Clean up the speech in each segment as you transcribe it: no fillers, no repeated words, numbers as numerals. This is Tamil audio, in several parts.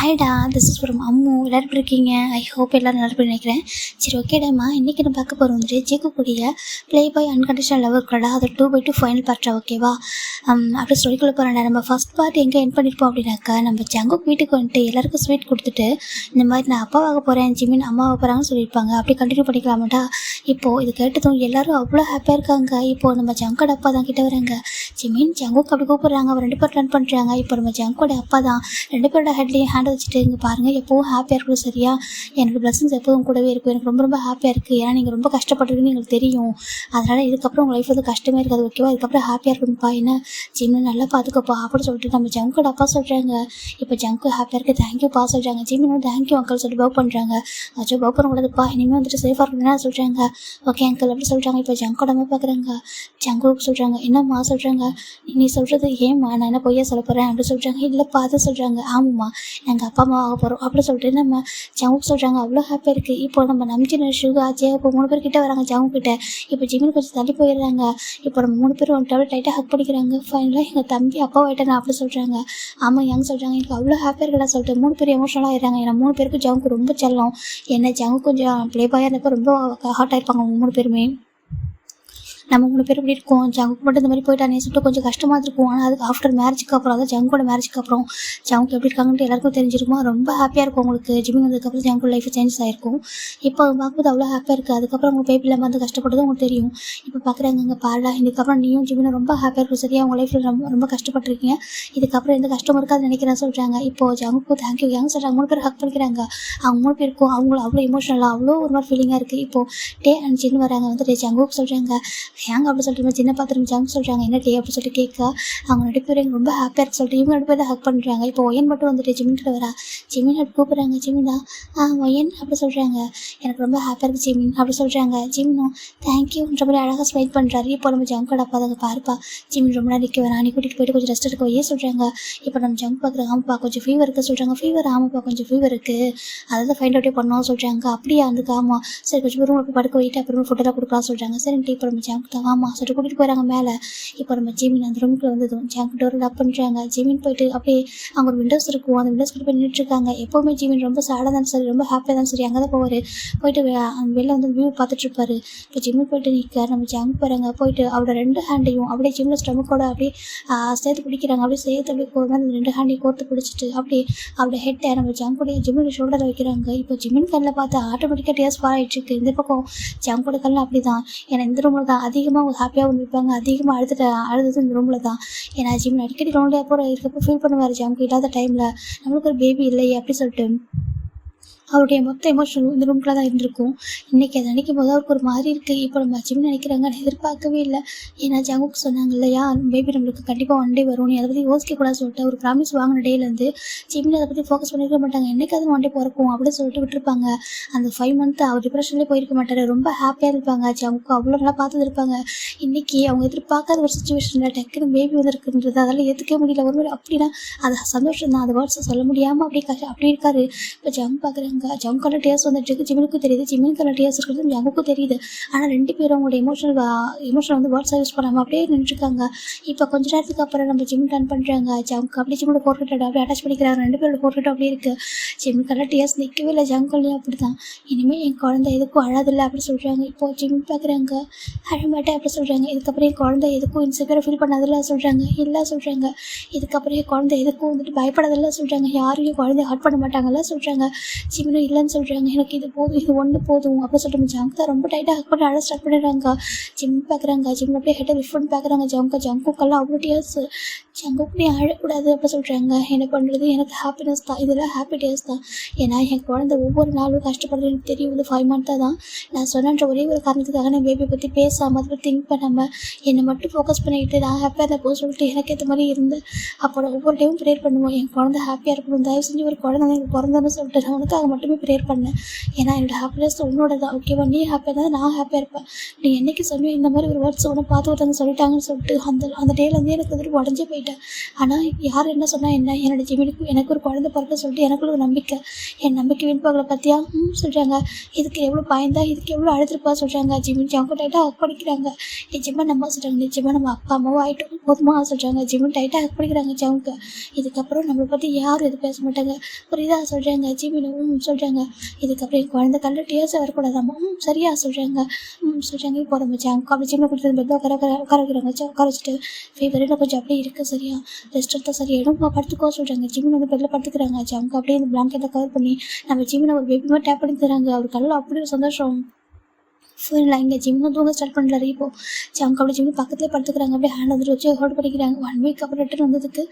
ஹாய்டா, திஸ் இஸ் ஃப்ரம் அம்மு. எல்லோரும் எப்படி இருக்கீங்க? ஐ ஹோப் எல்லோரும் நல்லா இருப்பேன்னு நினைக்கிறேன். சரி, ஓகேடாம்மா, இன்றைக்கி நம்ம பார்க்க போகிறோம் வந்துட்டு ஜேக்குக்கூடிய ப்ளே பாய் அன்கண்டிஷனல் லவ் இருக்கடா, அது 2/2 ஃபைனல் பார்ட்டா, ஓகேவா? அப்படி சொல்லிக்கொள்ள போகிறேன்டா. நம்ம ஃபஸ்ட் பார்ட் எங்கே என் பண்ணியிருப்போம் அப்படின்னாக்கா, நம்ம ஜங்குக் வீட்டுக்கு வந்துட்டு எல்லாருக்கும் ஸ்வீட் கொடுத்துட்டு இந்த மாதிரி நான் அப்பாவாக போகிறேன், ஜிமின் அம்மாவாக போகிறாங்கன்னு சொல்லியிருப்பாங்க. அப்படி கண்டினியூ பண்ணிக்கலாமாட்டா? இப்போது இது கேட்டதும் எல்லோரும் அவ்வளோ ஹாப்பியாக இருக்காங்க. இப்போது நம்ம ஜங்கோட அப்பா தான் கிட்ட வராங்க. ஜிமின் ஜங்குக் அப்படி கூப்பிட்றாங்க, அவர் 2 பேர் ரன் பண்ணுறாங்க. இப்போ நம்ம ஜங்கோட அப்பா தான் 2 பேரோட ஹெட்லேயும் ஹேண்ட் வச்சுட்டு இங்கே பாருங்கள், எப்போவும் ஹாப்பியாக இருக்கணும், சரியா? என்னோடய பிளஸிங்ஸ் எப்போதும் கூடவே இருக்கும். எனக்கு ரொம்ப ரொம்ப ஹாப்பியாக இருக்குது. ஏன்னா நீங்கள் ரொம்ப கஷ்டப்பட்டுருக்குன்னு எங்களுக்கு தெரியும். அதனால் இதுக்கப்புறம் உங்கள் லைஃப் வந்து கஷ்டமே இருக்காது, ஓகேவா? இதுக்கப்புறம் ஹாப்பியாக இருக்கணும்ப்பா. என்ன ஜிமின் நல்லா பார்த்துக்கப்பா அப்படின்னு சொல்லிட்டு நம்ம ஜங்கோட அப்பா சொல்கிறாங்க. இப்போ ஜங்கு ஹாப்பியாக இருக்குது, தேங்க்யூப்பா சொல்கிறாங்க. ஜிமினும் தேங்க்யூ அங்கிள் சொல்லிட்டு பவ் பண்ணுறாங்க. அச்சோ, பவ் பண்ணக்கூடாதுப்பா, இனிமேல் வந்துட்டு சேஃபாக இருக்கணும்னா சொல்கிறாங்க. ஓகே அங்கிள் அப்படி சொல்கிறாங்க. இப்போ ஜங்கோட அம்மா பார்க்குறாங்க. ஜங்குக்கு சொல்கிறாங்க, என்னம்மா சொல்கிறாங்க, நீ சொல்கிறது ஏம்மா, நான் என்ன பொய்யா சொல்ல போகிறேன் அப்படி சொல்கிறாங்க. இல்லைப்பா அதை சொல்கிறாங்க. ஆமாம்மா, நாங்கள் அப்பா அம்மா ஆக போகிறோம் அப்படி சொல்லிட்டு நம்ம ஜங்குக்கு சொல்கிறாங்க. அவ்வளோ ஹாப்பியாக இருக்குது. இப்போ நம்ம நம்பிச்சின ஷுகா ஜே இப்போ 3 பேர் கிட்டே வராங்க ஜங்கு கிட்ட. இப்போ ஜிமின் கொஞ்சம் தள்ளி போயிடுறாங்க. இப்போ நம்ம 3 பேரும் வந்துட்டு அப்படியே டைட்டாக ஹக் பண்ணிக்கிறாங்க. ஃபைனலாக எங்கள் தம்பி அப்பா ஆகிட்டேன் அப்படி சொல்கிறாங்க. ஆமாம் யங் சொல்கிறாங்க, எனக்கு அவ்வளோ ஹாப்பியாக இருக்கடா சொல்லிட்டு 3 பேர் எமோஷனலாக ஆயிடுறாங்க. ஏன்னா 3 பேருக்கு ஜங்கு ரொம்ப செல்லம். என்ன ஜங்கு கொஞ்சம் ப்ளே பாயாக இருந்தப்போ ரொம்ப ஹாட் ஆகிருப்பாங்க அவங்க 3 பேருமே. நம்ம 3 பேர் இப்படி இருக்கோம், ஜங்குக்கு மட்டும் இந்த மாதிரி போயிட்டானே சொல்லிட்டு கொஞ்சம் கஷ்டமாக இருக்கும். ஆனால் அதுக்கு ஆஃப்டர் மேரேஜுக்கு அப்புறம், அதான் ஜங்கோட மேரேஜுக்கு அப்புறம் ஜங்குக்கு எப்படி இருக்காங்கன்ட்டு எல்லாருக்கும் தெரிஞ்சிருக்கும். ரொம்ப ஹாப்பியாக இருக்கும் உங்களுக்கு. ஜிமின் வந்ததுக்கப்புறம் ஜங்கோட லைஃப் சேஞ்ச் ஆகிருக்கும். இப்போ பார்க்கும்போது அவ்வளோ ஹாப்பியாக இருக்குது. அதுக்கப்புறம் அவங்க பேபி இல்லாமல் வந்து கஷ்டப்பட்டது உங்களுக்கு தெரியும். இப்போ பார்க்குறாங்க அங்கே பாடலா, இதுக்கப்புறம் நீயும் ஜிமினும் ரொம்ப ஹாப்பியாக இருக்கும், சரியா? அவங்க லைஃப்பில் ரொம்ப ரொம்ப கஷ்டப்பட்டுருக்கீங்க. இதுக்கப்புறம் எந்த கஷ்டமும் இருக்காதுன்னு நினைக்கிறேன் சொல்கிறாங்க. இப்போது ஜங்குக்கு தேங்க்யூ யங் சொல்கிறாங்க. 3 பேர் ஹக் பண்ணிக்கிறாங்க. அவங்க 3 பேருக்கும் அவங்கள அவ்வளோ எமோஷனலாக அவ்வளோ ஒரு மாதிரி ஃபீலிங்காக இருக்குது. இப்போது டே அண்ட் ஜின் வராங்க. வந்துட்டு ஜங்குக்கு சொல்கிறாங்க, யங் அப்படி சொல்லிட்டு சின்ன பாத்திரம் ஜங்கு சொல்கிறாங்க. என்ன டே அப்படி சொல்லிட்டு கேட்கா. அவங்க 2 பேரும் ரொம்ப ஹாப்பியாக இருக்கு சொல்லிட்டு இவங்க 2 பேர் தான் ஹக் பண்ணுறாங்க. இப்போ ஒயன் மட்டும் வந்துட்டு ஜிமின் கிட்ட வரா. ஜிமின் அப்படி கூப்பிட்றாங்க. ஜிமினா ஒயன் அப்படி சொல்கிறாங்க. எனக்கு ரொம்ப ஹாப்பியாக இருக்குது ஜிமின் அப்படி சொல்கிறாங்க. ஜிமினும் தேங்க்யூன்ற மாதிரி அழகாக ஸ்மைல் பண்ணுறாரு. இப்போ நம்ம ஜங்கோட அப்பா தாங்க பாருப்பா, ஜிமின் ரொம்ப நாள் நிற்க வரா, நீ கூட்டிகிட்டு போயிட்டு கொஞ்சம் ரெஸ்ட் எடுக்க வையே சொல்கிறாங்க. இப்போ நம்ம ஜங்கு பார்க்குறாங்க. ஆமாப்பா கொஞ்சம் ஃபீவர் இருக்குது சொல்கிறாங்க. ஃபீவர்? ஆமாப்பா கொஞ்சம் ஃபீவர் இருக்குது, அதாவது ஃபைண்ட் அவுட்டே பண்ணோம் சொல்கிறாங்க. அப்படியா அதுக்கு? ஆமாம் சரி, கொஞ்சம் ரூம் போய் படுக்க வைட்டு அப்புறமா ஃபுட்டெல்லாம் கொடுக்கலாம் சொல்கிறாங்க. சரின்ட்டு இப்போ நம்ம ஜங்கு தான் ஆமாம் சொல்லிட்டு கூட்டிகிட்டு போகிறாங்க மேலே. இப்போ நம்ம ஜிமின் அந்த ரூமுக்குள்ள வந்ததும் ஜங்கு டோர் லாக் பண்ணுறாங்க. ஜிமின் போயிட்டு அப்படியே அங்கே ஒரு விண்டோஸ் இருக்கும், அந்த விண்டோஸ் கிட்ட போய் நின்றுட்டுருக்காங்க. எப்போவுமே ஜிமின் ரொம்ப சேடாக தான் சரி, ரொம்ப ஹாப்பியாக தான் சரி, அங்கே தான் போவார். போயிட்டு வெளில வந்து வியூ பார்த்துட்ருப்பாரு. இப்போ ஜிமின் போயிட்டு நிற்க நம்ம ஜங்கு போகிறாங்க. போயிட்டு அவரோட 2 ஹேண்டையும் அப்படியே ஜிமின் ஸ்டமக்கோட அப்படியே சேர்த்து பிடிக்கிறாங்க. அப்படியே சேர்த்து அப்படியே அந்த 2 ஹேண்டையும் கோர்த்து பிடிச்சிட்டு அப்படியே அவரோட ஹெட்டை நம்ம ஜங்குடைய ஜிமின் ஷோல்டரில் வைக்கிறாங்க. இப்போ ஜிமின் கண்ணில் பார்த்து ஆட்டோமேட்டிக்காக டேஸ் பாராயிட்டுருக்கு. இந்த பக்கம் ஜங்கோட கண்ணில் அப்படி தான். ஏன்னா இந்த ரூமில் தான் அதிகமாக ஹாப்பியாக வந்துருப்பாங்க, அதிகமாக அழுது இந்த ரூமில் தான். ஏன்னா ஜிமின் அடிக்கடி ரவுண்டில் அப்புறம் இருக்கப்போ ஃபீல் பண்ணுவார் ஜங்கு இல்லாத டைமில், நம்மளுக்கு ஒரு பேபி இல்லையே அப்படி சொல்லிட்டு. அவருடைய மொத்த எமோஷனும் இந்த ரூம்குள்ளே தான் இருந்திருக்கும். இன்றைக்கி அதை நினைக்கும் போது அவருக்கு ஒரு மாதிரி இருக்குது. இப்போ நம்ம ஜிமின் நினைக்கிறாங்க, எதிர்பார்க்கவே இல்லை. ஏன்னா ஜங்குக்கு சொன்னாங்க இல்லையா, பேபி நம்மளுக்கு கண்டிப்பாக 1 டே வரும், நீ அதை பற்றி யோசிக்கக்கூடாது சொல்லிட்டு ஒரு ப்ராமிஸ் வாங்கின டேலேருந்து ஜிமின் அதை பற்றி ஃபோக்கஸ் பண்ணிருக்க மாட்டாங்க. என்றைக்காவது 1 டே பிறக்கும் அப்படின்னு சொல்லிட்டு விட்டுருப்பாங்க. அந்த 5 மந்த் அவர் டிப்ரெஷன்லேயே போயிருக்க மாட்டார், ரொம்ப ஹாப்பியாக இருப்பாங்க. ஜங்குக்கு அவ்வளோ நல்லா பார்த்துட்டு இருப்பாங்க. இன்றைக்கி அவங்க எதிர்பார்க்காத ஒரு சுச்சுவேஷனில் டக்குன்னு பேபி வந்துருக்குன்றது அதெல்லாம் ஏற்றுக்கவே முடியல. ஒரு மாதிரி அப்படின்னா அது சந்தோஷம் தான், அது வேர்ட்ஸை சொல்ல முடியாமல் அப்படி இருக்காரு. இப்போ ஜங்கு பார்க்குறாங்க. ஜங்குக்கான டேஸ் வந்துட்டு ஜிமினுக்கும் தெரியுது, ஜிமினுக்கான டேஸ் இருக்கிறது ஜங்குக்கும் தெரியுது. ஆனால் 2 பேரும் அவங்களோட எமோஷனல் வந்து வேர்ட்ஸாக யூஸ் பண்ணாமல் அப்படியே நின்றுருக்காங்க. இப்போ கொஞ்ச நேரத்துக்கு அப்புறம் நம்ம ஜிமின் டர்ன் பண்ணுறாங்க. ஜங்கு அப்படியே ஜிமினோட போர்ட்ரேட் அப்படியே அட்டாச் பண்ணிக்கிறாங்க. 2 பேரோட போர்ட்ரேட் அப்படியே இருக்குது. ஜிமினுக்கான டேஸ் நிற்கவே இல்லை, ஜங்குலையும் அப்படி தான். இனிமேல் என் குழந்தை எதுக்கும் அழாதில்லை அப்படி சொல்கிறாங்க. இப்போது ஜிமின் பார்க்குறாங்க, அழமாட்டேன் அப்படி சொல்கிறாங்க. இதுக்கப்புறம் என் குழந்தை எதுக்கும் இன்செக்யூராக ஃபீல் பண்ணதில்லை சொல்கிறாங்க. இல்லை சொல்கிறாங்க. இதுக்கப்புறம் என் குழந்தை எதுக்கும் வந்துட்டு பயப்படாதில்லை சொல்கிறாங்க. யாரும் என் குழந்தைய ஹர்ட் பண்ண மாட்டாங்கல்ல சொல்கிறாங்க. ஜிமினும் இல்லைன்னு சொல்கிறாங்க. எனக்கு இது போதும், இது 1 போதும் அப்படி சொல்லிட்டு ஜங்கு தான் ரொம்ப டைட்டாக ஹக் பண்ணி அழ ஸ்டார்ட் பண்ணிடுறாங்க. ஜிமின் பார்க்குறாங்க. ஜிமின் அப்படியே ஹெட்டை லிஃப்ட் பண்ணி பார்க்குறாங்க. ஜங்குக்கெல்லாம் அவ்வளோ டேஸ். ஜங்குக்கு அழக்கூடாது அப்படி சொல்கிறாங்க. என்ன பண்ணுறது, எனக்கு ஹாப்பினஸ் தான், இதெல்லாம் ஹாப்பி டேஸ் தான். ஏன்னா என் குழந்தை ஒவ்வொரு நாளும் கஷ்டப்படுறது எனக்கு தெரியும். இது 5 மந்த்தாக தான் நான் சொன்னன்ற ஒரே ஒரு காரணத்துக்காக நான் பேபி பற்றி பேசாமல் அதை பற்றி திங்க் பண்ணாமல் என்னை மட்டும் ஃபோக்கஸ் பண்ணிக்கிட்டு நான் ஹாப்பியாக இருந்த போது சொல்லிட்டு எனக்கு ஏற்ற மாதிரி இருந்தேன். அப்போ ஒவ்வொரு டைமும் ப்ரேயர் பண்ணுவோம், என் குழந்தை ஹாப்பியாக இருக்கணும், தயவு செஞ்சு ஒரு குழந்தை எனக்கு பிறந்தன்னு சொல்லிட்டு நான் உனக்காக மட்டுமே ப்ரேயர் பண்ணேன். ஏன்னா என்னோடய ஹாப்பினஸ் உன்னோட தான் ஓகேவா. நீ ஹாப்பியாக தான் நான் ஹாப்பியாக இருப்பேன். நீ என்றைக்கு சொன்னியோ இந்த மாதிரி ஒரு வேர்ட்ஸ் உன்னை பார்த்து ஒருத்தவங்க சொல்லிட்டாங்கன்னு சொல்லிட்டு அந்த டேலேருந்து எனக்கு வந்துட்டு உடஞ்சே போயிட்டேன். ஆனால் யார் என்ன சொன்னால் என்ன, என்னோடய ஜிமினுக்கு எனக்கு ஒரு குழந்தை பிறக்க சொல்லிட்டு எனக்குள்ள ஒரு நம்பிக்கை. என் நம்பிக்கை வீண்போகலை பற்றியா சொல்கிறாங்க. இதுக்கு எவ்வளோ பயந்தா, இதுக்கு எவ்வளோ அழுதுருப்பா சொல்கிறாங்க. ஜிமின் ஜாங்கு டைட்டாக ஹக் பண்ணிக்கிறாங்க. நிஜமாக நம்ம சொல்கிறாங்க, நிஜமாக நம்ம அப்பா அம்மாவும் ஆகிட்டோம் போதுமா சொல்கிறாங்க. ஜிமின் டைட்டாக ஹக் பண்ணிக்கிறாங்க ஜாங்குக்கு. இதுக்கப்புறம் நம்மளை பற்றி யாரும் எதுவும் பேச மாட்டாங்க புரியுதா சொல்கிறாங்க. ஜிமின் சொல்கிறாங்க. இதுக்கப்புறம் என் குழந்தை கல்ல டியர்ஸை வரக்கூடாதாம்மா சரியா சொல்கிறாங்க. சொல்கிறாங்க. இப்போ நம்ம ஜாங்கு அப்படி ஜிம்மில் கொடுத்தது பெட்டில் உட்கார வைக்கிறாங்க. உட்கார வச்சுட்டு ஃபீவர் இன்னும் கொஞ்சம் அப்படியே இருக்குது சரியா, ரெஸ்ட் எடுத்தால் சரியாயிடும் படுத்துக்கோ சொல்கிறாங்க. ஜிம்மின் வந்து பெட்டில் படுத்துக்கிறாங்க. ஜாங்கு அப்படியே இந்த பிளாங்கெட்டில் கவர் பண்ணி நம்ம ஜிம்மில் ஒரு பேபி மாதிரி டேப் பண்ணி தராங்க. அவர் கல்லில் அப்படியே சந்தோஷம். ஃபுல்லாக இங்கே ஜிம்மும் தூங்க ஸ்டார்ட் பண்ணுறாரு. இப்போது ஜாங்கு அப்படி ஜிம்மு பக்கத்துலேயே படுத்துக்கிறாங்க. அப்படியே ஹேண்ட் வந்துட்டு வச்சு ஹோல்ட் பண்ணிக்கிறாங்க. 1 வீக் அப்புறம் ரிட்டர்ன் வந்ததுக்கு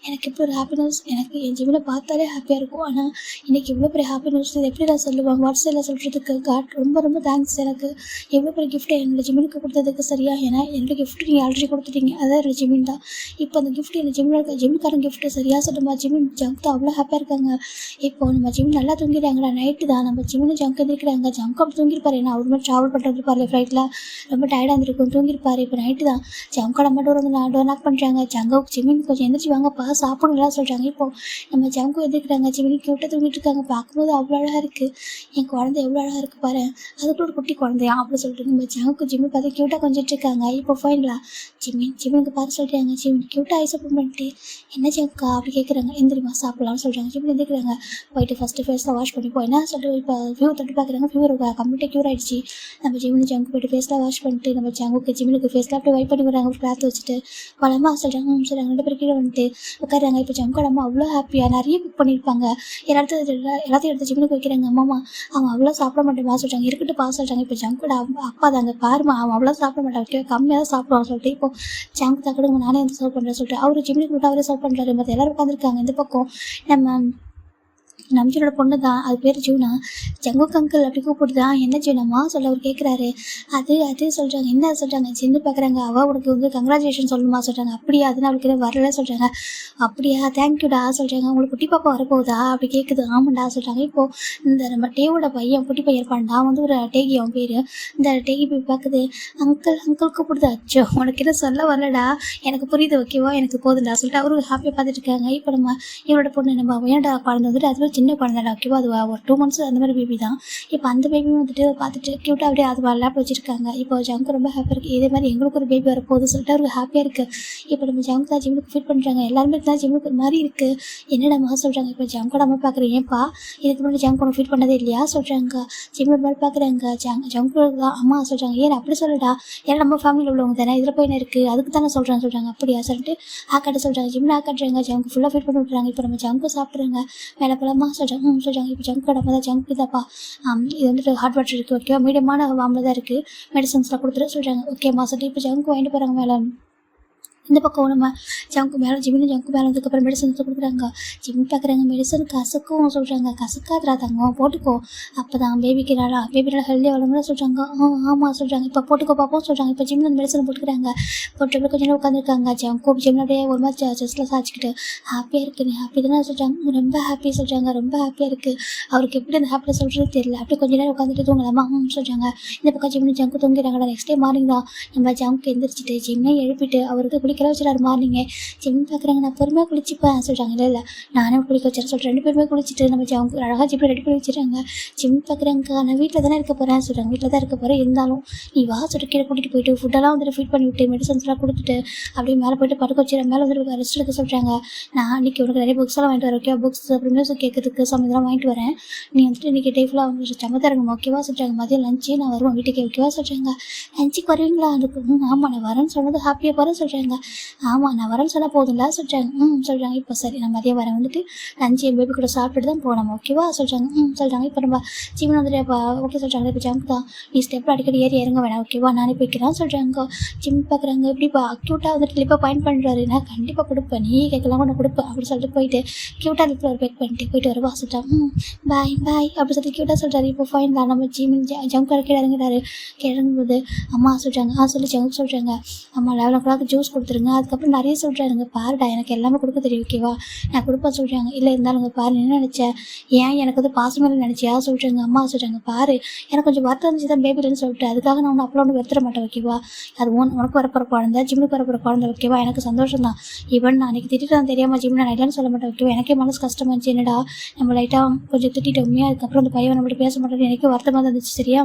எனக்கு இப்போ ஒரு ஹாப்பினஸ். எனக்கு என் ஜிம்மில் பார்த்தாலே ஹாப்பியாக இருக்கும். ஆனால் இன்றைக்கி இவ்வளோ பெரிய ஹாப்பினஸ் இது எப்படி நான் சொல்லுவேன் வாட்ஸ்அப்பில் சொல்கிறதுக்கு. காட் ரொம்ப ரொம்ப தேங்க்ஸ். எனக்கு எவ்வளோ பெரிய கிஃப்ட்டு என்னோடய ஜிம்முக்கு கொடுத்ததுக்கு சரியா. ஏன்னா என்னோடய கிஃப்ட் நீங்கள் ஆல்ரெடி கொடுத்துட்டீங்க, அதான் என்னோடய ஜிம்மின் தான். இப்போ அந்த கிஃப்ட் என்ன ஜிம்மில் இருக்க ஜிம்முக்காரன் கிஃப்ட்டு சரியாக சொல்லுமா. ஜிம்மின் ஜங்க் தான் அவ்வளோ ஹாப்பியாக இருக்காங்க. இப்போது நம்ம ஜிம் நல்லா தூங்கிடுறாங்கடா. நைட்டு தான் நம்ம ஜிம்மில் ஜங்க் எந்திரிக்கிறாங்க. ஜங்க் அப்படி தூங்கிருப்பாரு. ஏன்னா அவர் மாதிரி ட்ராவல் பண்ணுறது பாரு ஃப்ளைட்டில் ரொம்ப டயர்டாக இருந்திருக்கும் தூங்கிருப்பாரு. இப்போ நைட்டு தான் ஜங்கோட அம்மா டோர் வந்து டோர் நாக் பண்ணுறாங்க. ஜங்கோ ஜிமின் கொஞ்சம் எந்திரிச்சு வாங்கப்பா சாப்பிடுங்களா சொல்கிறாங்க. இப்போது நம்ம ஜங்கோ எதிர்க்கிறாங்க. ஜிமினி கியூட்டாக தூங்கிட்டு இருக்காங்க. பார்க்கும்போது அவ்வளோ அழகாக இருக்குது. என் குழந்தை எவ்வளோ அழகாக இருக்குது பாரு, அதுக்குள்ள ஒரு குட்டி குழந்தையா அப்படி சொல்லிட்டு நம்ம ஜங்கோ ஜிம்மி பார்த்து க்யூட்டாக கொஞ்சிட்டு இருக்காங்க. இப்போ ஃபைனலாக ஜிமினுக்கு பார்த்து சொல்கிறாங்க. ஜிமின் க்யூட்டாக ஐஸ் ஓப்பன் பண்ணிட்டு என்ன ஜங்கா அப்படி கேட்குறாங்க. எந்திரிமா சாப்பிட்லான்னு சொல்கிறாங்க. ஜிமின் எந்திரிக்கிறாங்க. போயிட்டு ஃபஸ்ட்டு ஃபேஸில் வாஷ் பண்ணிப்போம் என்ன சொல்லிட்டு இப்போ ஃபியூர் தொட்டு பார்க்குறாங்க. ஃபியூர் கம்ப்ளீட்டாக க்யூர் ஆகிடுச்சு. நம்ம ஜிமின் ஜங்கு போய்ட்டு ஃபேஸ்லாம் வாஷ் பண்ணிட்டு நம்ம ஜங்குக்கு ஜிமினுக்கு ஃபேஸ்லாம் அப்படியே வைப் பண்ணி விடுறாங்க. ஒரு கிளாத் வச்சுட்டு பழமா சொல்கிறாங்க. சொல்கிறாங்க. 2 பேர் கீழே வந்துட்டு உட்காராங்க. இப்போ ஜங்கோட அம்மா அவ்வளோ ஹாப்பியாக நிறைய குக் பண்ணியிருப்பாங்க. எல்லாத்தையும் எடுத்து ஜிமினுக்கு வைக்கிறாங்க. அம்மாமா அவன் அவ்வளோ சாப்பிட மாட்டேமா சொல்கிறாங்க. இருக்கட்டும் பா சொல்கிறாங்க. இப்போ ஜங்கோட அப்பா தாங்க பாருமா அவன் அவ்வளோ சாப்பிட மாட்டான் ஓகே கம்மியாக தான் சாப்பிடுவான்னு சொல்லிட்டு இப்போ ஜங்கு தக்கடுங்க நானே வந்து சர்வ் பண்ணுறேன் சொல்லிட்டு அவர் ஜிமினுக்கு விட்டு அவரே சர்வ் பண்ணுறாரு. மற்ற எல்லோரும் உட்காந்துருக்காங்க. இந்த பக்கம் நம்ம நம்ஜினோட பொண்ணு தான், அது பேர் ஜூனா. ஜங்குக் அங்கிள் அப்படி கூப்பிடுதான். என்ன ஜூனம்மா சொல்ல அவர் கேட்குறாரு. அது சொல்கிறாங்க. என்ன சொல்கிறாங்க. சின்ன பார்க்குறாங்க. அவள் உனக்கு வந்து கங்க்ராச்சுலேஷன் சொல்லணுமா சொல்கிறாங்க. அப்படியா அதுன்னு அவளுக்கு வரல சொல்கிறாங்க. அப்படியா தேங்க்யூடா சொல்கிறாங்க. உங்களுக்கு குட்டி பாப்பா வரப்போகுதா அப்படி கேட்குது. ஆமாண்டா சொல்கிறாங்க. இப்போது இந்த நம்ம டேவோட பையன் குட்டி பையன் இருப்பான்டா. அவன் வந்து ஒரு டேகி அவன் பேர். இந்த டேகி போய் பார்க்குது. அங்கிள் கூப்பிடுது. அச்சோ உனக்கு என்ன சொல்ல வரலடா எனக்கு புரியுது ஓகேவா எனக்கு போதுண்டா சொல்லிட்டு அவரும் ஹாப்பியாக பார்த்துட்டு இருக்காங்க. இப்போ நம்ம இவரோட பொண்ணு நம்ம வேண்டா குழந்தை வந்துட்டு அது சின்ன குழந்தை ஓகேவா. அது ஒரு 2 months அந்த மாதிரி பேபி தான். இப்போ அந்த பேபியும் வந்துட்டு பார்த்துட்டு க்யூட்டாக அப்படியே அது லேப்ல வச்சுருக்காங்க. இப்போ ஜங்கு ரொம்ப ஹாப்பியாக இருக்குது. இதே மாதிரி எங்களுக்கு ஒரு பேபி வரப்போகுது சொல்லிட்டு அவருக்கு ஹாப்பியாக இருக்குது. இப்போ நம்ம ஜங்கு தான் ஜிம்முக்கு ஃபீட் பண்ணுறாங்க. எல்லாருமே தான் ஜிம்முக்கு ஒரு மாதிரி இருக்குது. என்னடா சொல்கிறாங்க. இப்போ ஜங்கோட அம்மா பார்க்குறேன். ஏன்ப்பா இதுக்கு முன்னாடி ஜங்கு ஒன்று ஃபீட் பண்ணதே இல்லையா சொல்கிறாங்க. ஜிம்மு மாதிரி பார்க்குறாங்க. ஜங்கு அம்மா சொல்கிறாங்க. ஏன் அப்படி சொல்லடா ஏன்னா நம்ம ஃபேமிலியில் உள்ளவங்க தானே இதில் போய் இருக்குது அதுக்கு தானே சொல்கிறாங்க. அப்படியா சொல்லிட்டு ஆக்காட்ட சொல்கிறாங்க. ஜிம்மில் ஆக்காட்டுறாங்க. ஜங்கு ஃபுல்லாக ஃபீட் பண்ணி விட்றாங்க. இப்போ நம்ம ஜங்கு சாப்பிட்றாங்க. மேலே பழமாக சொல்கிறாங்க. இப்போ ஜங்கு நம்ம தான் ஜங்கு இதாப்பா இது வந்துட்டு ஹாட் வாட்டர் இருக்குது ஓகேவா மீடியமான வாமில் தான் இருக்குது மெடிசன்ஸ்லாம் கொடுத்துட்டு சொல்கிறாங்க. ஓகேம்மா சொல்லிட்டு இப்போ ஜங்கு வாங்கிட்டு போகிறாங்க. மேலே இந்த பக்கம் நம்ம ஜங்கு மேலே ஜிமின் ஜங்கு மேலே வந்ததுக்கப்புறம் மெடிசன்ஸ் கொடுக்குறாங்க. ஜிம் பார்க்குறாங்க. மெடிசன் கசக்கும் சொல்கிறாங்க. கசக்காதரா தங்கம் போட்டுக்கோ அப்போ தான் பேபி நல்லா ஹெல்த்தியாக வளர்ந்து சொல்கிறாங்க. ஆமாம் சொல்கிறாங்க. இப்போ போட்டுக்கோ பார்ப்போம் சொல்கிறாங்க. இப்போ ஜிம்மில் அந்த மெடிசன் போட்டுக்கிறாங்க. போட்டு கொஞ்சம் நேரம் உட்காந்துருக்காங்க. ஜங்கு ஜிம்மில் அப்படியே ஒரு மாதிரி செஸ்ட்டில் சாச்சிக்கிட்டு ஹாப்பியாக இருக்குது. நீ ஹாப்பி தானே சொல்கிறாங்க. ரொம்ப ஹாப்பி சொல்கிறாங்க. ரொம்ப ஹாப்பியாக இருக்குது. அவருக்கு எப்படி அந்த ஹாப்பியாக சொல்கிறது தெரியல. அப்படியே கொஞ்சம் நேரம் உட்காந்துட்டு தூங்கலாமா சொல்கிறாங்க. இந்த பக்கம் ஜிம்மில் ஜங்கு தூங்கிடுறாங்கடா. நெக்ஸ்ட் டே மார்னிங் தான் நம்ம ஜங்கு எந்திரிச்சிட்டு ஜிம்மை எழுப்பிட்டு அவருக்கு குளிக்கிற வச்சுறாரு. மார்னிங்கே ஜிம் பார்க்குறாங்க. நான் பொறுமையாக குளிச்சுப்பேன் சொல்கிறாங்க. இல்லை நானே குளிக்க வச்சுறேன் சொல்கிறேன். 2 பேருமே குளிச்சுட்டு நம்ம ஜங்கு அழகாக ஜிம்மில் ரெடி பண்ணி வச்சுறாங்க. ஜிம் பார்க்குறாங்க. நான் வீட்டில் தானே இருக்க போகிறேன் சொல்கிறாங்க. வீட்டில் தான் இருக்க போகிறேன் இருந்தாலும் நீ வா சொல்லிட்டு கீழே கூட்டிகிட்டு போயிட்டு ஃபுட்டெல்லாம் வந்துட்டு ஃபீட் பண்ணி விட்டு மெடிசன்ஸ்லாம் கொடுத்துட்டு அப்படியே மேலே போய்ட்டு படுக்க வச்சுறேன். மேலே வந்துட்டு ரெஸ்ட் எடுக்க சொல்கிறாங்க. நான் இன்றைக்கி உனக்கு நிறைய புக்ஸ்லாம் வாங்கிட்டு வரேன் ஓகே புக்ஸ் அப்புறம் மியூசிக் கேட்கறதுக்கு இதெல்லாம் வாங்கிட்டு வரேன். நீ வந்துட்டு இன்றைக்கி டே ஃபுல்லாக வந்து சமத்தான் இருக்கணும் ஓகேவா சொல்கிறாங்க. மதியம் லஞ்சு நான் வருவேன் வீட்டுக்கு ஓகேவா சொல்கிறாங்க. லஞ்சுக்கு வருவீங்களா அதுக்கு ஆமாம் நான் வரேன்னு சொன்னது ஹாப்பியாக போகிறேன் சொல்கிறாங்க. ஆமாம் நான் வரேன்னு சொன்னால் போதும்ல சொல்கிறாங்க. சொல்கிறாங்க. இப்போ சரி நான் மதியம் வரேன் வந்துட்டு லஞ்சு என் பேபி கூட சாப்பிட்டுட்டு தான் போனோம் ஓகேவா சொல்கிறாங்க. சொல்கிறாங்க. இப்போ நம்ம ஜிம்மில் வந்துட்டு இப்போ ஓகே சொல்கிறாங்க. இப்போ ஜங்கு தான் நீ ஸ்டெப்பில் அடிக்கடி ஏறி இறங்க வேணாம் ஓகேவா நானே போய்க்கிறேன் சொல்கிறாங்க. ஜிம் பார்க்குறாங்க. இப்படிப்பா க்யூட்டாக வந்துட்டு லிப்பாக பாயிண்ட் பண்ணுறாரு. நான் கண்டிப்பாக கொடுப்பேன் நீ கேட்கலாம் ஒன்று கொடுப்பேன் அப்படி சொல்லிட்டு போயிட்டு க்யூட்டாக லிப்பில் ஒரு பேக் பண்ணிட்டு போயிட்டு வருவா சொல்கிறாங்க. பாய் அப்படி சொல்லிட்டு க்யூட்டாக சொல்கிறாரு. இப்போ ஃபைன் தான் நம்ம ஜிம்மின் ஜங்கு கீழே இறங்குறாரு. இறங்கும்போது அம்மா சொல்கிறாங்க. சொல்லி ஜங்கு சொல்கிறாங்க. அம்மா 11 o'clock ஜூஸ் கொடுத்துரு கொடுத்துருங்க. அதுக்கப்புறம் நிறைய சொல்கிறாருங்க, பாருடா எனக்கு எல்லாமே கொடுக்க தெரியும் ஓகேவா, நான் கொடுப்பேன் சொல்கிறாங்க. இல்லை இருந்தாலுங்க பாரு, என்ன நினச்சேன், ஏன் எனக்கு வந்து பாசமே நினச்சியா சொல்கிறாங்க. அம்மா சொல்கிறாங்க, பாரு எனக்கு கொஞ்சம் வருத்தம் இருந்துச்சு தான் பேபிலன்னு சொல்லிட்டு, அதுக்காக நான் ஒன்று அப்போ ஒன்று வெறுத்துட மாட்டேன் ஓகேவா, அது உனக்கு வரப்போகிற குழந்தை, ஜிம்முக்கு வரப்போகிற குழந்தை ஓகேவா, எனக்கு சந்தோஷம் தான். ஈவன் நான் அன்றைக்கி திட்டிட்டு தான் தெரியாமல் ஜிம் நான் இல்லைன்னு சொல்ல மாட்டேன் ஓகேவா, எனக்கே மனசு கஷ்டமா இருந்துச்சு, என்னடா நம்ம லைட்டாக கொஞ்சம் திட்டிட்டோமே, அதுக்கப்புறம் அந்த பையன் நம்மள்ட்ட பேச மாட்டேன்னு எனக்கு வருத்தமாக தான் இருந்துச்சு சரியா.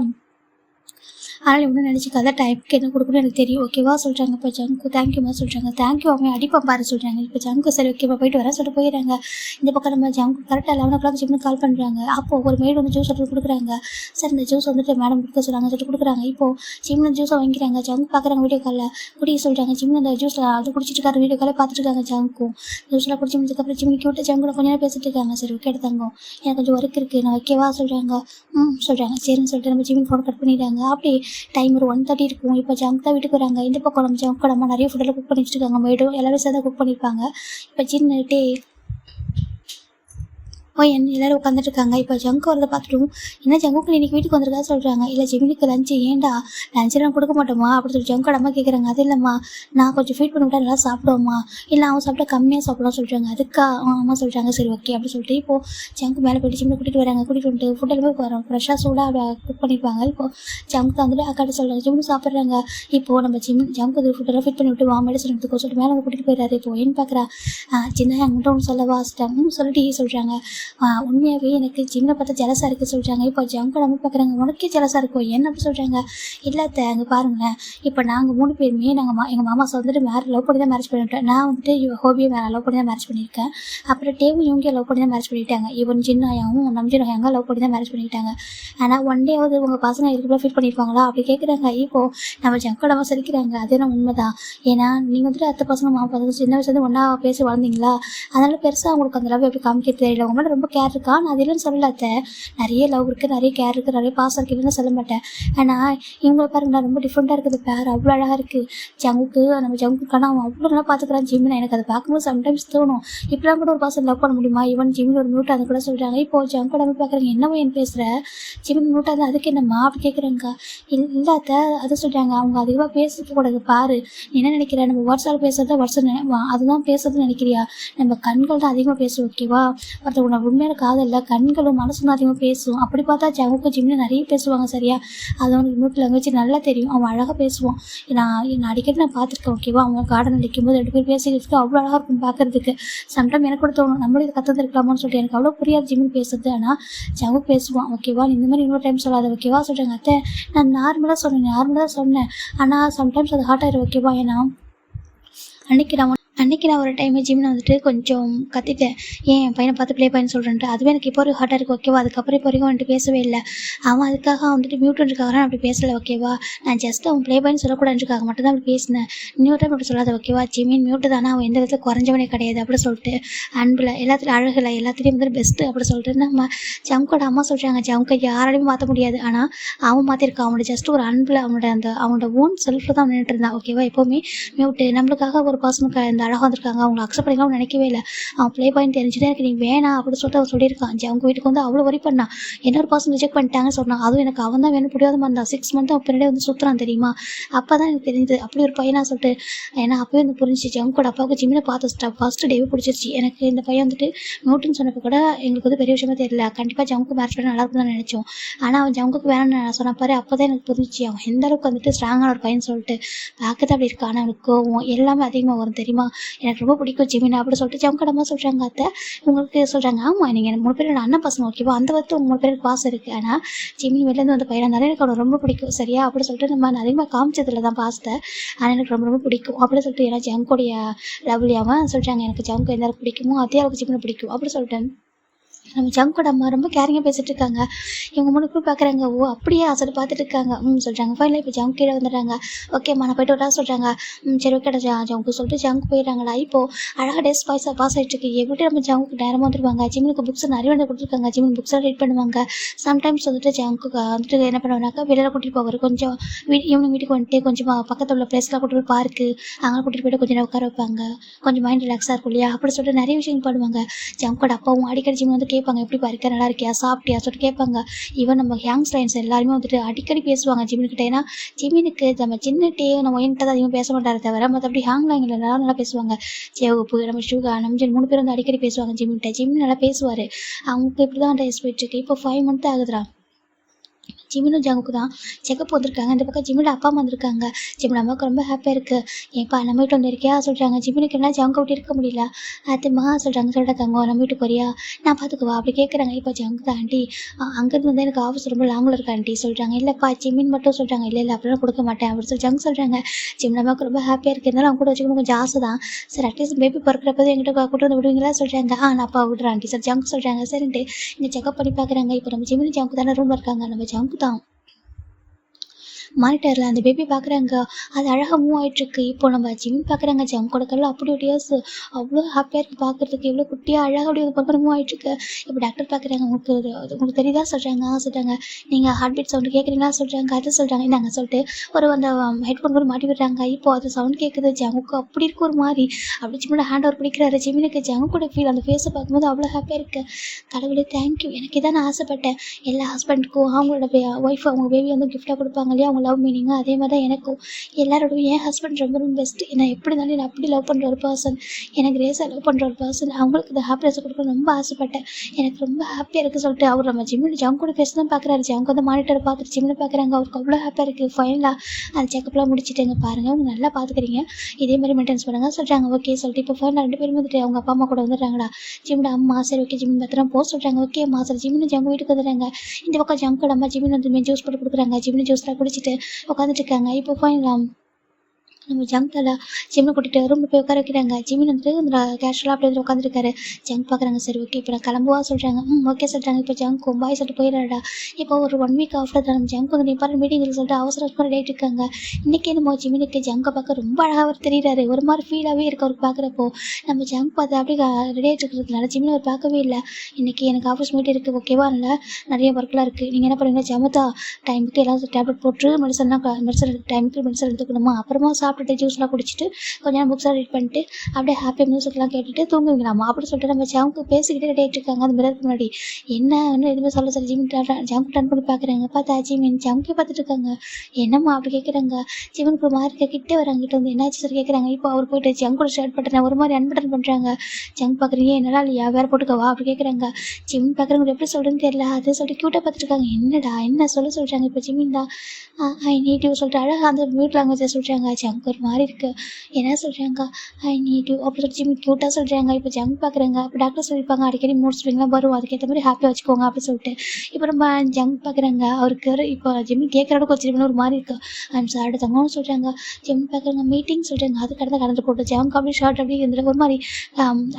அதனால் இவனும் நினச்சிக்காத, டைமுக்கு என்ன கொடுக்கணும் எனக்கு தெரியும் ஓகேவா சொல்கிறாங்க. இப்போ ஜங்கு தேங்க்யூமா சொல்கிறாங்க. தேங்க்யூ அவன் அடிப்பான் பாரு சொல்கிறாங்க. இப்போ ஜங்கு சரி ஓகேவா போயிட்டு வரேன் சொல்லிட்டு போயிடுறாங்க. இந்த பக்கம் நம்ம ஜங்கு கரெக்டாக 11 ஜிம்முக்கு கால் பண்ணுறாங்க. அப்போது ஒரு மேடு வந்து ஜூஸ் எடுத்து கொடுக்குறாங்க. சார் இந்த ஜூஸ் வந்துட்டு மேடம் கொடுக்க சொல்கிறாங்க சொல்லிட்டு கொடுக்குறாங்க. இப்போது ஜிம்மில் ஜூஸை வாங்கிக்கிறாங்க. ஜங்கு பார்க்குறாங்க வீடியோ காலில் குடிக்க சொல்கிறாங்க. ஜிம்மில் அந்த ஜூஸில் அது குடிச்சிட்டு இருக்காரு, வீடியோ காலில் பார்த்துட்டு இருக்காங்க. ஜங்கும் ஜூஸில் குடிச்சு முடிச்சதுக்கப்புறம் ஜிம்மிக்கு விட்டு ஜங்குல கொஞ்ச நேரம் பேசிட்டு இருக்காங்க. சரி ஓகே எடுத்தாங்க, எனக்கு கொஞ்சம் ஒர்க் இருக்குது நான் வைக்கவா சொல்கிறாங்க. சொல்கிறாங்க சரின்னு சொல்லிட்டு நம்ம ஜிம்மின் ஃபோன் கட் பண்ணிடுறாங்க. அப்படி டைம் ஒரு 1:30 இருக்கும். இப்போ ஜங்க் தான் வீட்டுக்கு வராங்க. இந்த பக்கம் நம்ம ஜங்க் அம்மா நிறைய ஃபுட்டெல்லாம் குக் பண்ணி வச்சுருக்காங்க. மேடும் எல்லாரும் சேர்ந்து குக் பண்ணியிருப்பாங்க. இப்போ சின்னட்டே எல்லோரும் உட்காந்துட்டு இருக்காங்க. இப்போ ஜங்கு வரதை பார்த்துட்டும், என்ன ஜங்குக்கு இன்றைக்கி வீட்டுக்கு வந்திருக்கா சொல்கிறாங்க. இல்லை ஜிம்மிக்கு லஞ்சு, ஏன்டா லஞ்செல்லாம் கொடுக்க மாட்டோமா அப்படின்னு சொல்லி ஜங்கோட அம்மா கேட்குறாங்க. அது இல்லைம்மா நான் கொஞ்சம் ஃபீட் பண்ணி விட்டா நல்லா சாப்பிடுவோம்மா, இல்லை அவன் சாப்பிட்டா கம்மியாக சாப்பிடலாம் சொல்கிறாங்க. அதுக்கா அம்மா சொல்கிறாங்க சரி ஓகே அப்படின்னு சொல்லிட்டு இப்போது ஜங்கு மேலே போய்ட்டு ஜிம்மில் கூட்டிகிட்டு வராங்க. கூட்டிகிட்டு வந்துட்டு ஃபுட் எல்லாமே வரோம் ஃப்ரெஷ்ஷாக சூடாக அப்படி குக் பண்ணியிருப்பாங்க. இப்போது ஜங்கு வந்துட்டு அக்காட்ட சொல்கிறாங்க ஜிம்மில் சாப்பிட்றாங்க. இப்போது நம்ம ஜங்கு ஃபுட்டெல்லாம் ஃபிட் பண்ணி விட்டு வா மெடிசன் எடுத்துக்கோ சொல்லிட்டு மேலே வந்து கூட்டிகிட்டு போயிடாரு. இப்போ ஏன்னு பார்க்குறா, சின்ன என்கிட்ட ஒன்று சொல்ல வாசிட்டாங்க சொல்லிட்டு சொல்கிறாங்க. உண்மையாகவே எனக்கு ஜிம்மில் பார்த்தா ஜலசாக இருக்குது சொல்கிறாங்க. இப்போ ஜங்கு நம்ம பார்க்குறாங்க, உனக்கே ஜலசாக இருக்கும் என்ன அப்படி சொல்கிறாங்க. இல்லாத அங்கே பாருங்களேன், இப்போ நாங்கள் 3 பேருமே எங்கள் மாமா வந்துட்டு லவ் பண்ணி தான் மேரேஜ் பண்ணிவிட்டேன். நான் வந்துட்டு ஹோபியை லவ் பண்ணி தான் மேரேஜ் பண்ணியிருக்கேன். அப்புறம் டேவும் இவங்க லவ் பண்ணி தான் மேரேஜ் பண்ணிட்டாங்க. ஈவன் சின்னாயாவும் நம்பினாயாங்க லவ் பண்ணி தான் மேரேஜ் பண்ணிட்டாங்க. ஆனால் ஒன் டேவாவது உங்கள் பசங்க இதுக்குள்ள ஃபீல் பண்ணியிருப்பாங்களா அப்படி கேட்குறாங்க. இப்போது நம்ம ஜங்கோடமாக சிரிக்கிறாங்க. அதே நான் உண்மை தான், ஏன்னா நீங்கள் வந்துட்டு அத்தை பசங்க மாமா பசங்க சின்ன வயசுலேருந்து ஒன்றா பேசி வளர்ந்தீங்களா, அதனால் பெருசாக அவங்களுக்கு அந்த லவ் எப்படி காமிக்க தெரியல. உங்க மேலே ரொம்ப கேர் இருக்கா, நான் அது இல்லைன்னு சொல்லலாத்த, நிறைய லவ் இருக்குது, நிறைய கேர் இருக்குது, நிறைய பாசம் இருக்குதுன்னு சொல்ல மாட்டேன். ஆனால் இவங்களை பாருங்க நான் ரொம்ப டிஃப்ரெண்ட்டாக இருக்குது, பேர் அவ்வளோ அழகாக இருக்குது. நம்ம ஜங்குக்கான அவன் அவ்வளோ நல்லா பார்த்துக்கிறான் ஜிம்மில். எனக்கு அதை பார்க்கும்போது சம்டைம்ஸ் தோணும், இப்படிலாம் கூட ஒரு பாசம் லவ் பண்ண முடியுமா, ஈவன் ஜிம்மில் ஒரு மியூட் அதை கூட சொல்கிறாங்க. இப்போது ஜங்கோட போய் பார்க்குறாங்க, என்னவோ என் பேசுகிற ஜிம்மின் மியூட்டாக தான் அதுக்கு என்னம்மா அப்படி கேட்குறாங்க. இல்லாத அதை சொல்கிறாங்க, அவங்க அதிகமாக பேசிக்க கூடாது பாரு, நீ என்ன நினைக்கிற, நம்ம வாட்ஸ்அப்பில் பேசுகிறத அதுதான் பேசுறதுன்னு நினைக்கிறியா, நம்ம கண்கள் தான் அதிகமாக பேசுவோம் ஓகேவா, ஒருத்தவங்க உண்மையான காதல்ல கண்களும் மனசும் தான் அதிகமாக பேசுவோம். அப்படி பார்த்தா ஜங்குக்கு ஜிம்மில் நிறைய பேசுவாங்க சரியா, அது அவனுக்கு மியூட் லாங்குவேஜ் நல்லா தெரியும், அவன் அழகாக பேசுவான். நான் அடிக்கடி நான் பார்த்துருக்கேன் ஓகேவா, அவங்க கார்டன் அடிக்கும்போது 2 பேர் பேசிக்கிறதுக்கு அவ்வளோ அழகாக இருக்கும் பார்க்குறதுக்கு. சம்டைம் எனக்கு கூட தோணும் நம்மளும் இதை கற்றுருக்கலாமான்னு சொல்லிட்டு, எனக்கு அவ்வளோ புரியாது ஜிம்மில் பேசுறது. ஆனால் ஜங்கு பேசுவான் ஓகேவா, இந்த மாதிரி இன்னொரு டைம் சொல்லாத ஓகேவா சொல்கிறாங்க. அத்தை நான் நார்மலாக சொன்னேன், ஆனால் சம்டைம்ஸ் அது ஹார்ட் ஆயிரும் ஓகேவா, ஏன்னா அன்றைக்கி நான் ஒரு டைம் ஜிம்மில் வந்துட்டு கொஞ்சம் கத்திட்டேன், ஏன் என் பையனை பார்த்து ப்ளே பண்ணி சொல்கிறேன்ட்டு, அதுவே எனக்கு இப்போ ஒரு ஹார்ட்டாக இருக்குது ஓகேவா. அதுக்கப்புறம் இப்போ வரைக்கும் வந்துட்டு பேசவே இல்லை, அவன் அதுக்காக வந்துட்டு மியூட்டுக்காக நான் அப்படி பேசலை ஓகேவா, நான் ஜஸ்ட் அவன் ப்ளே பண்ணி சொல்லக்கூடாதுக்காக மட்டும் தான் அப்படி பேசினேன், இன்னொரு டைம் அப்படி சொல்லாத ஓகேவா. ஜிம்மின் மியூட்டு தானே, அவன் எந்த விதத்தில் குறைஞ்சவனே கிடையாது அப்படி சொல்லிட்டு, அன்பில் எல்லாத்துலையும் அழகில் எல்லாத்துலேயும் வந்துட்டு பெஸ்ட்டு அப்படி சொல்லிட்டு நம்ம ஜங்கோட அம்மா சொல்கிறாங்க. ஜங்கை யாராலையும் மாற்ற முடியாது, ஆனால் அவன் மாற்றிருக்கான், அவனோட ஜஸ்ட் ஒரு அன்பில் அவனோட ஓன் செல்ஃபில் தான் நின்றுட்டு இருந்தான் ஓகேவா. எப்போவுமே மியூட்டு நம்மளுக்காக ஒரு பர்சனுக்கு இந்த அழகாக வந்திருக்காங்க, அவங்க அக்செப்ட் பண்ணிக்கலாம் நினைக்கவே இல்லை, அவன் ப்ளே பாயிண்ட் தெரிஞ்சுட்டு எனக்கு நீ வேணாம் அப்படின்னு சொல்லிட்டு அவன் சொல்லியிருக்கான். அவங்க வீட்டுக்கு வந்து அவ்வளோ வரி பண்ணான், இன்னொரு பர்சன் ரிஜெக்ட் பண்ணிட்டாங்கன்னு சொன்னான். அதுவும் எனக்கு அவன் தான் வேணும் புரியாதமாக இருந்தான். 6 மந்த் அவன் பின்னாடியே வந்து சுற்றுறான் தெரியுமா, அப்போ தான் எனக்கு தெரியுது அப்படி ஒரு பையனா சொல்லிட்டு. ஏன்னா அப்போயே வந்து புரிஞ்சிச்சு, அவங்கூட அப்பாவுக்கு ஜிம்மில் பார்த்து ஃபஸ்ட்டு டேவே பிடிச்சிருச்சு. எனக்கு இந்த பையன் வந்துட்டு மியூட்டுன்னு சொன்னப்போ கூட எங்களுக்கு வந்து பெரிய விஷயமா தெரியல, கண்டிப்பாக ஜங்குக்கு மேரேஜ் பண்ணி நல்லா இருக்குன்னு தான் நினச்சோம். ஆனால் அவன் ஜங்குக்கு வேணும்னு நான் சொன்ன பாரு, அப்போ தான் எனக்கு புரிஞ்சிச்சு அவன் எந்த அளவுக்கு வந்துட்டு ஸ்ட்ராங்கான ஒரு பையன் சொல்லிட்டு. பார்க்கறது அப்படி இருக்கா, ஆனால் அவனுக்கு கோவம் எல்லாமே அதிகமாக வரும் தெரியுமா. எனக்கு ரொம்ப பிடிக்கும் ஜிமினா அப்படி சொல்லிட்டு ஜங்கடமாக சொல்கிறாங்க. அத்தை உங்களுக்கு சொல்கிறாங்க, ஆமாம் நீங்கள் 3 பேர் அண்ணன் பசங்க ஓகேவா, அந்த வந்து 3 பேருக்கு பாசம் இருக்குது. ஆனால் ஜிமி வெளிலேருந்து வந்து பையன் இருந்தாலும் எனக்கு அவனை ரொம்ப பிடிக்கும் சரியா அப்படி சொல்லிட்டு, நம்ம அதிகமாக காமிச்சதில் தான் பாசத்தை, ஆனால் எனக்கு ரொம்ப ரொம்ப பிடிக்கும் அப்படி சொல்லிட்டு. ஏன்னா ஜங்கோடைய லவ்லியாமல் சொல்கிறாங்க, எனக்கு ஜங்கு எந்த அளவுக்கு பிடிக்குமோ அதே அளவுக்கு ஜிமினை பிடிக்கும் அப்படி சொல்லிட்டு. நம்ம ஜங்கோட அம்மா ரொம்ப கேரிங்காக பேசிகிட்டு இருக்காங்க. இவங்க 3 பேர் பார்க்குறாங்க, ஓ அப்படியே சொல்லிட்டு பார்த்துட்டு இருக்காங்க. சொல்கிறாங்க. ஃபைனலாக இப்போ ஜங்கு கீழே வந்துடுறாங்க. ஓகேம்மா நான் போய்ட்டு வரா சொல்கிறாங்க. சரி ஓகேடா ஜங்கு சொல்லிட்டு ஜங்கு போயிடுறாங்களா. இப்போது அழகாக டேஸ் பாஸ் ஆகிட்டு இருக்கு. எப்படி நம்ம ஜங்குக்கு நேரமாக வந்துடுவாங்க. ஜிம்முக்கு புக்ஸ் நிறைய வந்து கொடுத்துருக்காங்க, ஜிம்மின் புக்ஸ்லாம் ரீட் பண்ணுவாங்க. சம்டைம்ஸ் வந்துட்டு ஜங்குக்கு வந்துட்டு என்ன பண்ணுவாங்கனாக்கா வெளியில் கூட்டிகிட்டு போவார். கொஞ்சம் ஈவினிங் வீட்டுக்கு வந்துட்டு கொஞ்சம் பக்கத்தில் உள்ள பிளேஸ்லாம் கூட்டிகிட்டு போய் பார்க்கு அங்கே கூட்டிகிட்டு போய்ட்டு கொஞ்சம் நேரம் உட்கார வைப்பாங்க, கொஞ்சம் மைண்ட் ரிலாக்ஸாக இருக்கும் இல்லையா அப்படி சொல்லிட்டு நிறைய விஷயங்கள் பண்ணுவாங்க. ஜங்கோட அப்பாவும் அடிக்கடி ஜிம் வந்து கேட்பாங்க, எப்படிப்பா இருக்க, நல்லா இருக்கியா, சாப்பிட்டியா சொல்லிட்டு கேட்பாங்க. ஈவன் நம்ம யங் ஸ்லைன்ஸ் எல்லாருமே வந்துட்டு அடிக்கடி பேசுவாங்க ஜிமின்கிட்ட. ஏன்னா ஜிமினுக்கு நம்ம சின்ன டே நம்ம என்கிட்ட தான் அதிகமாக பேச மாட்டாரு தவிர மற்றபடி ஹேங் லாங்கில் நல்லா பேசுவாங்க. சேவப்பு நம்ம ஷூகா நம்ம 3 பேர் வந்து அடிக்கடி பேசுவாங்க ஜிமின்கிட்ட. ஜிமின் நல்லா பேசுவார். அவங்களுக்கு இப்படி தான் டேஸ் போயிட்டுருக்கு. இப்போ 5 மந்த் ஆகுதுடா. ஜிமினும் ஜங்குக்கு தான் செக்கப் வந்திருக்காங்க. இந்த பக்கம் ஜிமினோட அப்பா அம்மா வந்திருக்காங்க. ஜிமின் அம்மாவுக்கு ரொம்ப ஹாப்பியாக இருக்குது. ஏன்ப்பா நம்ம வீட்டில் வந்து இருக்கியா சொல்கிறாங்க. ஜிமினுக்கு என்ன ஜங்க விட்டு இருக்க முடியல. அதுமா சொல்கிறாங்க. சொல்லிட்டா தங்கம் நம்ம வீட்டுக்கு போறியா, நான் பார்த்துக்குவா அப்படி கேட்குறாங்க. இப்போ ஜங்கு தான் ஆண்டி அங்கேருந்து வந்து எனக்கு ஆஃபீஸ் ரொம்ப லாங்கில் இருக்கா ஆண்டி சொல்கிறாங்க. இல்லைப்பா ஜிமின் மட்டும் சொல்கிறாங்க. இல்லை அப்படிலாம் கொடுக்க மாட்டேன் அப்படின்னு சொல்லி ஜங்கு சொல்கிறாங்க. ஜிமின் அம்மாவுக்கு ரொம்ப ஹாப்பியாக இருக்குது. இருந்தாலும் அவங்க கூட வச்சுக்கணும் கொஞ்சம் ஆசை தான். சரி அட்லீஸ்ட் பேபி பிறக்கிறப்ப என்கிட்ட கூட்டு வந்து விடுவீங்களா சொல்கிறாங்க. நான் அப்பா விடுறேன் ஆண்டி சார் ஜங்கு சொல்கிறாங்க. சரின்ட்டு இங்கே செக்அப் பண்ணி பார்க்குறாங்க. இப்போ நம்ம ஜிமின் ஜங்கு தானே ரூமில் இருக்காங்க. நம்ம ஜங்கு தான் மானிட்டரில் அந்த பேபி பார்க்குறாங்க. அது அழகாக மூவ் ஆகிட்டுருக்கு. இப்போ நம்ம ஜிமின் பார்க்குறாங்க. ஜங்கோட கல்ல அப்படி ஒரு இயர்ஸ் அவ்வளோ ஹாப்பியாக இருக்குது பார்க்குறதுக்கு. எவ்வளோ குட்டியாக அழகாக அப்படி ஒரு பக்கம் மூவ் ஆகிட்டுருக்கு. இப்போ டாக்டர் பார்க்குறாங்க. உங்களுக்கு தெரியுதா சொல்கிறாங்க. சொல்கிறாங்க நீங்கள் ஹார்ட் பீட் சவுண்டு கேட்குறீங்களா சொல்கிறாங்க. அது சொல்கிறாங்க. நாங்கள் சொல்லிட்டு அந்த ஹெட்ஃபோன் கூட மாட்டி விடுறாங்க. இப்போ அது சவுண்ட் கேட்குது. ஜங்குக்கு அப்படி இருக்கு ஒரு மாதிரி. அப்படி ஜிமினோட ஹேண்ட் ஓவர் பிடிக்கிறாரு. ஜிமினுக்கு ஜங்கோட ஃபீல் அந்த ஃபேஸை பார்க்கும்போது அவ்வளோ ஹாப்பியாக இருக்குது. கடவுளே தேங்க்யூ. எனக்கு இதான் நான் ஆசைப்பட்டேன். எல்லா ஹஸ்பண்டுக்கும் அவங்களோட ஒய்ஃப் அவங்க பேபி வந்து கிஃப்டாக கொடுப்பாங்க இல்லையா, அவங்க லவ் மீனிங்காக அதே மாதிரி தான் எனக்கும் எல்லாரோடவும் என் ஹஸ்பண்ட் ரொம்ப ரொம்ப பெஸ்ட்டு. நான் எப்படி இருந்தாலும் நான் அப்படி லவ் பண்ணுற ஒரு பர்சன், எனக்கு ரேஸாக லவ் பண்ணுற ஒரு பர்சன், அவங்களுக்கு இந்த ஹாப்பினஸை கொடுக்க ரொம்ப ஆசைப்பட்டேன். எனக்கு ரொம்ப ஹாப்பியாக இருக்குது சொல்லிட்டு அவர் நம்ம ஜிம்மில் ஜங்க் கூட பேச தான் பார்க்குறாரு. ஜங்க் வந்து மானிட்டரை பார்த்துட்டு ஜிம்மில் பார்க்குறாங்க. அவருக்கு அவ்வளோ ஹாப்பியாக இருக்குது. ஃபைனலாக அந்த செக்கப்லாம் முடிச்சுட்டுங்க பாருங்கள் அவங்க நல்லா பார்த்துக்கிறீங்க, இதே மாதிரி மெயின்டென்ஸ் பண்ணுங்க சொல்கிறாங்க. ஓகே சொல்லிட்டு இப்போ ஃபைனலாக 2 பேரும் வந்துட்டு அவங்க அப்பா அம்மா கூட வந்துடுறாங்கடா. ஜிம்மில் அம்மா சரி ஓகே ஜிம்மின் பத்திரம் போக சொல்கிறாங்க. ஓகே அம்மா சரி ஜிம்மின் ஜங்கு வீட்டுக்கு வந்துடுறாங்க. இந்த பக்கம் ஜங்கோட அம்மா ஜிம்மின் வந்து ஜூஸ் போட்டு கொடுக்குறாங்க. ஜிம்மின் ஜூஸ்லாம் குடிச்சிட்டு உட்காந்துட்டு இருக்காங்க. இப்போ ஃபைனலாக நம்ம ஜங்கால ஜிம்மை கூட்டிகிட்டு ரூமில் போய் உட்கார வைக்கிறாங்க. ஜிம்மின் வந்துட்டு இந்த கேஷுவலாக அப்படி வந்து உட்காந்துருக்காரு. ஜங்க் பார்க்குறாங்க. சரி ஓகே இப்போ நான் கிளம்புவா சொல்கிறாங்க. ஓகே சொல்கிறாங்க. இப்போ ஜங்க் பாய் சொல்லிட்டு போயிடறாடா. இப்போ ஒரு 1 வீக் ஆஃப்டர் நம்ம ஜங்க் வந்து இம்பார்ட்டன் மீட்டிங் சொல்லிட்டு அவசரமாக ரெடி ஆகிட்டு இருக்காங்க. இன்றைக்கி என்னமோ ஜிம்மினுக்கு ஜங்கை பார்க்க ரொம்ப அழகாக தெரியுறாரு. ஒரு மாதிரி ஃபீலாகவே இருக்கு அவருக்கு பார்க்குறப்போ. நம்ம ஜங்க் பார்த்து அப்படி ரெடி ஆகிட்டு இருக்கிறதுனால ஜிம்மின் அவர் பார்க்கவே இல்லை. இன்றைக்கி எனக்கு ஆஃபீஸ் மீட்டிங் இருக்குது ஓகேவா, இல்லை நிறைய ஒர்க்லாம் இருக்குது. நீங்கள் என்ன பண்ணுவீங்க ஜமதா டைமுக்கு எல்லாம் டேப்லெட் போட்டு மெடிசன் டைமுக்கு மெடிசன் எடுத்துக்கணுமா, அப்புறமா சாப்பிட்டுட்டு ஜூஸ்லாம் குடிச்சிட்டு கொஞ்சம் நேரம் புக்ஸ்லாம் ரீட் பண்ணிட்டு அப்படியே ஹாப்பியாக மியூசிக்லாம் கேட்டுட்டு தூங்குவீங்களாமா அப்படி சொல்லிட்டு நம்ம ஜங்கு பேசிக்கிட்டே ரெடி ஆகிட்டு இருக்காங்க. அந்த மிரருக்கு முன்னாடி என்ன இன்னும் எதுவுமே சொல்ல சொல்லி ஜங்கு டர்ன் பண்ணி பார்க்குறாங்க. பார்த்தா ஜிமின் ஜங்கே பார்த்துட்டு இருக்காங்க. என்னம்மா அப்படி கேட்குறாங்க. ஜிமினுக்கு ஒரு மாதிரி கிட்டே வராங்க. கிட்ட வந்து என்னாச்சு சார் கேட்குறாங்க. இப்போ அவர் போயிட்டு ஜங்கோட ஷர்ட் பட்டன் ஒரு மாதிரி அன்பட்டன் பண்ணுறாங்க. ஜங்க் பார்க்குறீங்க என்னடா இல்லையா வேறு போட்டுக்கவா அப்படி கேட்குறாங்க. ஜிமின் பார்க்குறவங்க எப்படி சொல்கிறதுன்னு தெரியல. அது சொல்லிட்டு க்யூட்டாக பார்த்துருக்காங்க. என்னடா என்ன சொல்கிறாங்க. இப்போ ஜிமின் தான் ஐ நீட் யூ சொல்லிட்டு அழகாக அந்த மியூட் லாங்குவேஜை சொல்கிறாங்க. ஜங்க் ஒரு மாதிரி இருக்குது. என்ன சொல்கிறாங்க ஐ நீட் யூ அப்படி சொல்லி ஜிமின் க்யூட்டாக சொல்கிறாங்க. இப்போ ஜங்க் பார்க்குறாங்க. அப்போ டாக்டர் சொல்லியிருப்பாங்க அடிக்கடி மூட் ஸ்விங்லாம் வரும், அதுக்கேற்ற மாதிரி ஹாப்பியாக வச்சுக்கோங்க அப்படி சொல்லிட்டு. இப்போ நம்ம ஜங்க் பார்க்குறாங்க. அவருக்கு இப்போ ஜிமின் கேட்குறோட கொஞ்சம் ஒரு மாதிரி இருக்குது. ஐம் சார் தங்கன்னு சொல்கிறாங்க. ஜிமின் பார்க்குறாங்க மீட்டிங் சொல்கிறாங்க. அது கடந்து போட்டு ஜங்க் அப்படி ஷார்ட் அப்படி இதில் ஒரு மாதிரி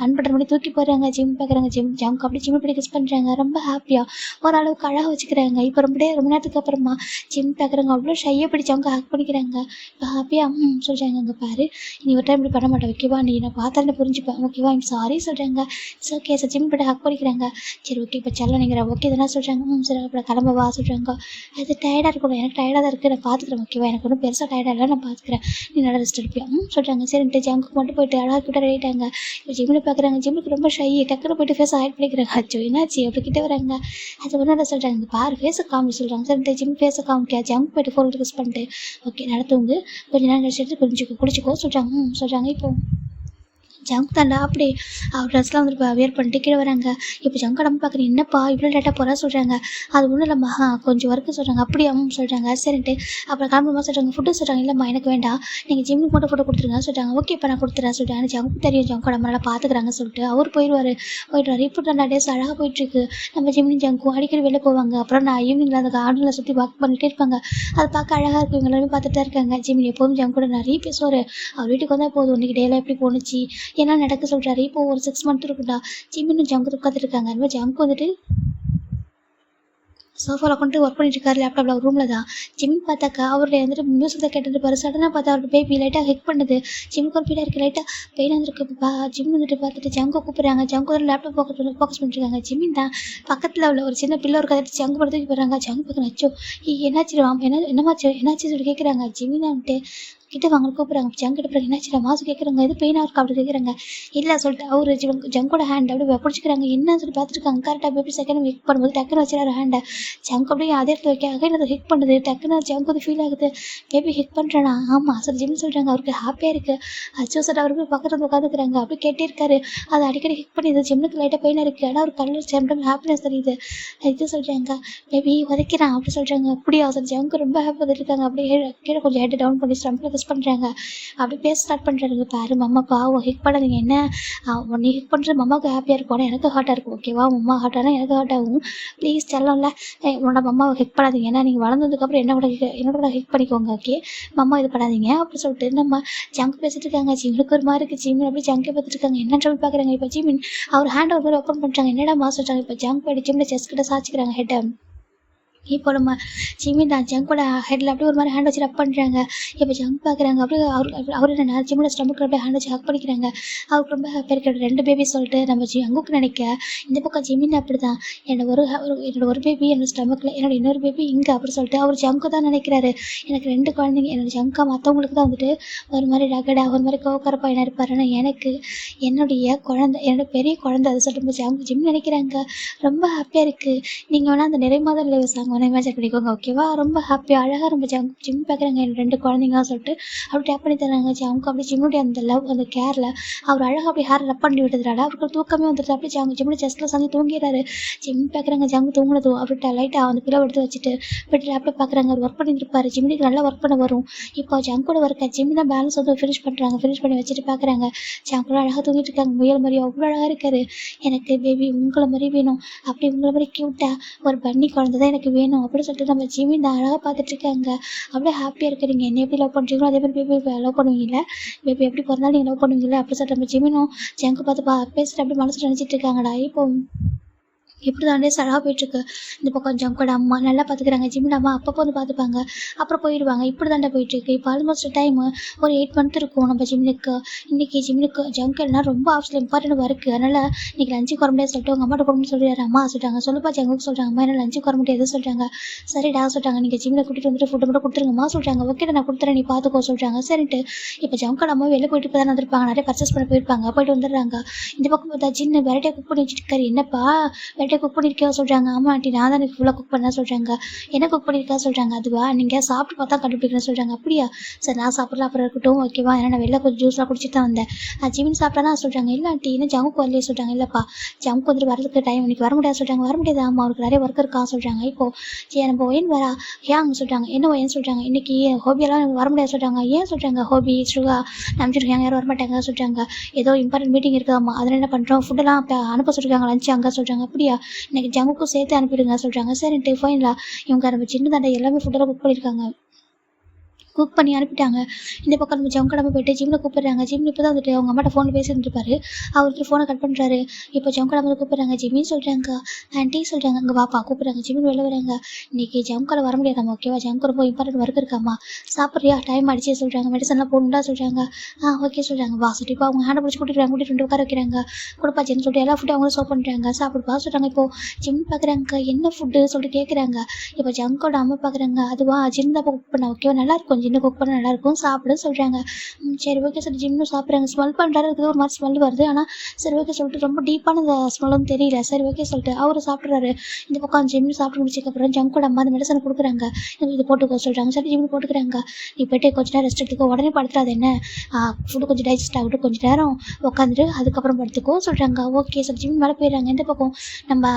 அன்பட்ட மாதிரி தூக்கி போடுறாங்க. ஜிமின் பார்க்குறாங்க. ஜங்க் அப்படி ஜிமின் பண்ணி கிஸ் பண்ணுறாங்க. ரொம்ப ஹாப்பியாக ஓரளவுக்கு அழகாக வச்சுக்கிறாங்க. இப்போ ரொம்ப நேரத்துக்கு அப்புறமா ஜிமின் பார்க்குறாங்க. அவ்வளோ ஷையாக பிடிச்சி அவங்க ஹக் பண்ணிக்கிறாங்க. இப்போ ஹாப்பியாக சொல்கிறாங்க. அங்கே பாரு நீ ஒரு டைம் இப்படி பண்ண மாட்டேன் ஓகேவா, நீ நான் பார்த்தாலே புரிஞ்சுப்பேன் ஓகேவா, ஐம் சாரி சொல்கிறாங்க. சரி ஓகே சார் ஜிம் பண்ணி ஹக் பண்ணிக்கிறாங்க. சரி ஓகே இப்போ செல்ல நீங்கிற ஓகே தானே சொல்கிறாங்க. சரி அப்புறம் கிளம்பவா சொல்கிறாங்க. அது டயர்டாக இருக்கணும், எனக்கு டயர்டாக தான் இருக்குது, நான் பார்த்துக்கிறேன் ஓகேவா, எனக்கு ஒன்றும் பெருசாக டயர்டாக இல்லை, நான் பார்த்துக்கிறேன், நீ நல்லா ரெஸ்ட் எடுப்பியா சொல்கிறாங்க. சரின்ட்டு ஜங்குக்கு மட்டும் போயிட்டு அழகாக கிட்ட ரெடிட்டாங்க. இப்போ ஜிம்மில் பார்க்குறாங்க. ஜிம்முக்கு ரொம்ப ஷை டக்குன்னு போயிட்டு ஃபேஸ் ஹைட் பண்ணிக்கிறாங்க. அச்சோ என்னாச்சு அப்படி கிட்டே வராங்க. அது ஒன்றும் என்ன சொல்கிறாங்க பாரு ஃபேஸை காமி சொல்கிறாங்க. சரின்ட்டு ஜிம் ஃபேஸை காமிக்க ஜங்க் போயிட்டு ஃபோன் ரிக்வெஸ்ட் பண்ணிட்டு ஓகே நடத்துவங்க கொஞ்சம் நேரம் கழிச்சு குடிச்சிக்கோ சொல்கிறாங்க. சொல்கிறாங்க. இப்போ ஜங்க் தாண்டா அப்படி அவர் ட்ரெஸ்லாம் வந்து வேர் பண்ணிட்டு கீழே வராங்க. இப்போ ஜங்க் நம்ம பார்க்குறேன். என்னப்பா இவ்வளோ லேட்டாக போகிறா சொல்கிறாங்க. அது ஒன்றும் இல்லைம்மா கொஞ்சம் ஒர்க்கு சொல்கிறாங்க. அப்படியே சொல்கிறாங்க. சரின்ட்டு அப்புறம் கிளம்புமா சொல்கிறாங்க. ஃபுட்டு சொல்கிறாங்க. இல்லைம்மா எனக்கு வேண்டாம், நீங்கள் ஜிம்முக்கு மட்டும் ஃபுட்டு கொடுத்துருங்க சொல்கிறாங்க. ஓகே இப்போ நான் கொடுத்துறேன் சொல்கிறாங்க. ஜங்க் தெரியும் ஜங்க் நம்ம நல்லா பார்த்துக்கிறாங்க சொல்லிட்டு அவர் போயிடுவார். இப்போ நான் டேஸ் அழகாக போயிட்டுருக்கு. நம்ம ஜிம்மின் ஜங்க்கும் அடிக்கடி வெளில போவாங்க. அப்புறம் நான் ஈவினிங்கில் அந்த கார்டனில் சுற்றி வாக் பண்ணிகிட்டே இருப்பாங்க. அதை பார்க்க அழகாக இருக்கும். இவங்க எல்லாருமே பார்த்துட்டு தான் இருக்காங்க. ஜிம்மின் எப்போதும் ஜங்க் கூட நிறைய பேசுவார். அவர் வீட்டுக்கு வந்தால் போதும் இன்றைக்கி டேலாம் எப்படி போணுச்சு என்ன நடக்க சொல்கிறாரு. இப்போ ஒரு 6 மந்த் இருக்குண்டா. ஜிம்மின்னு ஜங்கு உட்காந்துட்டு இருக்காங்க. அந்த மாதிரி ஜங்கு வந்துட்டு சோஃபாவில் கொண்டு ஒர்க் பண்ணிட்டு இருக்காரு லேப்டாப்பில் ஒரு ரூமில் தான். ஜிம்மின் பார்த்தாக்கா அவருடைய வந்துட்டு மியூசிக் தான் கேட்டுட்டு இருப்பாரு. சடனாக பார்த்தா அவருக்கு பேபி லைட்டாக ஹெக் பண்ணுது. ஜிம்முக்கு ஒரு பீடாக இருக்குது லைட்டாக பெயின் வந்துருக்கு. ஜிம் வந்துட்டு பார்த்துட்டு ஜங்கு கூப்பிட்றாங்க. ஜங்கு வந்து லேப்டாப் ஃபோக்கஸ் பண்ணிட்டுருக்காங்க. ஜிம்மின் தான் பக்கத்தில் உள்ள ஒரு சின்ன பில்லோ இருக்காது ஜங்கு படுத்துக்கு போகிறாங்க. ஜங்கு பார்க்க நச்சோ என்னாச்சு என்னமாச்சு என்னாச்சு சொல்லி கேட்குறாங்க. ஜிம்மின் வந்துட்டு கிட்ட வாங்க கூப்பிட்றாங்க. ஜங்கிட்ட பிறகு என்னாச்சு மாசு கேட்குறாங்க, எது பெயினாக இருக்கா அப்படி கேட்குறாங்க. இல்லை சொல்லிட்டு அவர் ஜங்கோட ஹேண்ட் அப்படியே பிடிச்சிக்கிறாங்க. என்னன்னு சொல்லி பார்த்துருக்காங்க. கரெக்டாக பேபி செகண்ட் ஹிக் பண்ணும்போது டக்குன்னு வச்சுறாரு ஹேண்டை. ஜங்க் அப்படியே அதே இடத்துல வைக்க அகைன் அதை ஹிக் பண்ணுது. டக்குன்னு ஜங்க் வந்து ஃபீல் ஆகுது. பேபி ஹிக் பண்ணுறானா? ஆமாம் சார் ஜிம் சொல்கிறாங்க. அவருக்கு ஹாப்பியாக இருக்குது. அச்சோ சார் அவருக்கு பக்கத்தில் வந்து உட்காந்துக்கிறாங்க. அப்படியே கேட்டே இருக்காரு. அதை அடிக்கடி ஹிக் பண்ணிது. ஜிம்முக்கு லைட்டாக பெயினாக இருக்குது. ஆனால் அவர் கல்லில் சேம் ஹாப்பினஸ் தெரியுது. இது சொல்கிறாங்க. பேபி உதைக்கிறான் அப்படி சொல்கிறாங்க. அப்படியா சார் ஜங்க் ரொம்ப ஹாப்பி வந்துருக்காங்க. அப்படியே கீழே கொஞ்சம் ஹெட் டவுன் பண்ணி ஸ்டம்பில் மிஸ் பண்ணுறாங்க. அப்படி பேச ஸ்டார்ட் பண்ணுறாங்க. பாரு மம்மா பாவம் ஹிக் பண்ணாதீங்க. என்ன நீ ஹிக் பண்ணுறது மம்மாவுக்கு ஹாப்பியாக இருக்கும், ஆனால் எனக்கு ஹார்ட்டாக இருக்கும். ஓகேவா? மம்மா ஹார்ட் ஆனால் எனக்கு ஹார்ட் ஆகும். ப்ளீஸ் செல்லம்ல உன்னோட மம்மாவை ஹிக் பண்ணாதீங்க. ஏன்னா நீங்கள் வளர்ந்ததுக்கப்புறம் என்னோட ஹிக் பண்ணிக்கோங்க. ஓகே மம்மா இது பண்ணாதீங்க அப்படி சொல்லிட்டு நம்ம ஜங்க் பேசிட்டு இருக்காங்க. ஜிம்முக்கு ஒரு மாதிரி இருக்குது. ஜிம்மின் அப்படி ஜங்கே பார்த்துட்டு இருக்காங்க. என்னன்னு சொல்லி பார்க்குறாங்க. இப்போ ஜிம்மின் அவர் ஹேண்ட் ஒரு மாதிரி ஓப்பன் பண்ணுறாங்க. என்னடா மாஸ் சொல்கிறாங்க. இப்போ ஜங்க் போய்ட்டு ஜிம்மில் செஸ் கிட்ட சாச்சிக்கிறாங்க ஹெட்டை. இப்போ நம்ம ஜிம்மின் தான் ஜங்கோட ஹெட்டில் அப்படியே ஒரு மாதிரி ஹேண்ட் வச்சு ரப் பண்ணுறாங்க. இப்போ ஜங்க் பார்க்குறாங்க. அப்படியே அவர் என்ன ஜிம்மில் ஸ்டமக்கில் அப்படியே ஹேண்ட் வச்சு ஹக் பண்ணிக்கிறாங்க. அவருக்கு ரொம்ப ஹாப்பியாக இருக்கிற 2 பேபி சொல்லிட்டு நம்ம ஜங்குக்கு நினைக்க இந்த பக்கம் ஜிம்மின் அப்படி தான் என்னோட ஒரு பேபி என்னோட ஸ்டமக்கில், என்னோட இன்னொரு பேபி இங்கே அப்படி சொல்லிட்டு அவர் ஜங்கு தான் நினைக்கிறாரு. எனக்கு 2 குழந்தைங்க. என்னோட ஜங்கா மற்றவங்களுக்கு தான் வந்துட்டு ஒரு மாதிரி ரகடாக ஒரு மாதிரி கோக்கர பையனாக இருப்பார். ஆனால் எனக்கு என்னோட பெரிய குழந்தை அதை சொல்லிட்டு ஜங்கு ஜிம் நினைக்கிறாங்க. ரொம்ப ஹாப்பியாக இருக்குது. நீங்கள் வேணால் அந்த நிறை மாதம் இல்லை சாங் வேணால் இமேஜின் பண்ணிக்கோங்க. ஓகேவா? ரொம்ப ஹாப்பியாக அழகாக ரொம்ப ஜிம் பார்க்குறாங்க. என்னோட 2 குழந்தைங்க சொல்லிட்டு அப்படி டேப் பண்ணி தராங்க. ஜங்கு அப்படி ஜிம்முடைய அந்த லவ் அந்த கேரில் அவர் அழகாக அப்படி ஹேர் ரப் பண்ணி விட்டுறாரு. அவருக்கு தூக்கமே வந்துட்டு அப்படி ஜிம்முடைய செஸ்ட்டில் சாஞ்சி தூங்கிடுறாரு. ஜிம் பார்க்குறாங்க. ஜங்கு தூங்கினது அப்படி லைட்டாக அந்த பிள்ளை எடுத்து வச்சுட்டு பெட்டில் அப்படியே பார்க்குறாங்க. அவர் ஒர்க் பண்ணியிருப்பார். ஜிம்முக்கு நல்லா ஒர்க் பண்ண வரும். இப்போ ஜங்கோட ஒர்க்கை ஜிம் தான் பேலன்ஸ் வந்து ஃபினிஷ் பண்ணி வச்சுட்டு பார்க்குறாங்க. ஜங்கோட அழகாக தூங்கிட்டு இருக்காங்க. முயல் மாதிரி அவ்வளோ அழகாக இருக்காரு. எனக்கு பேபி உங்களை மாதிரி வேணும், அப்படி உங்களை மாதிரி க்யூட்டாக ஒரு பன்னி குழந்தை தான் எனக்கு வேணும் அப்படின்னு சொல்லிட்டு நம்ம ஜிம்மி தான் அழகாக பார்த்துட்டு இருக்காங்க. அப்படியே ஹாப்பியாக இருக்கிறீங்க. என்ன எப்படி லவ் பண்ணுறீங்களோ அதே மாதிரி பேபி லவ் பண்ணுவீங்களா? பேபி எப்படி பிறந்தாலும் நீங்கள் லவ் பண்ணுவீங்களா அப்படி சொல்லிட்டு நம்ம ஜிம்மினும் ஜங்கு பார்த்து பேசிட்டு அப்படி மனசில் நினச்சிட்டு இருக்காங்கடா. இப்போ இப்படி தான் டேஸ் அழகாக போயிட்டுருக்கு. இந்த பக்கம் ஜங்கோட அம்மா நல்லா பார்த்துக்கிறாங்க. ஜிம்மின் அம்மா அப்பப்போ வந்து பார்த்துப்பாங்க, அப்புறம் போயிடுவாங்க. இப்படி தாண்டா போயிட்டுருக்கு. இப்போ ஆல்மோஸ்ட் டைமு ஒரு 8 மந்த் இருக்கும் நம்ம ஜிம்மினுக்கு. இன்றைக்கி ஜிம்மினுக்கு ஜங்க் எல்லாம் ரொம்ப ஆஃபீஸில் இம்பார்ட்டன்ட் ஒர்க்கு. அதனால் இன்றைக்கி லஞ்சுக்கு வர முடியாது சொல்லிட்டு உங்கள் அம்மாட்ட போகணும்னு சொல்லிடுறாரு. அம்மா சொல்லிட்டாங்க. சொல்லுப்பா ஜங்குக்கு சொல்கிறாங்க. அம்மா என்ன லஞ்சுக்கு வர முடியாது சொல்கிறாங்க. சரிடா சொல்லிட்டாங்க. நீங்கள் ஜிம்மில் கூட்டிகிட்டு வந்துட்டு ஃபுட்டு மட்டும் கொடுத்துருங்கம்மா சொல்கிறாங்க. ஓகே நான் கொடுத்துறேன், நீ பார்த்துக்கோ சொல்கிறாங்க. சரின்ட்டு இப்போ ஜங்கோட அம்மா வெளில போயிட்டு இப்போ தான் வந்திருப்பாங்க. நிறைய பர்ச்சேஸ் பண்ண போயிட்டு வந்துடுறாங்க. இந்த பக்கம் பார்த்தா ஜின்னு வெரைட்டியாக குக் பண்ணி வச்சுருக்காரு. என்னப்பா வெரைட்டியாக குக் பண்ணியிருக்கேன் சொல்கிறாங்க. ஆமாம் ஆண்டி நான் தான் எனக்கு ஃபுல்லாக குக் பண்ண சொல்கிறாங்க. என்ன குக் பண்ணியிருக்கா சொல்கிறாங்க. அதுவா நீங்கள் சாப்பிட்டு பார்த்தா கண்டுபிடிக்கிறேன்னு சொல்கிறாங்க. அப்படியா சரி நான் சாப்பிட்லாம் அப்புறம் இருக்கட்டும் ஓகேவா? ஏன்னா நான் வெளில கொஞ்சம் ஜூஸ்லாம் குடிச்சிட்டு தான் வந்தேன். ஜிமின் சாப்பிட்டா சொல்கிறாங்க. இல்லை ஆண்டி இன்னும் ஜங்குக்கு வரலையே சொல்கிறாங்க. இல்லைப்பா ஜங்குக்கு வந்துட்டு வரதுக்கு டைம் இன்னைக்கு வர முடியாது சொல்கிறாங்க. வர முடியாது ஆமாம் அவருக்கு நிறைய ஒர்க் இருக்கா சொல்கிறாங்க. இப்போது சரி நம்ம ஒயின் வரா ஏங்க சொல்கிறாங்க. என்ன ஒயின் சொல்கிறாங்க. இன்றைக்கி ஹோபியெல்லாம் வர முடியாது சொல்கிறாங்க. ஏன் சொல்கிறாங்க. ஹோபி ஸ்ருகா நம்பிச்சிருக்காங்க யாரும் வரமாட்டாங்க சொல்கிறாங்க. ஏதோ இம்பார்ட்டன்ட் மீட்டிங் இருக்குதாம்மா அதில் என்ன பண்ணுறோம் ஃபுட்டெல்லாம் அனுப்ப சொல்லியிருக்காங்க லஞ்சு அங்கே சொல்கிறாங்க. அப்படியா இன்னைக்கு ஜங்குக்கும் சேர்த்து அனுப்பிடுங்க சொல்கிறாங்க. சரின்ட்டு ஃபைனலாக இவங்க நம்ம சின்ன தண்டை எல்லாமே ஃபுட்டெல்லாம் குக் பண்ணியிருக்காங்க. குக் பண்ணி அனுப்பிட்டாங்க. இந்த பக்கம் நம்ம ஜங்கடமை போய்ட்டு ஜிம்மில் கூப்பிட்றாங்க. ஜிம்மில் இப்போ தான் வந்துட்டு அவங்க அம்மாட்ட ஃபோனில் பேசிட்டு இருப்பாரு. அவருக்கு ஃபோனை கட் பண்ணுறாரு. இப்போ ஜங்கடமை கூப்பிட்றாங்க. ஜிம்மின்னு சொல்கிறாங்க. ஆண்டி சொல்கிறாங்க. அங்கே வாப்பா கூப்பிட்றாங்க. ஜிம்மின் வெளில வராங்க. இன்றைக்கி ஜங்கோட வர முடியாதாம்மா ஓகேவா? ஜங்கோ ரொம்ப இம்பார்ட்டன்ட் ஒர்க் இருக்காம்மா சாப்பிட்றியா டைம் அடிச்சு சொல்கிறாங்க. மெடிசன்லாம் போடணுண்டா சொல்கிறாங்க. ஓகே சொல்கிறாங்க. வா சொல்லிட்டு இப்போ அவங்க ஹேண்டை பிடிச்சி கூட்டிட்டு உட்கார வைக்கிறாங்க. கொடுப்பா ஜின்னு சொல்லிட்டு எல்லா ஃபுட்டும் அவங்களும் சர்வ் பண்ணுறாங்க. சாப்பிடுப்பா சொல்கிறாங்க. இப்போது ஜிம் பார்க்குறாங்க. என்ன ஃபுட்டு சொல்லிட்டு கேட்குறாங்க. இப்போ ஜங்கோட அம்மா பார்க்குறாங்க. அதுவா ஜிம் தான் குக் பண்ண ஓகேவா நல்லாயிருக்கும் ஜின்னு குக் பண்ண நல்லாயிருக்கும் சாப்பிட சொல்கிறாங்க. சரி ஓகே சார் ஜிம்னு சாப்பிட்றாங்க. ஸ்மெல் பண்ணுறாரு இருக்குது ஒரு மாதிரி ஸ்மெல் வருது. ஆனால் சரி ஓகே சொல்லிட்டு ரொம்ப டீப்பான அந்த ஸ்மெல்லும் தெரியல. சரி ஓகே சொல்லிட்டு அவர் சாப்பிட்றாரு. இந்த பக்கம் ஜிம்னு சாப்பிட்டு முடிச்சதுக்கப்புறம் ஜங்கோட அம்மா அந்த மெடிசன் கொடுக்குறாங்க. இது போட்டுக்கோ சொல்கிறாங்க. சரி ஜிம்னு போட்டுக்கிறாங்க. நீ போய்ட்டு கொஞ்சம் நேரம் ரெஸ்ட் எடுத்துக்கோ உடனே படுத்துறாது என்ன ஃபுட்டு கொஞ்சம் டைஜஸ்ட் ஆகட்டும் கொஞ்சம் நேரம் உட்காந்துட்டு அதுக்கப்புறம் படுத்துக்கோ சொல்கிறாங்க. ஓகே சார் ஜிம் மேலே போயிடுறாங்க. இந்த பக்கம் நம்ம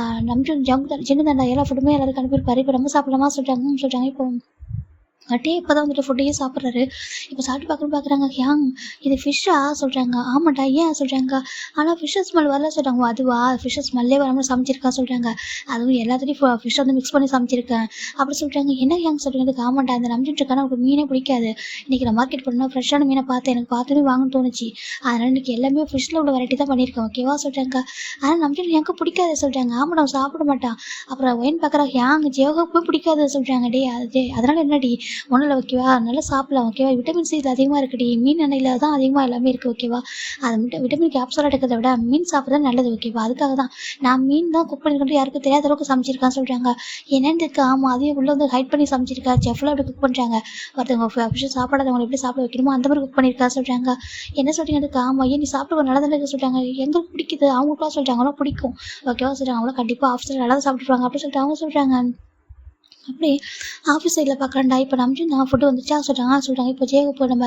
ஜங்கு தண்டா எல்லா ஃபுட்டுமே எல்லாருக்கும் அனுப்பியிருப்பாரு. இப்போ நம்ம சாப்பிடலாமா சொல்கிறாங்க. இப்போ அட்டே இப்போ தான் வந்துட்டு ஃபுட்டையே சாப்பிட்றாரு. இப்போ சாப்பிட்டு பார்க்குறாங்க. இது ஃபிஷ்ஷா சொல்கிறாங்க. ஆமாட்டா ஏன் சொல்கிறாங்க. ஆனால் ஃபிஷ்ஷு ஸ்மெல் வரல சொல்கிறாங்க. அதுவா ஃபிஷ்ஷு ஸ்மெல்லே வராமல் சமைச்சிருக்கா சொல்கிறாங்க. அதுவும் எல்லாத்துலேயும் ஃபிஷ் வந்து மிக்ஸ் பண்ணி சமைச்சிருக்கேன் அப்படி சொல்கிறாங்க. என்ன சொல்கிறீங்க. ஆமாட்டா அந்த நம்பிட்டுருக்கான அவருக்கு மீனே பிடிக்காது. இன்றைக்கி நான் மார்க்கெட் போனால் ஃப்ரெஷ்ஷான மீனை பார்த்தேன் எனக்கு பார்த்தோன்னே வாங்கன்னு தோணுச்சு. அதனால் இன்றைக்கி எல்லாமே ஃபிஷ்ஷில் உள்ள வெரைட்டி தான் பண்ணியிருக்கேன் ஓகேவா சொல்கிறாங்க. ஆனால் நம்பிட்டு எனக்கு பிடிக்காது சொல்கிறாங்க. ஆமாம் அவன் சாப்பிட மாட்டான். அப்புறம் ஒயின் பார்க்குறாங்க. ஜியோகா போய் பிடிக்காது சொல்கிறாங்க. அதனால் என்னடி ஒன்றும் இல்லை ஓகேவா, நல்லா சாப்பிடலாம் ஓகேவா, விட்டமின் சி இதில் அதிகமாக இருக்குடி, மீன் எண்ணெயில் தான் அதிகமாக எல்லாமே இருக்குது ஓகேவா, அதை விட்டமின் கேப்சூலாக எடுக்கிறத விட மீன் சாப்பிட்றது நல்லது ஓகேவா, அதுக்காக தான் நான் மீன் தான் குக் பண்ணிக்கிட்டு யாருக்கும் தெரியாத அளவுக்கு சமைச்சிருக்கான்னு சொல்கிறாங்க. என்னென்னு இருக்கு, ஆமாம் அதையும் உள்ளே வந்து ஹைட் பண்ணி சமைச்சிருக்கா, செஃப்லாம் அப்படி குக் பண்ணுறாங்க, ஒருத்தவங்க அபிஷன் சாப்பாடு எப்படி சாப்பிட வைக்கணுமோ அந்த மாதிரி குக் பண்ணியிருக்கா சொல்கிறாங்க. என்ன சொல்கிறீங்க அதுக்கு, ஆமாம் ஏன் நீ சாப்பிட்டு நல்லா தானே இருக்க சொல்கிறாங்க. எங்களுக்கு பிடிக்குது, அவங்களுக்குலாம் சொல்கிறாங்க அவ்வளோ பிடிக்கும் ஓகேவா சொல்கிறாங்க, அவ்வளோ கண்டிப்பாக ஆஃபீஸில் நல்லா தான் சாப்பிட்ருவாங்க அப்படின்னு சொல்லிட்டு அவங்க சொல்கிறாங்க. அப்படி ஆஃபீஸ் சைடில் பார்க்கலாம்டா. இப்போ நான் ஃபுட்டு வந்துச்சா சொல்கிறாங்க. இப்போ இப்போ நம்ம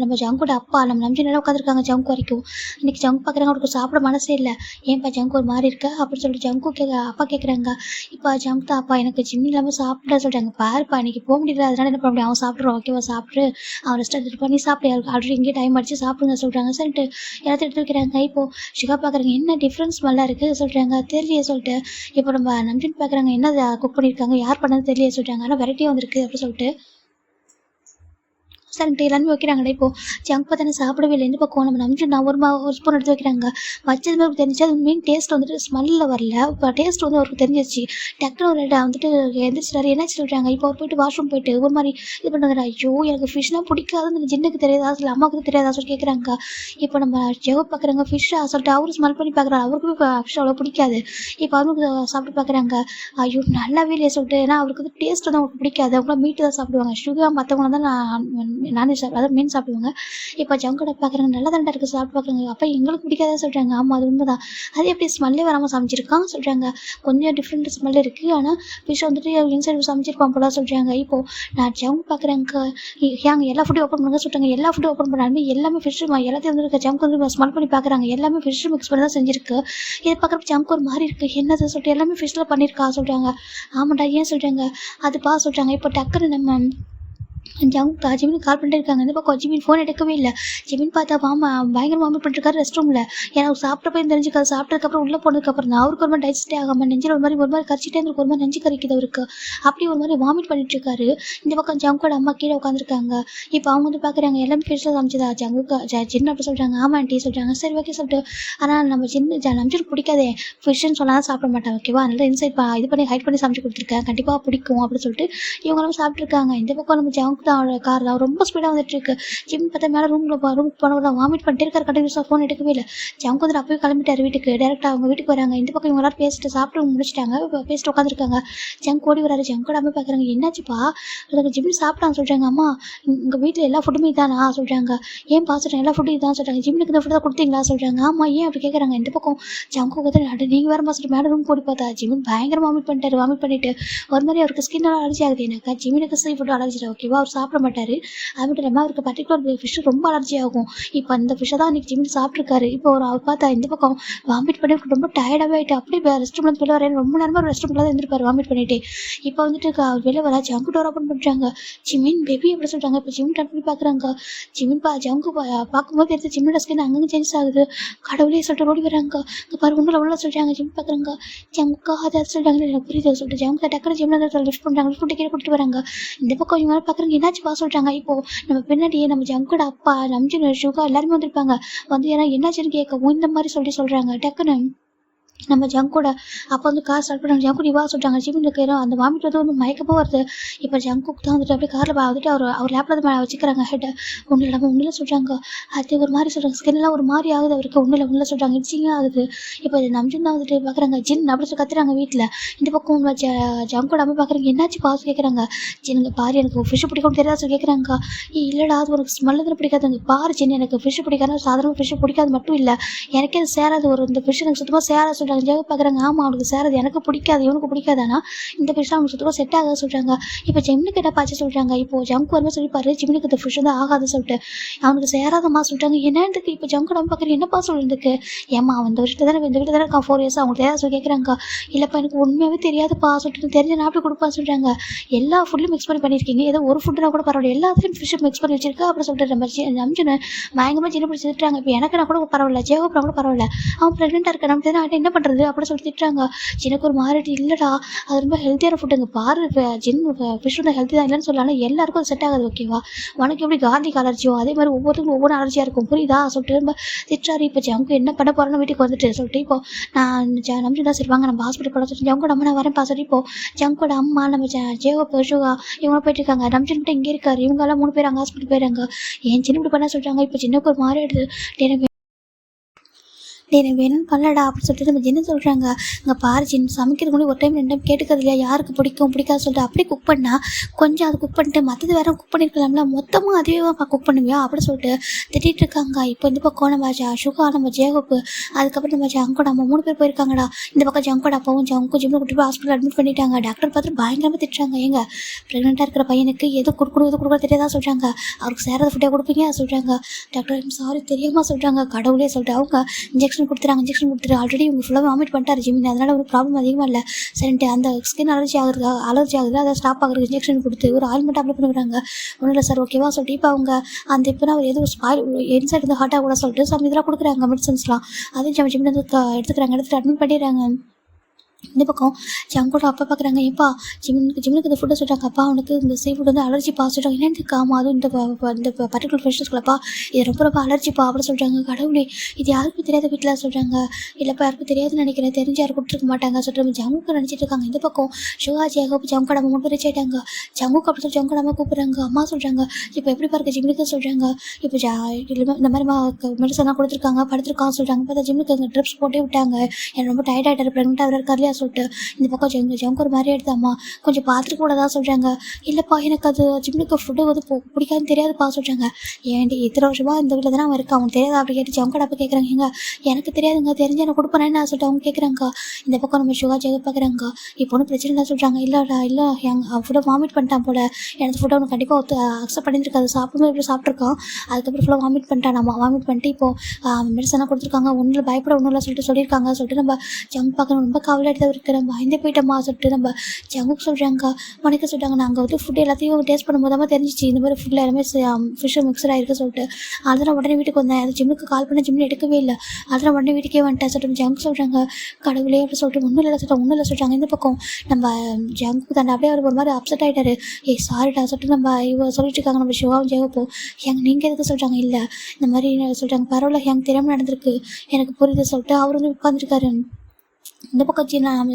நம்ம ஜங்கோட அப்பா நம்ம நம்பிச்சு நல்லா உட்காந்துருக்காங்க ஜங்கு வரைக்கும். இன்றைக்கி ஜங்கு பார்க்குறாங்க, அவருக்கு சாப்பிட மனசே இல்லை. ஏன்ப்பா ஜங்கு ஒரு மாதிரி இருக்கா அப்படின்னு சொல்லிட்டு ஜங்கு அப்பா கேட்குறாங்க. இப்போ ஜங்கு தான், அப்பா எனக்கு ஜிம் இல்லாமல் சாப்பிட சொல்கிறாங்க. பாருப்பா இன்றைக்கி போக முடியல, அதனால என்ன பண்ண முடியும், அவன் சாப்பிட்றோம் ஓகேவா, சாப்பிட்டு அவன் ரெஸ்ட் எடுத்துட்டு பண்ணி சாப்பிட்டு ஆல்ரெடி இங்கே டைம் அடிச்சு சாப்பிடுங்க சொல்கிறாங்க. சொல்லிட்டு எல்லாத்தையும் எடுத்து வைக்கிறாங்க. இப்போது சுகா பார்க்குறாங்க, என்ன டிஃப்ரென்ஸ் நல்லா இருக்குது சொல்கிறாங்க. தெரியலையே சொல்லிட்டு இப்போ நம்ம நம்பின்னு பார்க்குறாங்க, என்ன குக் பண்ணியிருக்காங்க, யார் பண்ணது தெரியல சொல்கிறாங்க. ஆனால் வெரைட்டியாக வந்திருக்கு அப்படின்னு சொல்லிட்டு சரின்ட்டு எல்லாமே வைக்கிறாங்கடா. இப்போது ஜங்க் பார்த்தானே சாப்பிடவே இல்லை. இந்த பக்கம் நம்ம நம்பிச்சு நான் ஒரு ஸ்பூன் எடுத்து வைக்கிறாங்க. வச்சது மாதிரி தெரிஞ்சு அது மீன் டேஸ்ட் வந்துட்டு ஸ்மெல்லில் வரல. இப்போ டேஸ்ட் வந்து அவருக்கு தெரிஞ்சிச்சு. டக்குனு ஒரு வந்துட்டு எந்திரிச்சிட்டாரு. என்ன சொல்கிறாங்க, இப்போ அவர் போயிட்டு வாஷ்ரூம் போயிட்டு ஒரு மாதிரி இது பண்ணுறாரு. ஐயோ எனக்கு ஃபிஷ்னால் பிடிக்காதுன்னு அந்த ஜின்னுக்கு தெரியாதா சொல்லி அம்மாவுக்கு தெரியாதா சொல்லி கேட்குறாங்க. இப்போ நம்ம ஜெவ பார்க்குறாங்க ஃபிஷ்ஷாக சொல்லிட்டு அவரும் ஸ்மெல் பண்ணி பார்க்குறாரு. அவருக்குமே இப்போ ஃபிஷ் அவ்வளோ பிடிக்காது. இப்போ அவருக்கு சாப்பிட்டு பார்க்குறாங்க. ஐயோ நல்லாவே இல்லையே சொல்லிட்டு, ஏன்னா அவருக்கு வந்து டேஸ்ட் வந்து அவருக்கு பிடிக்காது. அவங்களாம் மீட்டு தான் சாப்பிடுவாங்க. சுகர் மற்றவங்க தான் நான்வெஜ் அதாவது மீன் சாப்பிடுவாங்க. இப்போ ஜங்கோட பார்க்குறாங்க, நல்லா தாண்டா இருக்குது சாப்பிட்டு பார்க்குறாங்க. அப்போ எங்களுக்கு பிடிக்காதான் சொல்கிறாங்க. ஆமாம் அது உண்மை தான், அது எப்படி ஸ்மெல்லே வராமல் சமைச்சிருக்கான் சொல்கிறாங்க. கொஞ்சம் டிஃப்ரெண்ட் ஸ்மெல் இருக்குது, ஆனால் ஃபிஷ் வந்துட்டு இன்சைட் சமைச்சிருப்பான் போல சொல்கிறாங்க. இப்போது நான் ஜங்கு பார்க்குறேங்க, ஏங்க எல்லா ஃபுட்டும் ஓப்பன் பண்ணுங்க சொல்கிறாங்க. எல்லா ஃபுட்டும் ஓப்பன் பண்ணாலுமே எல்லாமே ஃபிஷ் எல்லாத்தையும் வந்து ஜங்கு வந்து ஸ்மெல் பண்ணி பார்க்குறாங்க. எல்லாமே ஃபிஷ் மிக்ஸ் பண்ணி தான் செஞ்சுருக்கு. இதை பார்க்குறப்ப ஜங்கு ஒரு மாதிரி இருக்குது, என்னது சொல்லிட்டு எல்லாமே ஃபிஷ்ஷில் பண்ணியிருக்கா சொல்கிறாங்க. ஆமாண்டா ஏன் சொல்கிறாங்க, அதுப்பா சொல்கிறாங்க. இப்போ டக்குன்னு நம்ம ஜங்கு ஜிமின் கால் பண்ணிட்டு இருக்காங்க. இந்த பக்கம் ஜிமின் ஃபோன் எடுக்கவே இல்லை. ஜிமின் பார்த்தா பயங்கர வாமிட் பண்ணிருக்காரு ரெஸ்ட் ரூமில். ஏன்னா சாப்பிட்டப்போ தெரிஞ்சுக்காது. சாப்பிட்டதுக்கப்புறம் உள்ளே போனதுக்கப்புறம் தான் அவருக்கு ஒரு மாதிரி டைஜஸ்டே ஆகாமல் நெஞ்சில் ஒரு மாதிரி கரிச்சிட்டே இருந்திருக்கு. ஒரு மாதிரி நெஞ்சு கறிக்குது அவருக்கு. அப்படி ஒரு மாதிரி வாமிட் பண்ணிட்டு இருக்காரு. இந்த பக்கம் ஜங்கோட அம்மா கீழே உட்காந்துருக்காங்க. இப்போ அவங்க வந்து பார்க்குறாங்க, எல்லாமே ஃபிஷ்ஷில் சமைச்சதா ஜங்குக்கு ஜின்னு அப்படி சொல்கிறாங்க. ஆமா ஆண்டி சொல்கிறாங்க. சரி ஓகே சொல்லிட்டு, ஆனால் நம்ம நம்பிச்சுட்டு பிடிக்காதே ஃபிஷ்ஷுன்னு சொன்னால் சாப்பிட மாட்டாங்க ஓகேவா, அதனால இன்சைட் இது பண்ணி ஹைட் பண்ணி சமைச்சு கொடுத்துருக்கேன், கண்டிப்பாக பிடிக்கும் அப்படின்னு சொல்லிட்டு இவங்களும் சாப்பிட்ருக்காங்க. இந்த பக்கம் நம்ம ஜங்கு தான் கார் தான் ரொம்ப ஸ்பீடாக வந்துட்டு இருக்கு. ஜிம் பார்த்தா மேலே ரூமுக்கு போனவங்க வாமிட் பண்ணிட்டே இருக்காரு. கண்டிப்பாக ஃபோன் எடுக்கவே இல்லை. ஜங்கு வந்து அப்பவே கிளம்பிட்டார் வீட்டுக்கு. டேரெக்டாக அவங்க வீட்டுக்கு வராங்க. இந்த பக்கம் இவங்க எல்லாரும் பேசிட்டு சாப்பிட்டு முடிச்சிட்டாங்க. பேசிட்டு உட்காந்துருக்காங்க. ஜங்கு ஓடி வராரு. ஜங்கோட அம்மா பார்க்குறாங்க, என்னாச்சுப்பா அதுக்கு ஜிம் சாப்பிட்டாங்க சொல்கிறாங்க. அம்மா உங்கள் வீட்டில் எல்லா ஃபுட்டுமே இதானா சொல்கிறாங்க. ஏன் பார்த்துட்டேன் எல்லா ஃபுட்டும் இதான் சொல்கிறாங்க. ஜிம்முக்கு இந்த ஃபுட்டு தான் கொடுத்தீங்களா சொல்கிறாங்க. ஆமாம் ஏன் அப்படி கேட்குறாங்க. இந்த பக்கம் ஜங்கு பார்த்து நீங்கள் வேறு மாதம் மேலே ரூம் போடி பார்த்தா ஜிமின் பயங்கர வாமிட் பண்ணிட்டாரு. வாமிட் பண்ணிட்டு ஒரு மாதிரி அவருக்கு ஸ்கின் அலர்ஜி ஆகுது. எனக்கு ஜிமினுக்கு சீ ஃபுட்டு அலர்ஜி ஓகேவா, அவர் சாப்பிட மாட்டார். அது மட்டும் இல்லாமல் அவருக்கு பர்டிகுலர் ஃபிஷ்ஷு ரொம்ப அலர்ஜி ஆகும். இப்போ அந்த ஃபிஷ்ஷை தான் அன்றைக்கி ஜிமின் சாப்பிட்ருக்காரு. இப்போ அவர் பார்த்தா இந்த பக்கம் வாமிட் பண்ணி ரொம்ப டயர்டாகவே ஆகிட்டு அப்படியே ரெஸ்ட் ரூம்லேருந்து வெளில வரேன். ரொம்ப நேரமாக ரெஸ்ட் ரூமில் தான் இருந்திருப்பார் வாமிட் பண்ணிட்டு. இப்போ வந்துட்டு அவர் வெளில வர ஜங்கு டோர் ஓப்பன் பண்ணுறாங்க. ஜிமின் பேபி எப்படி சொல்கிறாங்க. இப்போ ஜிமின் டன் பண்ணி பார்க்குறாங்க. ஜிமின் ஜங்கு பார்க்கும்போது தெரிஞ்சு ஜிமினோட ஸ்கின் அங்கங்கே சேஞ்ச் ஆகுது. கடவுளே சொல்லிட்டு ஓடி வராங்க. இங்கே பாரு உள்ள சொல்கிறாங்க. ஜிமின் பார்க்குறாங்க. ஜங்குக்கா அதை சொல்கிறாங்க. எனக்கு புரியுது சொல்லிட்டு ஜங்கு டக்குனு ஜிமின் லிஃப்ட் பண்ணுறாங்க. லிஃப்ட் பண்ணி கீழே கூட்டிட்டு வராங்க. இந்த பக்கம் இவங்க பார்க்குறாங்க, என்னாச்சுப்பா சொல்கிறாங்க. இப்போது நம்ம பின்னாடியே நம்ம ஜங்கோட அப்பா நம்ஜின் சுகா எல்லாருமே வந்திருப்பாங்க. வந்து ஏன்னா என்னாச்சுன்னு கேட்கவும் இந்த மாதிரி சொல்கிறாங்க. டக்குன்னு நம்ம ஜங்கோட அப்போ வந்து கார் ஸ்டார்ட் பண்ணுறாங்க. ஜங்கு வா சொல்கிறாங்க. ஜிமினுக்கு அந்த வாமிட் வந்து மயக்கமாக வருது. இப்போ ஜங்குக்கு தான் வந்துட்டு அப்படியே காரில் வந்துட்டு அவர் லேப்பில் தான் வச்சுக்கிறாங்க ஹெட்டை. ஒன்றும் இல்லாமல் ஒன்றில் சொல்கிறாங்க. அது ஒரு மாதிரி சொல்கிறாங்க. ஸ்கின்லாம் ஒரு மாதிரி ஆகுது அவருக்கு. ஒன்றில் சொல்கிறாங்க. இச்சிங்காக ஆகுது. இப்போ நம்ஜின் தான் வந்துட்டு பார்க்குறாங்க. ஜின் அப்படி சொல்லி கத்துறாங்க வீட்டில். இந்த பக்கம் ஜங்கோட அம்மா பார்க்குறாங்க. என்னாச்சு பாசு கேட்குறாங்க. ஜின்னுங்க பாரு எனக்கு ஃபிஷ்ஷு பிடிக்கும் தெரியாது சொல்லி கேட்குறாங்க. இல்லைடா அது உனக்கு ஸ்மெல்லு தான் பிடிக்காதுங்க. பாரு ஜின் எனக்கு ஃபிஷ்ஷு பிடிக்காது. சாதாரண ஃபிஷ்ஷு பிடிக்காது மட்டும் இல்லை, எனக்கே அது சேராது. இந்த ஃபிஷ் எனக்கு சுத்தமாக சேராது சொல்கிறாங்க. ஜெக பார்க்குறாங்க. ஆமாம் அவனுக்கு சேராது, எனக்கு பிடிக்காது, இவனுக்கு பிடிக்காதானா இந்த ஃபிஷ் அவனுக்கு சுத்தமாக செட் ஆகாது சொல்கிறாங்க. இப்போ ஜிம்னுக்கு என்ன பாச்சு சொல்கிறாங்க. இப்போ ஜங்கு வருமா சொல்லிப்பாரு. ஜிம்னுக்கு இந்த ஃபிஷ் வந்து ஆகாது சொல்லிட்டு அவனுக்கு சேராதம்மா சொல்லிட்டாங்க. என்னதுக்கு இப்போ ஜங்கு நம்ம பார்க்குறேன் என்னப்பா சொல்லிருக்கு. ஏமா அவன் இந்த வீட்டில் தானே இருக்கான் 4 இயர்ஸ் அவங்களுக்கு தெரியாது சொல்லி கேட்குறாங்க. இல்லைப்பா எனக்கு உண்மையாகவே தெரியாதுப்பா சொல்லிட்டு தெரிஞ்ச நாட்டு கொடுப்பா சொல்கிறாங்க. எல்லா ஃபுட்லையும் மிக்ஸ் பண்ணியிருக்கீங்க, ஏதோ ஒரு ஃபுட்டுனா கூட பரவாயில்ல, எல்லாத்துலையும் ஃபிஷ் மிக்ஸ் பண்ணி வச்சிருக்கா அப்படி சொல்லிட்டு நம்ம நம்ஜின்னு பயங்கரமாக சின்ன பிடிச்சி திட்டுறாங்க. இப்போ எனக்கு நான் கூட பரவாயில்ல, ஜேகோப்னா கூட பரவாயில்ல, அவன் ப்ரெக்னெண்ட்டாக இருக்க நம்ம என்ன பண்ணுறது அப்படின்னு சொல்லி திட்டுறாங்க. எனக்கு ஒரு மாதிரி இல்லைடா, அது ரொம்ப ஹெல்த்தியான ஃபுட்டுங்க பாரு. ஜின் ஃபிஷ் வந்து ஹெல்த்தி தான் இல்லைன்னு சொல்லலாம், எல்லாருக்கும் அது செட் ஆகாது ஓகேவா. உனக்கு எப்படி கார்லிக் அலர்ஜியோ அதே மாதிரி ஒவ்வொருத்தருக்கும் ஒவ்வொரு அலர்ஜியாக இருக்கும் புரியுதா சொல்லிட்டு ரொம்ப திட்டுறாரு. இப்போ ஜங்கு என்ன பண்ண போகிறோன்னு வீட்டுக்கு வந்துட்டு சொல்லிட்டு இப்போ நான் நம்பிட்டு தான் சரிவாங்க நம்ம ஹாஸ்பிட்டல் போட சொல்லிட்டு ஜங்கோட அம்மா நான் வரேன் சொல்லி இப்போ ஜங்கோட அம்மா நம்ம ஜேவோ ஷுகா இவங்க போயிட்டு இருக்காங்க. நம்ஜன் மட்டும் இங்கே இருக்காரு. இவங்கெல்லாம் 3 பேர் அங்கே ஹாஸ்பிட்டல் போயிடுறாங்க. ஏன் சின்ன இப்படி பண்ண சொல்கிறாங்க. இப்போ சின்னக்கு ஒரு மாதிரி எடுத்து எனக்கு வேணும்னு பண்ணலடா அப்படின்னு சொல்லிட்டு நம்ம என்ன சொல்கிறாங்க. இங்கே பாரு சின்ன சமைக்கிறதுக்கு முன்னாடி ஒரு டைம் 2 டைம் கேட்டுக்கிறது இல்லையா, யாருக்கு பிடிக்கும் பிடிக்காது சொல்லிட்டு அப்படியே குக் பண்ணால் கொஞ்சம் அது குக் பண்ணிட்டு மற்றது வேறு குக் பண்ணியிருக்கலாம்ல, மொத்தமாக அதுவே குக் பண்ணுவியா அப்படின்னு சொல்லிட்டு திட்டிகிட்டு இருக்காங்க. இப்போ இந்த பக்கம் நம்ம ஷுகா நம்ம ஜேகோப்பு அதுக்கப்புறம் நம்ம ஜங்கோட நம்ம 3 பேர் போயிருக்காங்கடா. இந்த பக்கம் ஜங்கோட அப்பாவும் ஜங்கும் ஜிம்மில் கூட்டி போய் ஹாஸ்பிட்டல் அட்மிட் பண்ணிட்டாங்க. டாக்டர் பார்த்துட்டு பயங்கரமாக திட்டுறாங்க. ஏங்க ப்ரெக்னெண்ட்டாக இருக்கிற பையனுக்கு எது கொடுக்க தெரியாதா சொல்கிறாங்க. அவருக்கு சேராத ஃபுட்டாக கொடுப்பீங்க சொல்கிறாங்க. டாக்டர் சாரி தெரியாமல் சொல்கிறாங்க. கடவுளே சொல்லிட்டு அவங்க இன்ஜெக்ஷன் கொடுத்துட்டு ஆல்ரெடி இவங்க ஃபுல்லாக வாமிட் பண்ணிட்டாரு ஜிமின், அதனால் ஒரு ப்ராப்ளம் அதிகமாக இல்லை சரின்ட்டு அந்த ஸ்கின் அலர்ஜி ஆகுது அதை ஸ்டாப் ஆகுறது இன்ஜெக்ஷன் கொடுத்து ஒரு ஆயில்மெண்ட் அப்ளை பண்ணிடுறாங்க. ஒன்றும் இல்லை சார் ஓகேவா சொல்லிட்டு இப்போ அவங்க அந்த இப்போ அவர் எதுவும் ஸ்பாயில் இன்சைட் இருந்து ஹார்ட்டாக கூட சொல்லிட்டு சம் இதெல்லாம் கொடுக்குறாங்க மெடிசன்ஸ்லாம். அதையும் ஜிமின் வந்து எடுத்துட்டு அட்மிட் பண்ணிடுறாங்க. இந்த பக்கம் ஜங்கோட அப்பா பார்க்குறாங்க. ஏப்பா ஜிம்னுக்கு இந்த ஃபுட்டை சொல்கிறாங்க. அப்பா அவனுக்கு இந்த சீ ஃபுட் வந்து அலர்ஜி சொல்கிறாங்க. என்னென்னு காமா அதுவும் இந்த பர்டிகுலர் ஃபிஷ்ஷஸ்களப்பா இது ரொம்ப அலர்ஜிப்பா அப்படின்னு சொல்கிறாங்க. கடவுளே இது யாருக்கும் தெரியாத வீட்டில் சொல்கிறாங்க. இல்லைப்பா யாருக்கும் தெரியாதுன்னு நினைக்கிறேன், தெரிஞ்சு யாரும் கொடுத்துருக்க மாட்டாங்க சொல்லிட்டு ஜங்குக்கு நினச்சிட்டு இருக்காங்க. இந்த பக்கம் ஷுகா ஜேகோப் ஜங்கோட அம்மா 3 பேர் ரீச் ஆகிட்டாங்க. ஜங்குக்கு அப்படி சொல்லி ஜங்கோட அம்மா கூப்பிட்றாங்க. அம்மா சொல்கிறாங்க இப்போ எப்படி பாருங்க ஜிம்னுக்கு சொல்கிறாங்க. இப்போ இந்த மாதிரி மெடிசன்லாம் கொடுத்துருக்காங்க படுத்துருக்கான்னு சொல்கிறாங்க. பார்த்தா ஜிம்னுக்கு அங்கே ட்ரிப்ஸ் போட்டே விட்டாங்க. எனக்கு ரொம்ப டயர்ட் ஆகிட்டார் ப்ரெக்னெண்ட்டாக இருக்கார்லையா சொல்லிட்டு இந்த பக்கம் ஜங்கு ஒரு மாதிரி எடுத்தாம்மா கொஞ்சம் பார்த்துட்டு கூட தான் சொல்கிறாங்க. இல்லைப்பா எனக்கு அது ஜிம்னுக்கு ஃபுட்டு வந்து பிடிக்காதுன்னு தெரியாதுப்பா சொல்கிறாங்க. ஏன்டி இத்தனை வருஷமாக இந்த வீட்டில் தானே அவன் இருக்கான், அவன் தெரியாது அப்படி கேட்டு ஜங்கோட அப்போ கேட்குறாங்க. ஏங்க எனக்கு தெரியாதுங்க, தெரிஞ்சு எனக்கு கொடுப்பேன்னு சொல்லிட்டு அவங்க கேட்குறாங்க. இந்த பக்கம் நம்ம ஷுகா ஜெக பார்க்குறாங்க. இப்போ ஒன்றும் பிரச்சனை இல்லை சொல்கிறாங்க. இல்லைடா இல்லை ஃபுட்டை வாமிட் பண்ணிட்டான் போல, எனக்கு ஃபுட்டை அவனுக்கு கண்டிப்பாக அக்செப்ட் பண்ணியிருக்காது, சாப்பிடும்போது எப்படி சாப்பிட்ருக்கான் அதுக்கப்புறம் ஃபுல்லாக வாமிட் பண்ணிட்டான். நம்ம வாமிட் பண்ணிட்டு இப்போது மெடிசனாக கொடுத்துருக்காங்க. ஒன்றும் பயப்பட ஒன்றும் இல்லை சொல்லிட்டு சொல்லியிருக்காங்க. சொல்லிட்டு நம்ம ஜங்கு பார்க்கணும் ரொம்ப கவலை எடுத்து இருக்கிற பயந்தே போயிட்டோம்மா சொல்லிட்டு நம்ம ஜங்குக்கு சொல்கிறாங்க. உனக்கு சொல்கிறாங்க நாங்கள் வந்து ஃபுட்டு எல்லாத்தையும் டேஸ்ட் பண்ணும்போது தெரிஞ்சிச்சு இந்த மாதிரி ஃபுட்டில் எல்லாமே ஃபிஷ்ஷு மிக்சர் ஆகிருக்கு சொல்லிட்டு. அதெல்லாம் உடனே வீட்டுக்கு வந்தேன். அது ஜிம்முக்கு கால் பண்ண ஜிம்மில் எடுக்கவே இல்லை, அதெல்லாம் உடனே வீட்டுக்கே வந்துட்டேன் சொல்லிட்டு ஜங்கு சொல்கிறாங்க. கடவுளே அப்படி சொல்லிட்டு ஒன்றும் இல்லை சொல்கிறாங்க. இந்த பக்கம் நம்ம ஜங்குக்கு தாண்டா அப்படியே அவர் ஒரு மாதிரி அப்செட் ஆகிட்டாரு. சாரிடா சொல்லிட்டு நம்ம இவ சொல்லிட்டு இருக்காங்க. நம்ம ஷுவாவும் ஜெகப்போ நீங்கள் எதுக்கு சொல்கிறாங்க. இல்லை இந்த மாதிரி சொல்கிறாங்க. பரவாயில்ல எனக்கு தெரியாமல் நடந்திருக்கு, எனக்கு புரியுது சொல்லிட்டு அவர் வந்து உட்காந்துருக்காரு. இந்த பக்கம்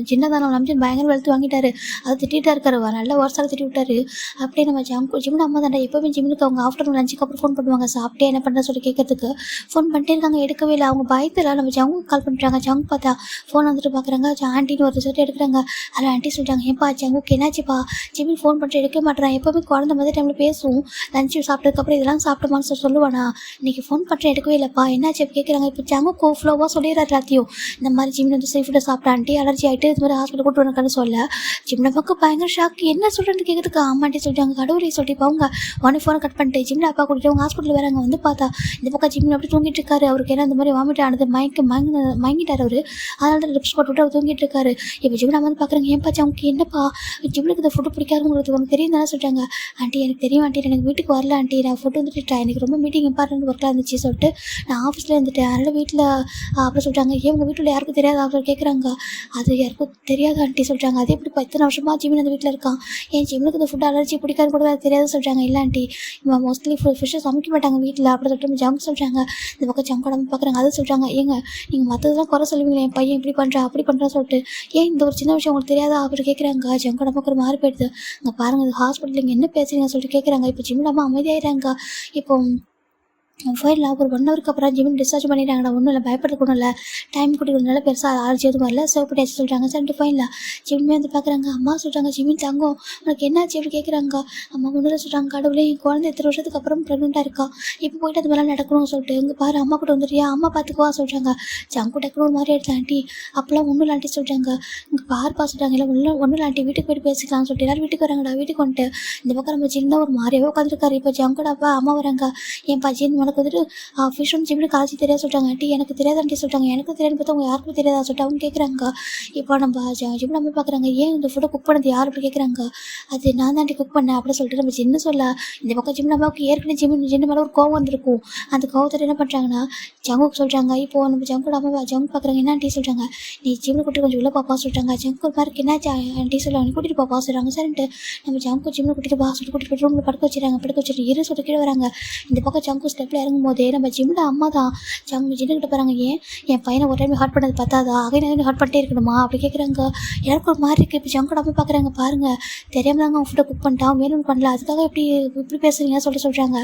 சின்னதான நம்பிச்சு பயங்கர வெளுத்து வாங்கிட்டாரு. அதை திட்டிகிட்டா இருக்காரு, நல்லா வருஷாக திட்டி விட்டாரு. அப்படியே நம்ம ஜிம்னு அம்மா தாண்டா எப்போவுமே ஜிம்னுக்கு அவங்க ஆஃப்டர்நூன் லஞ்சுக்கு அப்புறம் ஃபோன் பண்ணுவாங்க. சாப்பிட்டே என்ன பண்ணுறா சொல்லி கேட்கறதுக்கு ஃபோன் பண்ணிட்டே இருக்காங்க, எடுக்கவே இல்லை. அவங்க பயத்தில் நம்ம ஜங்குக்கு கால் பண்ணுறாங்க. ஜங்கு பார்த்தா ஃபோன் வந்துட்டு பார்க்குறாங்க. ஆண்டின்னு ஒரு ரிசல்ட் எடுக்கிறாங்க. அதில் ஆண்டி சொல்லிட்டாங்க ஏப்பா ஜங்குக்கு என்னாச்சுப்பா ஜிம்மின் ஃபோன் பண்ணிட்டு எடுக்க மாட்டேறான், எப்போவுமே குழந்த மாதிரி டைமில் பேசுவோம், லஞ்சு சாப்பிட்டதுக்கப்புறம் இதெல்லாம் சாப்பிட்டோமான்னு சொல்லுவானா, இன்றைக்கி ஃபோன் பண்ணுறேன் எடுக்கவே இல்லைப்பா என்னாச்சு கேட்குறாங்க. இப்போ ஜங்குக்கு ஃப்ளோவாக சொல்லிடுறாரு எல்லாத்தையும். இந்த மாதிரி ஜிம்மின் வந்து சீ ஃபுட்டை சாப்பிட்டான்ட்டு அலர்ஜி ஆகிட்டு இது மாதிரி ஹாஸ்பிட்டல் கூட்டு வரணுன்னு சொல்ல ஜிம்ன பக்கம் பயங்கர ஷாக். என்ன சொல்கிறேன்னு கேட்குறதுக்கு ஆமாட்டி சொல்லிட்டாங்க. கடவுளே சொல்லிட்டு அவங்க ஒன் ஃபோனை கட் பண்ணிட்டு ஜிம்ல அப்பா கூட்டிட்டு அவங்க ஹாஸ்பிட்டல் வராங்க. வந்து பார்த்தா இந்த பக்கம் ஜிம்ல அப்படி தூங்கிட்டு இருக்காரு. அவருக்கு ஏன்னா இந்த மாதிரி வாமிட் ஆனது மயங்கிட்டார் அவர், அதனால தான் லிப்ஸ் போட்டு அவர் தூங்கிட்டு இருக்காரு. இப்போ ஜிம்ல வந்து பார்க்குறாங்க. ஏன்ப்பா அவங்க என்னப்பா ஜிம்லுக்கு இந்த ஃபுட்டு பிடிக்காதுங்கிறது உங்களுக்கு தெரியும் தானே சொல்கிறாங்க. ஆண்டி எனக்கு தெரியும் ஆண்டி, எனக்கு வீட்டுக்கு வரல ஆண்டி, நான் ஃபுட்டு வந்துட்டு எனக்கு ரொம்ப மீட்டிங் இம்பார்ட்டன்ட் ஒர்க்காக இருந்துச்சு சொல்லிட்டு நான் ஆஃபீஸில் இருந்துட்டு அதனால் வீட்டில் அப்படி சொல்கிறாங்க. ஏன் உங்கள் வீட்டில் யாருக்கும் தெரியாது அவர் கேட்குறாங்க. அது யாருக்கும் தெரியாது ஆண்டி சொல்கிறாங்க. அதே எப்படி 10 வருஷமாக ஜிம்மின் அந்த வீட்டில் இருக்கான், ஏன் ஜிம்னுக்கு இந்த ஃபுட் அலர்ஜி பிடிக்காது கூட தெரியாது சொல்கிறாங்க. இல்லை ஆண்டி மோஸ்ட்லி ஃபிஷ்ஷை சமைக்க மாட்டாங்க வீட்டில் அப்படி சொல்லிட்டு ஜங்க் சொல்கிறாங்க. இந்த பக்கம் ஜங்கோட பார்க்குறாங்க. அது சொல்கிறாங்க ஏங்க நீங்கள் மற்றதெல்லாம் குறை சொல்லுவீங்களே, என் பையன் இப்படி பண்ணுறா அப்படி பண்ணுறா சொல்லிட்டு, ஏன் இந்த ஒரு சின்ன விஷயம் உங்களுக்கு தெரியாதா அப்படி கேட்குறாங்க. ஜங்கோட பக்கம் மாறி போயிடுது. அங்கே பாருங்கள் இது ஹாஸ்பிட்டல் இங்கே என்ன பேசுறீங்க சொல்லிட்டு கேட்குறாங்க. இப்போ ஜிம்மில் அமைதியாகிறாங்க. இப்போ ஃபைனில் ஒரு 1 ஹவருக்கு அப்புறம் ஜிம்மின் டிஸ்சார்ஜ் பண்ணிட்டாங்கடா. ஒன்றும் இல்லை பயப்படுறதுக்கு ஒன்றும் இல்லை, டைம் கொடுக்குறதுனால பெருசாக அலர்ஜி எதுவும் வரல, சேவ் டேஸ்ட் சொல்கிறாங்க. சரிட்டு ஃபைனில் ஜிம்மே வந்து பார்க்குறாங்க. அம்மா சொல்கிறாங்க ஜிம்மின் தங்கம் உனக்கு என்னாச்சு அப்படி கேட்குறாங்க. அம்மா ஒன்றும் சொல்கிறாங்க. கடவுளே என் குழந்தை இத்தனை வருஷத்துக்கு அப்புறம் ப்ரெக்னெண்ட்டாக இருக்கா, இப்போ போயிட்டு அது மாதிரிலாம் நடக்கணும்னு சொல்லிட்டு இங்கே பாரு அம்மா கூட வந்துடுறியா, அம்மா பார்த்துக்குவா சொல்கிறாங்க. ஜங்கு டக்குனு ஒரு மாதிரி எடுத்து ஆண்டி அப்போலாம் ஒன்றும் இல்லாண்டி சொல்கிறாங்க. இங்கே பாருப்பா சொல்கிறாங்க. இல்லை ஒன்றும் இல்லாண்டி வீட்டுக்கு போய்ட்டு பேசிக்கலாம்னு சொல்லிட்டு எல்லாரும் வீட்டுக்கு வராங்கடா. வீட்டுக்கு வந்துட்டு இந்த பக்கம் நம்ம ஜின்னா ஒரு மாதிரியாவே உட்காந்துருக்காரு. இப்போ ஜங்கோட அப்பா அம்மா வராங்க. என் ஜின் உனக்கு வந்துட்டு ஃபிஷ் ஜிம்னு காலேஜ் தெரியாது சொல்லிட்டாங்க. ஆண்டி எனக்கு தெரியாதாண்டி சொல்லிட்டாங்க. எனக்கு தெரியாது பார்த்தா அவங்க யாருக்கும் தெரியாதா சொல்லிட்டு அவங்க கேட்குறாங்க. இப்போ நம்ம ஜிம் நம்ம பார்க்குறாங்க, ஏன் இந்த ஃபுட்டை குக் பண்ணது யார் அப்படி கேட்குறாங்க. அது நான் தாண்டி குக் பண்ணேன் அப்படின்னு சொல்லிட்டு நம்ம ஜின்னு சொல்ல, இந்த பக்கம் ஜிம் நம்மளுக்கு ஏற்கனவே ஜின்னு மேலே ஒரு கோவம் வந்திருக்கும். அந்த கோவத்தில் என்ன பண்ணுறாங்கன்னா ஜங்குக்கு சொல்கிறாங்க. இப்போ நம்ம ஜங்கோட அம்மா ஜங்கு பார்க்குறாங்க. என்ன ஆண்டி சொல்கிறாங்க, நீ ஜிம்மில் கூட்டிட்டு கொஞ்சம் உள்ள பாப்பா சொல்கிறாங்க. ஜங்கு ஒரு மாதிரி என்ன ஆண்டி சொல்லுவாங்க, நீ கூட்டிட்டு பாப்பா சொல்கிறாங்க. சரின்ட்டு நம்ம ஜங்கு ஜிம்மில் கூட்டிட்டு பா சொல்லிட்டு கூட்டிட்டு ரூமில் படுக்க வச்சுட்டு இரு சொல்லிட்டு கீழே வராங்க. இந்த பக்கம் ஜங்கு ஸ்டெப்பில் இறங்கும் போதே நம்ம ஜிம்மில் அம்மா தான் ஜின்னுக்கிட்ட போகிறாங்க. ஏன் என் பையனை ஒரு டைம் ஹார்ட் பண்ணது பார்த்தாதா அகைன் ஹார்ட் பண்ணிட்டே இருக்கணுமா அப்படி கேட்குறாங்க. எல்லாருக்கும் ஒரு மாதிரி இருக்குது. இப்போ ஜங்கோட அம்மா பார்க்குறாங்க, பாருங்கள் தெரியாமல் தாங்க அவன் ஃபுட்டை குக் பண்ணிட்டான், மேலும் பண்ணல, அதுக்காக இப்படி பேசுறீங்கன்னு சொல்கிறாங்க.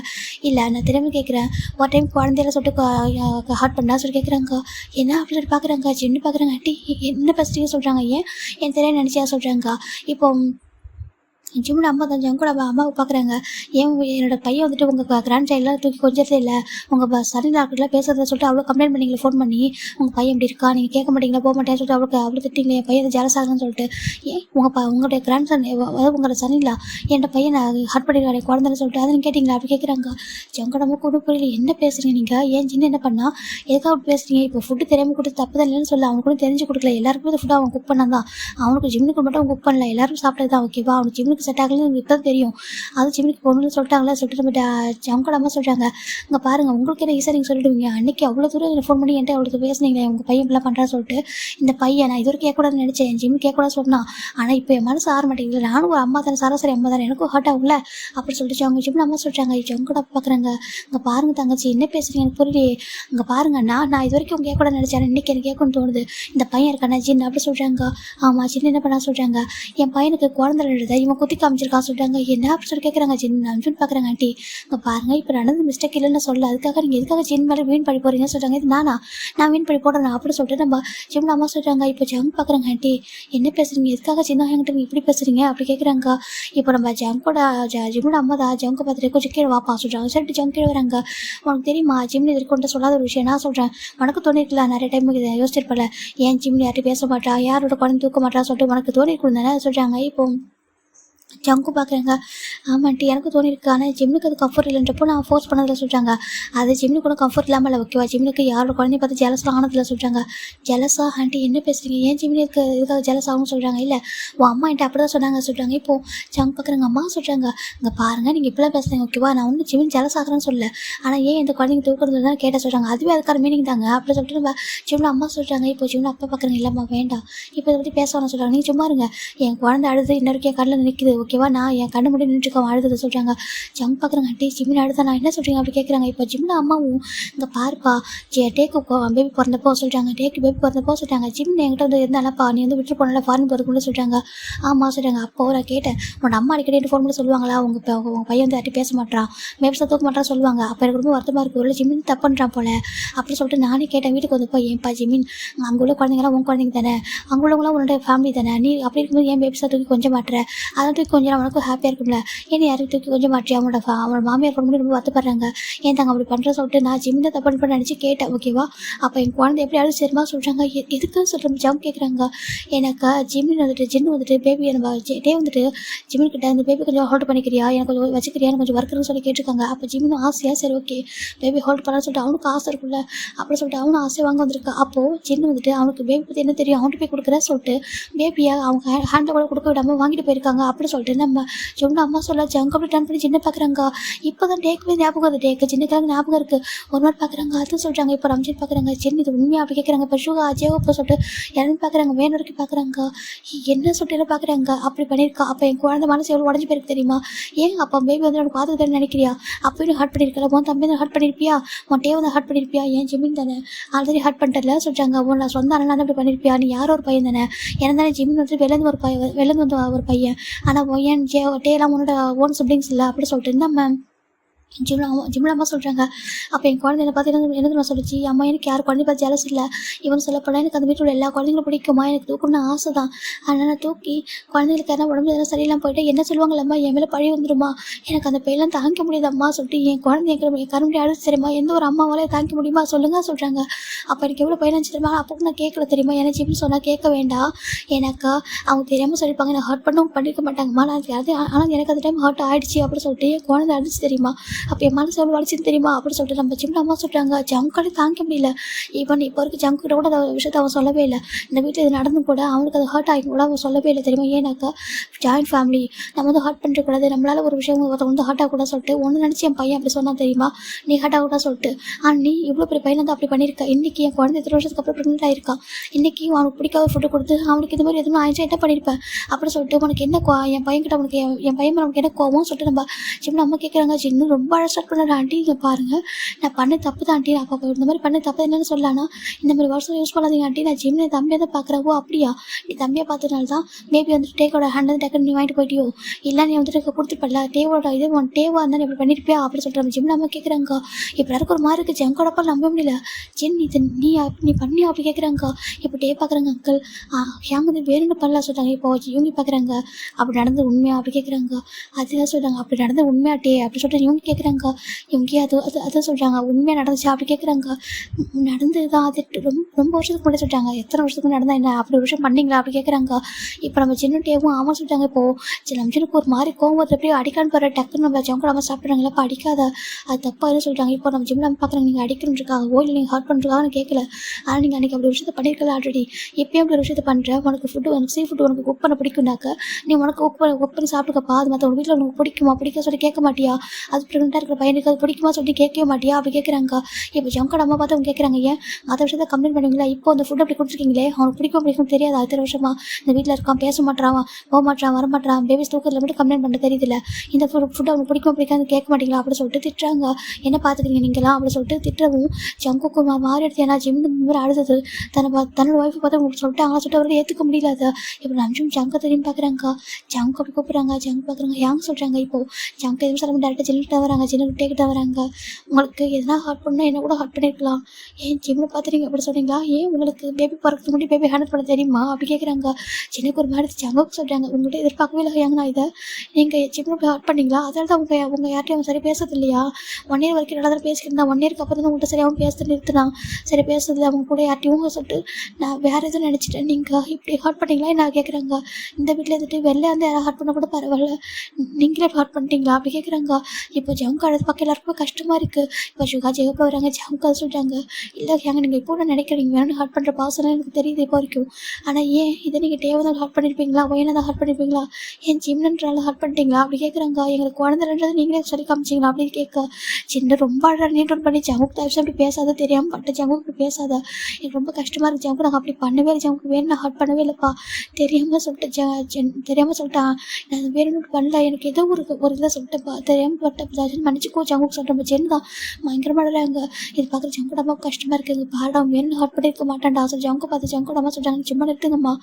இல்லை நான் தெரியாமல் கேட்குறேன், ஒரு டைம் குழந்தையில சொல்லிட்டு ஹார்ட் பண்ணா சொல்லி கேட்குறாங்க. என்ன அப்படி சொல்லி பார்க்குறாங்க. ஜின்னு பார்க்குறாங்க. ஆண்டி என்ன பேசுறீங்க சொல்கிறாங்க. ஏன் தெரியாது நினச்சியா சொல்கிறாங்க. இப்போ ஜிம்மில் அம்மா தான் ஜங்கோட அம்மாவை பார்க்குறாங்க. ஏன் என்னோட பையன் வந்துட்டு உங்கள் கிராண்ட் சைல்டெலாம் தூக்கி கொஞ்சதே இல்லை, உங்கள் சனி டாக்டர்லாம் பேசுறத சொல்லிட்டு அவ்வளோ கம்ப்ளைண்ட் பண்ணிங்களே ஃபோன் பண்ணி, உங்கள் பையன் இப்படி இருக்கா, நீங்கள் கேட்க மாட்டீங்களா போக மாட்டேன்னு சொல்லிட்டு அவ்வளோ திட்டிங்களே, என் பையன் ஜலஸ் ஆகுன்னு சொல்லிட்டு. ஏன் உங்களுடைய கிராண்ட் சன் அதாவது உங்களோட சனிலா என்னோட பையனை ஹார்ட் பண்ணிடுவாரு குழந்தைன்னு சொல்லிட்டு அதை நீங்கள் கேட்டிங்களா அப்படி கேட்குறாங்க. ஜங்கோட அம்மாவுக்கு ஒன்றும் புரியல, என்ன பேசுகிறீங்க நீங்கள், ஏன் சின்ன என்ன பண்ணால் எதுக்காக அப்படி பேசுகிறீங்க. இப்போ ஃபுட்டு தெரியாமல் கொடுத்து தப்பு தான் இல்லைன்னு சொல்ல, அவனுக்கு கூட தெரிஞ்சு கொடுக்கல, எல்லாருக்குமே இந்த ஃபுட்டு அவன் குக் பண்ணால் தான், அவனுக்கு ஜிம்முக்கு மட்டும் குக் பண்ணல, எல்லாரும் சாப்பிட்டது தான் ஓகேவா, அவனுக்கு ஜிம்முக்கு செட் ஆகலன்னு இப்போ தெரியும். அது ஜிம்முக்கு போகணும்னு சொல்லிட்டாங்களே சொல்லிட்டு நம்ம ஜங்கோட அம்மா சொல்கிறாங்க. இங்கே பாருங்கள் உங்களுக்கு என்ன ஈஸியாக நீங்கள் சொல்லிடுவீங்க, அன்றைக்கி அவ்வளோ தூரம் எனக்கு ஃபோன் பண்ணி என்கிட்ட அவ்வளோ பேசுனீங்களே உங்கள் பையன் இப்படிலாம் பண்ணுறான்னு சொல்லிட்டு. இந்த பையன் நான் இது வரைக்கும் கேட்கக்கூடாதுன்னு நினச்சேன், என் ஜிம் கேட்கக்கூடாது சொன்னான், ஆனால் இப்போ என் மனசு ஆற மாட்டேங்குது, நானும் ஒரு அம்மா தானே சராசரி அம்மா தானே எனக்கும் ஹார்ட் ஆகும்ல அப்படி சொல்லிட்டு அவங்க ஜிம்மில் அம்மா சொல்கிறாங்க. ஜங்கோட பார்க்குறாங்க. இங்கே பாருங்கள் தங்கச்சி என்ன பேசுகிறீங்க எனக்கு புரியலையே, இங்கே பாருங்கள் நான் இது வரைக்கும் கேட்கக்கூடாதுன்னு நினச்சேன், இன்றைக்கி எனக்கு கேட்கணும்னு தோணுது. இந்த பையன் இருக்கானே ஜின் அப்படி சொல்கிறாங்க. ஆமாம் ஜின் என்ன பண்ணா சொல்கிறாங்க, என் பையனுக்கு குழந்தை எழுத இவன் குத்தி காமிச்சிருக்கான் சொல்கிறாங்க. என்ன அப்படி சொல்லி கேட்குறாங்க. ஜின் அனுப்பின்னு பார்க்குறாங்க. ஆண்டி இங்கே பாருங்கள் இப்போ நடந்து மிஸ்டேக் இல்லைன்னு சொல்ல, அதுக்காக நீங்கள் எதுக்காக ஜின் மேலே வீண் படி போகிறீங்கன்னு சொல்கிறாங்க. இது நான் வீண் படி போடுறேன் அப்படி சொல்லிட்டு நம்ம ஜிம்மில் அம்மா சொல்கிறாங்க. இப்போ ஜங் பார்க்குறாங்க. ஆண்டி என்ன பேசுகிறீங்க, எதுக்காக சின்ன என்கிட்ட இப்படி பேசுகிறீங்க அப்படி கேட்குறாங்க. இப்போ நம்ம ஜங்கோட ஜிம்மில் அம்மா தான் ஜங்க பார்த்துட்டு கொஞ்சம் கீழே வாப்பா சொல்கிறாங்க. சரிட்டு ஜங் கீழே வராங்க. உனக்கு தெரியுமா ஜிம்னு எதிர்கொண்டு சொல்லாத ஒரு விஷயம் நான் சொல்கிறேன், உனக்கு தோணிருக்கலாம் நிறைய டைம் யோசிச்சிருப்பல, ஏன் ஜிம்னு யார்கிட்ட பேச மாட்டா, யாரோட குழந்தை தூக்க மாட்டா சொல்லிட்டு உனக்கு தோணிருக்கும் தானே சொல்கிறாங்க. இப்போ ஜங்கு பார்க்குறாங்க. ஆமாண்டி எனக்கு தோணிருக்கு, ஆனால் ஜிம்னுக்கு அது கம்ஃபர்ட் இல்லைன்றப்போ நான் ஃபோர்ஸ் பண்ணதில் சொல்கிறாங்க. அது ஜிம்னு கூட கம்ஃபர்ட் இல்லாமல் இல்லை ஓகேவா, ஜிம்னுக்கு யாரோட குழந்தைய பார்த்து ஜலஸ்லாம் ஆனதில் சொல்கிறாங்க. ஜலஸா ஆண்டி என்ன பேசுகிறீங்க, ஏன் ஜிம்னு இருக்க இதுக்காக ஜலஸ் ஆகும்னு சொல்கிறாங்க. இல்லை உன் அம்மா என்கிட்ட அப்படி தான் சொல்கிறாங்க. இப்போது ஜங் பார்க்குறாங்க. அம்மா சொல்கிறாங்க. இங்கே பாருங்கள் நீங்கள் இப்படிலாம் பேசுகிறீங்க ஓகேவா, நான் ஒன்றும் ஜிம்னு ஜலஸ் ஆகிறேன்னு சொல்லலை, ஆனால் ஏன் இந்த குழந்தைங்க தூக்குறது தான் கேட்ட சொல்கிறாங்க. அதுவே அதுக்கான மீனிங் தாங்க அப்படி சொல்லிட்டு நம்ம ஜிம்மில் அம்மா சொல்கிறாங்க. இப்போ ஜிம்மில் அப்பா பார்க்குறாங்க. இல்லைம்மா வேண்டாம் இப்போ இதை பற்றி பேசணும்னு சொல்கிறாங்க. நீங்கள் சும்மா இருங்க, என் குழந்தை அழுது இன்னொருக்கு என் கண்ணில் நிற்குது ஓகேவா, நான் என் கண்ணு முடி நின்றுருக்கோம் அழுது சொல்கிறாங்க. ஜங் பார்க்குறாங்க. ஆண்டி ஜிம்மில் அழுதா நான் என்ன சொல்கிறீங்க அப்படி கேட்குறாங்க. இப்போ ஜிம்மில் அம்மாவும் இங்கே பாருப்பா டேக்கு பேபி பிறந்தப்போ சொல்கிறாங்க, டேக்கு பேபி பிறந்தப்போ சொல்கிறாங்க, ஜிம்மில் என்கிட்ட வந்து இருந்தாலப்பா நீ வந்து விட்டு போனால ஃபாரின் போகிறதுக்குள்ள சொல்கிறாங்க. ஆமாம் சொல்கிறாங்க. அப்போ நான் கேட்டேன், உன்னோட அம்மா அடிக்கடி ஃபோன் பண்ணி சொல்லுவாங்களா உங்கள் பையன் வந்து யார்ட்டி பேச மாட்டான் மேப்ஸ் தூக்க மாட்டான்னு சொல்லுவாங்க. அப்போ எனக்கு ரொம்ப வருத்தமாக இருக்குது, ஒரு ஜிம்மின் தப்பு பண்ணுறான் போல அப்படி சொல்லிட்டு நானே கேட்டேன். வீட்டுக்கு வந்தப்போ ஏன்ப்பா ஜிம்மின் அங்கே உள்ள குழந்தைங்களாம் உன் குழந்தைங்க தானே, அங்கே உள்ளவங்களாம் உன்னோட ஃபேமிலி தானே, நீ அப்படி இருக்கும்போது ஏன் பேபிஸாக தூக்கி கொஞ்சம் மாட்டுற, அதை தூக்கி கொஞ்சம் அவனுக்கும் ஹாப்பியாக இருக்கும்ல, ஏன் யாருக்கு தூக்கி கொஞ்சம் மாற்றி அவனோட மாமியார் ஃபோன் பண்ணி ரொம்ப வருத்தப்படுறாங்க, ஏன் தாங்க அப்படி பண்ணுற சொல்லிட்டு நான் ஜிம்மில் தப்பு பண்ண நினச்சி கேட்டேன் ஓகேவா. அப்போ என் குழந்தை எப்படி அழுது சரிமா சொல்கிறாங்க. எதுக்கு சொல்கிற ஜம் கேட்குறாங்க. எனக்கு ஜிம்மின் வந்துட்டு பேபி நம்ம டே வந்துட்டு ஜிம்மின்கிட்ட இந்த பேபி கொஞ்சம் ஹோல்ட் பண்ணிக்கிறியா, எனக்கு கொஞ்சம் வச்சுக்கிறியா, எனக்கு கொஞ்சம் ஒர்க்குன்னு சொல்லி கேட்டிருக்காங்க. அப்போ ஜிம்மின் ஆசையாக சரி ஓகே பேபி ஹோல்ட் பண்ணலான்னு சொல்லிட்டு அவனுக்கு ஆசை இருக்குல்ல அப்படின்னு சொல்லிட்டு அவனும் ஆசை வாங்க வந்திருக்கா. அப்போது ஜின்னு வந்துட்டு அவனுக்கு பேபி பற்றி என்ன தெரியும், அவன்கிட்ட போய் கொடுக்குறேன்னு சொல்லிட்டு பேபியை அவங்க ஹேண்டில் கூட கொடுக்க விடாமல் வாங்கிட்டு போயிருக்காங்க அப்படின்னு சொல்லிட்டு நம்ம ஜொன்னு அம்மா சொல்ல ஜங்க அப்படி டர்ன் பண்ணி சின்ன பார்க்குறாங்க. இப்போ தான் டேக்கு ஞாபகம் வருது, டேக்கு சின்னக்காக ஞாபகம் இருக்குது ஒரு மாதிரி பார்க்குறாங்க. அது சொல்கிறாங்க. இப்போ ரம்ஜித் பார்க்குறாங்க. சின்ன இது உண்மையாக அப்படி கேட்குறாங்க. இப்போ ஷூகா அஜேவோ இப்போ சொல்லிட்டு யாருன்னு பார்க்குறாங்க, வேணும் வரைக்கும் பார்க்குறாங்க. என்ன சொல்லிட்டு பார்க்குறாங்க அப்படி பண்ணியிருக்கா. அப்போ என் குழந்தை மனசு எவ்வளோ உடஞ்சி போயிருக்கு தெரியுமா, ஏன் அப்போ பேபி வந்து எனக்கு பார்த்துக்கிட்டேன்னு நினைக்கிறியா, அப்பயும் ஹர்ட் பண்ணியிருக்கல, உன் தம்பி தான் ஹர்ட் பண்ணியிருப்பியா, உன் டே வந்து ஹர்ட் பண்ணியிருப்பியா, ஏன் ஜிம்மின் தானே ஆல்ரெடி ஹர்ட் பண்ணிட்டல சொல்கிறாங்க. உன் நான் சொந்த அண்ணன் அப்படி பண்ணியிருப்பியா, நீ யாரோ ஒரு பையன் தானே, ஏன்னா தானே ஜிம்மின் வந்து வெளிலேருந்து வந்து ஒரு பையன், ஆனால் ஏன் டேலாம் உன்னோட ஓன் சிப்ளிங்ஸ் இல்லை அப்படி சொல்லிட்டு நம்ம ஜிம்மில் அம்மா சொல்கிறாங்க. அப்போ என் குழந்தை என்னை பார்த்து எனக்கு நான் சொல்லிச்சு, அம்மா எனக்கு யார் குழந்தை பார்த்து ஜலஸ் இல்லை, இவன் சொல்லப்போனால் எனக்கு அந்த வீட்டில் உள்ள எல்லா குழந்தைங்களும் பிடிக்குமா, எனக்கு தூக்கணும்னு ஆசை தான், அதனால் நான் தூக்கி குழந்தைங்களுக்கு யாரும் உடம்பு எதனா சரியில்லாமல் போயிட்டு என்ன சொல்லுவாங்களம்மா, என் மேலே பழி வந்துடுமா, எனக்கு அந்த பையெல்லாம் தாங்க முடியாதம்மா சொல்லிட்டு என் குழந்தை என் கரும்படி அழுது தெரியுமா, எந்த ஒரு அம்மாவாலே தாங்க முடியுமா சொல்லுங்க சொல்கிறாங்க. அப்போ எனக்கு எவ்வளோ பையன் தெரியுமா, அப்போ நான் கேட்கல தெரியுமா, எனக்கு ஜிம்னு சொன்னால் கேட்க வேண்டாம், எனக்கு அவங்க தெரியாமல் சொல்லியிருப்பாங்க, நான் ஹர்ட் பண்ணவும் பண்ணியிருக்க மாட்டாங்கம்மா, நான் அது ஆனால் எனக்கு அந்த டைம் ஹர்ட் ஆகிடுச்சு அப்படின்னு சொல்லிட்டு என் குழந்தை அடிச்சு தெரியுமா, அப்போ என் மனசு எவ்வளோ வலிச்சுன்னு தெரியுமா அப்படின்னு சொல்லிட்டு நம்ம ஜிம்ல அம்மா சொல்கிறாங்க. ஜங்குக்காலே தாங்க முடியல. ஈவன் இப்போ இருக்க ஜங்குக்கிட்ட கூட அந்த விஷயத்தை அவன் சொல்லவே இல்லை. இந்த வீட்டில் இது நடந்து கூட அவனுக்கு அது ஹர்ட் ஆகி கூட அவன் சொல்லவே இல்லை தெரியுமா. ஏன்னாக்கா ஜாயின்ட் ஃபேமிலி நம்ம வந்து ஹர்ட் பண்ணிடக்கூடாது, நம்மளால ஒரு விஷயம் வந்து ஹர்ட் ஆகக்கூடாது சொல்லிட்டு ஒன்று நினச்சி என் பையன் அப்படி சொன்னா தெரியுமா. நீ ஹர்ட் ஆகக்கூடாது சொல்லிட்டு நீ இவ்வளோ பெரிய பையனை வந்து அப்படி பண்ணியிருக்க. இன்றைக்கி என் குழந்தை 3 வருஷத்துக்கு அப்புறம் ப்ரெக்னென்ட் ஆயிருக்கான். இன்றைக்கி அவனுக்கு பிடிக்காத ஃபுட்டு கொடுத்து அவனுக்கு இது மாதிரி எதுவும் ஆயிடுச்சு என்ன பண்ணியிருப்பேன் அப்படின்னு சொல்லிட்டு உனக்கு என்ன என் பையன்கிட்ட உனக்கு என் பையன் உனக்கு என்ன கோவம் சொல்லிட்டு நம்ம ஜிம்ல அம்மா கேட்குறாங்க. ஜின்னு ரொம்ப அழகாக ஸ்டார்ட் பண்ணுற ஆண்டி இங்கே பாருங்கள், நான் பண்ண தப்பு தான் ஆண்டி. அப்போ இந்த மாதிரி பண்ண தப்பு என்னன்னு சொல்லலாம்னா இந்த மாதிரி வருஷம் யூஸ் பண்ணாதீங்க ஆண்டி. நான் ஜிம்ல தம்பியை தான் பார்க்குறவோ. அப்படியா நீ தம்பியை பார்த்ததுனால தான் மேபி வந்துட்டு டேக்கோட ஹேண்ட் வந்து டக்குன்னு நீ வாங்கிட்டு போயிட்டியோ, இல்லை நீ வந்துட்டு கொடுத்துருப்பல டேவோட இது ஒன் டேவா இருந்தால் இப்படி பண்ணியிருப்பியா அப்படின்னு சொல்லிட்டு நம்ம ஜிம்ல அம்மா கேட்குறாங்க. இப்போ எனக்கு ஒரு மாதிரி இருக்குது ஜங்கோடப்பா நம்ப முடியல. ஜின் இது நீ பண்ணியா அப்படி கேட்குறாங்க. இப்போ டே பார்க்குறாங்க அங்கிள் ஹேங் வந்து வேணும்னு பண்ணலாம் சொல்கிறாங்க. இப்போ இவங்க பார்க்குறாங்க அப்படி நடந்து உண்மையா அப்படி கேட்குறாங்க. அதுதான் சொல்கிறாங்க அப்படி நடந்து உண்மையாட்டே அப்படி சொல்லிட்டு இவங்க கேட்குறாங்க. இவங்க அதான் சொல்கிறாங்க உண்மையாக நடந்துச்சா அப்படி கேட்குறாங்க. நடந்து தான் அது ரொம்ப வருஷத்துக்கு முன்னாடி சொல்லிட்டாங்க. எத்தனை வருஷத்துக்கு நடந்தால் என்ன அப்படி ஒரு விஷயம் பண்ணிங்களா அப்படி கேட்குறாங்க. இப்போ நம்ம சின்னட்டேவும் ஆமாம் சொல்லிட்டாங்க. இப்போது சரி நம்ம சின்னுக்கு ஒரு மாதிரி கோவம் எப்படியோ அடிக்கான்னு போகிற டக்குன்னு நம்ம ஜங்க நம்ம சாப்பிட்றாங்களா இப்போ அடிக்காத அது தப்பாக சொல்லிட்டாங்க. இப்போ நம்ம ஜிம்ல நம்ம பார்க்குறாங்க நீங்கள் அடிக்கணுன்றிருக்காங்க இல்லை நீங்கள் ஹர்ட் பண்ணுறதுக்காக கேட்கல. ஆனால் நீங்கள் அன்றைக்கி அப்படி ஒரு விஷயத்தை பண்ணியிருக்கல ஆல்ரெடி. எப்பயும் அப்படி ஒரு விஷயத்தை பண்ணுறேன். உனக்கு ஃபுட்டு உனக்கு சீ ஃபுட்டு உனக்கு குக் பண்ண பிடிக்கும்னாக்க நீ உனக்கு குக் பண்ணி சாப்பிட்டுக்கப்பா. அது மற்ற வீட்டில் உனக்கு பிடிக்குமா பிடிக்க சொல்லி கேட்க மாட்டியா. அது ப்ரெக்னெண்ட்டாக இருக்கிற பையனுக்கு அது பிடிக்குமா சொல்லி கேட்கவே மாட்டியா அப்படி கேட்குறாங்க. இப்போ ஜங்கோட அம்மா பார்த்து அவங்க கேட்குறாங்க ஏன் மற்ற விஷயத்தை கம்ப்ளைண்ட் பண்ணுவீங்களா. இப்போ அந்த ஃபுட் அப்படி கொடுத்துருக்கீங்களே அவனுக்கு பிடிக்கும் தெரியாது. அடுத்த வருஷமா இந்த வீட்டில் இருக்கான் பேச மாட்டான் போக மாட்டான் வரமாட்டான் பேபிஸ் தூக்கத்தில் மட்டும் கம்ப்ளைண்ட் பண்ண தெரியுதுல்ல. இந்த ஃபுட் அவனுக்கு பிடிக்காது கேட்க மாட்டீங்களா அப்படி சொல்லிட்டு திட்டுறாங்க. என்ன பார்த்துக்கிறீங்க நீங்களாம் அப்படி சொல்லிட்டு திட்டுறவும் ஜங்குக்கு மாறி எடுத்து ஏன்னா ஜிம் இந்த மாதிரி அழுது தன்னோட ஒய்ஃபை பார்த்து உங்களுக்கு சொல்லிட்டாங்க சொல்லிட்டு அவருக்கு ஏற்றுக்க முடியல. அதை இப்போ நிமிஷம் ஜங்க தெரியும் பார்க்குறாங்க. ஜங்கு அப்படி கூப்பிட்றாங்க. ஜங்கு பார்க்குறாங்க யாங்க சொல்கிறாங்க. இப்போது ஜங்கு எதுவும் சொல்ல டேரெக்டாக ஜின்னுக்கிட்ட வராங்க. ஜின்னு விட்டேக்கிட்ட வராங்க. உங்களுக்கு எதனா ஹார்ட் பண்ணால் என்ன கூட ஹார்ட் பண்ணியிருக்கலாம். ஏன் ஜிம்மில் பார்த்துறீங்க அப்படி சொல்கிறீங்களா. ஏன் உங்களுக்கு பேபி பிறக்கிறதுக்கு முன்னாடி பேபி ஹேண்டில் பண்ண தெரியுமா அப்படி கேட்குறாங்க. ஜின்னுக்கு ஒரு மாதிரி ஜங்குக்கு சொல்கிறாங்க உங்கள்கிட்ட எதிர்பார்க்கவே இல்லை ஏங்க நான் இதை நீங்கள் ஜிம்மில் போய் ஹார்ட் பண்ணிங்களா. அதனால தான் உங்கள் யார்ட்டையும் அவன் சரி பேசுறது இல்லையா. 1 இயர் வரைக்கும் நல்லா தான் பேசிக்கிட்டு 1 இயருக்கு அப்புறம் தான் உங்கள்கிட்ட சரி அவன் பேசுறது நிறுத்தினான். சரி பேசுறதுல அவங்க கூட யார்ட்டையும் சொல்லிட்டு நான் வேறு எதுவும் நினச்சிட்டேன். நீங்கள் இப்படி ஹார்ட் பண்ணிங்களா என்ன கேட்குறாங்க. இந்த வீட்டில் இருந்துட்டு வெளில வந்து யாராவது ஹார்ட் பண்ண கூட பரவாயில்ல நீங்களே ஹார்ட் பண்ணிட்டீங்களா அப்படி கேட்குறாங்க. இப்போ ஜங்கு அழுது பார்க்க எல்லாருக்கும் கஷ்டமாக இருக்குது. இப்போ சுகா ஜெகப்பா வராங்க. ஜங்கு அது சொல்கிறாங்க இல்லை ஏங்க நீங்கள் இப்போ நான் நினைக்கிறீங்க வேணும் ஹார்ட் பண்ணுற பாசனம் எனக்கு தெரியுது இப்போ வரைக்கும். ஆனால் ஏன் இதை நீங்கள் தேவைதான் ஹார்ட் பண்ணியிருப்பீங்களா ஒயனை தான் ஹார்ட் பண்ணியிருப்பீங்களா ஏன் ஜிம்னன்றால ஹார்ட் பண்ணிட்டீங்களா அப்படி கேட்குறாங்க. எங்களுக்கு குழந்தைன்றது நீங்களே சொல்லி காமிச்சிங்களா அப்படின்னு கேட்க சின்ன ரொம்ப நீட் பண்ணி ஜங்குக்கு தவிர அப்படி பேசாத தெரியாமல் பட்ட ஜங்குக்கு அப்படி பேசாத எனக்கு ரொம்ப கஷ்டமாக இருக்குது ஜங்கு நாங்கள் அப்படி பண்ணவே இல்லை ஜங்குக்கு வேணும் நான் ஹார்ட் பண்ணவே இல்லைப்பா தெரியாமல் சொல்லிட்டு தெரியாமல் சொல்லிட்டான் நான் வேணும்னு பண்ணல எனக்கு ஏதோ ஒரு இதில் சொல்லிட்டேன்ப்பா தெரியாமல் பட்ட மன்னிச்சுக்கோ ஜங்குக்கு சொல்கிறேன் ஜென் தான் பயங்கரமாக அங்கே இது பார்க்குற ஜங்கோட அம்மா கஷ்டமாக இருக்குது பாடா வேணும் ஹார்ட் பண்ணியிருக்க மாட்டான்டா சொல்லி ஜங்கு பார்த்து ஜங்கோட அம்மா சொல்கிறாங்க சும்மா எடுத்துங்கம்மா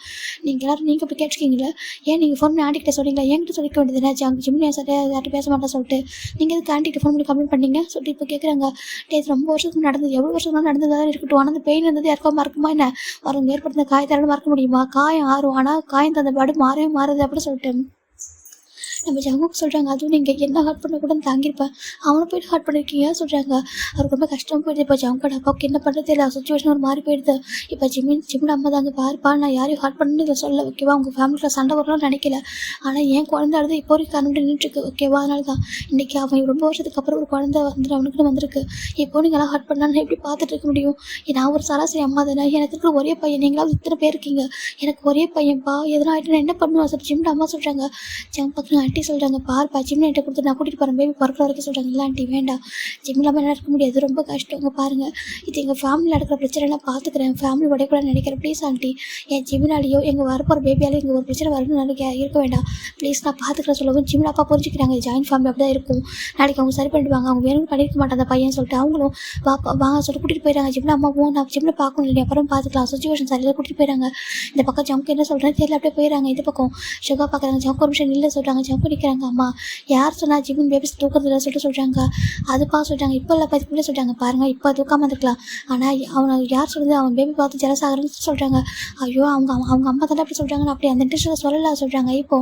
நீங்கள் எல்லாரும் நீங்கள் இப்படி கேட்டுருக்கீங்களே ஏன் நீங்கள் ஃபோன் பண்ணி ஆண்டிகிட்ட சொல்கிறீங்களா என்கிட்ட சொல்லிக்க வேண்டியதுனா ஜங்கு ஜிம்னி சரியாக யார்கிட்ட பேச மாட்டேன் சொல்லிட்டு நீங்கள் எதுக்கு ஆண்டிகிட்ட ஃபோன் பண்ணி கம்ப்ளைண்ட் பண்ணீங்க சொல்லிட்டு இப்போ கேட்குறாங்க. இது ரொம்ப வருஷத்துக்கு நடந்தது எவ்வளோ வருஷத்துக்கு நடந்ததாக இருக்கட்டும். ஆனால் அந்த பெயின் இருந்தது யாருக்கோ மறக்குமா என்ன ஒரு ஏற்படுத்த காயத்தாலும் மறக்க முடியுமா. காயம் ஆறும் ஆனால் காயம் தந்த பாடு மாறவே மாறுது அப்படின்னு சொல்லிட்டு நம்ம ஜங்குக்கு சொல்கிறாங்க. அதுவும் நீங்கள் என்ன ஹார்ட் பண்ண கூட தாங்கியிருப்பேன் அவனை போய்ட்டு ஹார்ட் பண்ணியிருக்கீங்க சொல்கிறாங்க. அவருக்கு ரொம்ப கஷ்டமாக போயிடுது. இப்போ ஜங்கோட அப்பாவுக்கு என்ன பண்ணுறது இல்லை சுச்சுவேஷன் ஒரு மாதிரி போயிடுது. இப்போ ஜிம்மோட அம்மா தாங்க பாருப்பா நான் யாரையும் ஹார்ட் பண்ணு இதை சொல்ல ஓகேவா உங்கள் ஃபேமிலியில் சண்டை வரலாம்னு நினைக்கல. ஆனால் ஏன் குழந்தை அழுது இப்போ வரைக்கும் கரண்ட் நின்றுட்டுருக்கு ஓகேவா. அதனால தான் இன்றைக்கி அவன் ரொம்ப வருஷத்துக்கு அப்புறம் ஒரு குழந்தை வந்துட்டு அவனுக்குன்னு வந்திருக்கு. இப்போ நீங்களாம் ஹார்ட் பண்ணான்னு எப்படி பார்த்துட்டு இருக்க முடியும். நான் ஒரு சராசரி அம்மா தானே எனக்கு இருக்கிற ஒரே பையன் நீங்களாவது இத்தனை பேர் இருக்கீங்க எனக்கு ஒரே பையன்ப்பா எதனா ஆகிட்டு நான் என்ன பண்ணுவேன் சார் ஜிம்மோட அம்மா சொல்கிறாங்க. ஜங் பக்கம் ஆண்டி சொல்கிறாங்க பாருப்பா ஜிம்மில் என்கிட்ட கொடுத்து நான் கூட்டிகிட்டு போகிறேன் பேபி பிறக்கிற வரைக்கும் சொல்கிறாங்க. இல்லை ஆண்டி வேண்டாம் ஜிம் இல்லாமல் நடக்க முடியாது ரொம்ப கஷ்டங்க பாருங்கள் இது எங்கள் ஃபேமிலியில் நடக்கிற பிரச்சனைலாம் பார்த்துக்கிறேன் ஃபேமிலி உடையக்கூட நினைக்கிறேன் ப்ளீஸ் ஆண்டி என் ஜிம்மினாலேயோ எங்கள் வரப்போகிற பேபியாலே இங்கே ஒரு பிரச்சனை வரணும்னு நினைக்க இருக்க வேண்டாம் ப்ளீஸ் நான் பார்த்துக்கிறேன் சொல்லவும் ஜிம்மில் அப்பா புரிஞ்சுக்கிறாங்க ஜாயின்ட் ஃபேமிலி அப்படி தான் இருக்கும் நாளைக்கு அவங்க சரி பண்ணிடுவாங்க அவங்க வேணும்னு பண்ணியிருக்க மாட்டாங்க அந்த பையன் சொல்லிட்டு அவங்களும் வாங்க சொல்லிட்டு கூட்டிகிட்டு போயிடுறாங்க. ஜிம்மில் அம்மாவும் நான் ஜிம்மில் பார்க்கணும் இல்லையா அப்புறம் பார்த்துக்கலாம் சுச்சுவேஷன் சரியில்லை கூட்டிகிட்டு போயிடுறாங்க. இந்த பக்கம் ஜம்க்கு என்ன சொல்கிறேன் தெரியல அப்படியே போயிடறாங்க. இந்த பக்கம் சுகா பார்க்குறாங்க ஜம்க்கு ஒரு நிமிஷம் இல்லை சொல்கிறாங்க ஜம்க்கு நிற்கிறாங்க. அம்மா யார் சொன்னால் ஜிம்மின் பேபிஸ் தூக்கத்தில் சொல்லிட்டு சொல்கிறாங்க. அதுப்பா சொல்கிறாங்க இப்போ இல்லை பதிக்குள்ளே சொல்கிறாங்க பாருங்கள் இப்போ தூக்காமல் இருக்கலாம் ஆனால் அவனை யார் சொல்லுது அவன் பேபி பார்த்து ஜெலஸ் ஆகிறேன்னு சொல்கிறாங்க. ஐயோ அவங்க அம்மா தானே அப்படி சொல்கிறாங்கன்னு அப்படி அந்த இன்ட்ரெஸ்ட்டில் சொல்லலாம் சொல்கிறாங்க. இப்போ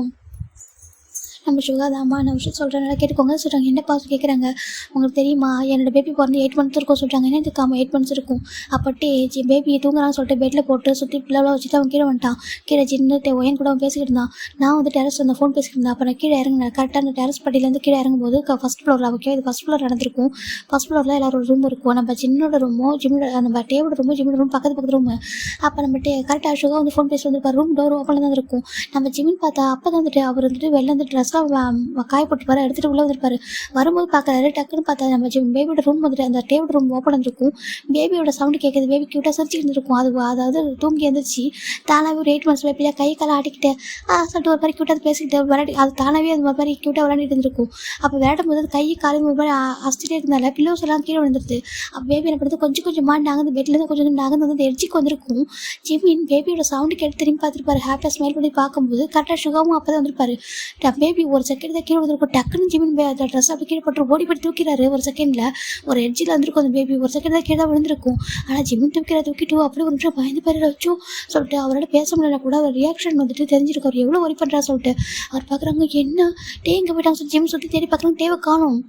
நம்ம சுகாதாமா நான் விஷயம் சொல்கிறேன் நல்லா கேட்டுக்கோங்க சொல்கிறாங்க. என்னப்பா கேட்குறாங்க, உங்களுக்கு தெரியுமா என்னோட பேபி பிறந்து 8 months இருக்கும் சொல்கிறாங்க. என்ன இதுக்கு 8 months இருக்கும். அப்பட்டு பேபி தூங்குறான்னு சொல்லிட்டு பெட்டில் போட்டு சுற்றி பிள்ளைலாம் வச்சுட்டு அவன் கீழே வந்துட்டான். கீழே சின்ன ஒயன் கூட அவன் பேசிக்கிட்டு இருந்தான். நான் வந்து டெரஸ் வந்து ஃபோன் பேசிக்கிட்டு இருந்தேன். அப்போ நான் கீழே இறங்கினேன். கரெக்டாக அந்த டெரஸ் படியிலேருந்து கீழே இறங்கும்போது ஃபஸ்ட் ஃப்ளோரில் ஓகே இது ஃபஸ்ட் ஃப்ளோர் நடந்திருக்கும். ஃபஸ்ட் ஃப்ளோரில் எல்லாரும் ரூம் இருக்கும். நம்ம சின்னோட ரூமும் ஜிம்மோட நம்ம டேவோட ரூமும் ஜிம்மோட ரூம் பக்கத்து ரூமு. அப்போ நம்ம கரெக்டாக சுகா வந்து ஃபோன் பேசி வந்துருப்பார். ரூம் டோர் ஓப்பனில் தான் இருக்கும். நம்ம ஜிம்மின் பார்த்தா அப்போ தான் வந்துட்டு அவர் வந்துட்டு வெளில வந்து ட்ரெஸ்லாம் காய போட்டுப்பார் எடுத்துகிட்டு உள்ளே வந்துருப்பார். வரும்போது பார்க்குறாரு. டக்குன்னு பார்த்தா நம்ம பேபியோட ரூம் வந்துட்டு அந்த டேவோட ரூம் ஓப்பன் வந்துருக்கும். பேபியோட சவுண்டு கேட்குது. பேபி க்யூட்டாக சிரிச்சுட்டு இருக்கும். அதாவது தூங்கி எழுந்திரிச்சு தானாகவே ஒரு 8 months பேபியாக கை காலை ஆட்டிக்கிட்டு சொல்லிட்டு ஒரு மாதிரி க்யூட்டாக பேசிக்கிட்டு விளையாடி அது தானாகவே அது மாதிரி க்யூட்டாக விளையாடிட்டு இருந்திருக்கும். அப்போ விளையாடும் போது கை காலையும் ஒரு மாதிரி அசிட்டே இருந்தால பில்லோஸ் எல்லாம் கீழே விழுந்துருது. அப்போ பேபி என்ன பண்ணுறது கொஞ்சமாக நகர்ந்து பெட்லேருந்து கொஞ்சம் நகர்ந்து வந்து எரிச்சிக்கு வந்திருக்கும். ஜிம்மின் பேபியோட சவுண்டு கேட்டு திரும்பி பார்த்துருப்பாரு. ஹாப்பியாக ஸ்மைல் பண்ணி பார்க்கும்போது கரெக்டாக சுகாவும் அப்போ தான் வந்திருப்பாரு. பேபி ஒரு செகண்ட் தான் கீழே வந்துருக்கும். டக்குன்னு ஜிம்மின் அந்த ட்ரெஸ் அப்படி கீழே போட்டு ஓடி போய் தூக்கிறாரு. ஒரு செகண்டில் ஒரு எட்ஜில் வந்துருக்கும் அந்த பேபி. ஒரு செகண்ட் தான் கீழே விழுந்திருக்கும். ஆனால் ஜிம்மின் தூக்கிட்டு அப்படியே ஒரு நிமிஷம் பயந்து பேர் வச்சோம் சொல்லிட்டு அவரோட பேச முடியல கூட ஒரு ரியாக்ஷன் வந்துட்டு தெரிஞ்சிருக்கு. அவர் எவ்வளோ ஒரி பண்ணுறா சொல்லிட்டு அவர் பார்க்குறாங்க. என்ன டே எங்கே போயிட்டாங்க சொல்லி ஜிம் சுற்றி தேடி பார்க்குறாங்க. டேவை காணும்.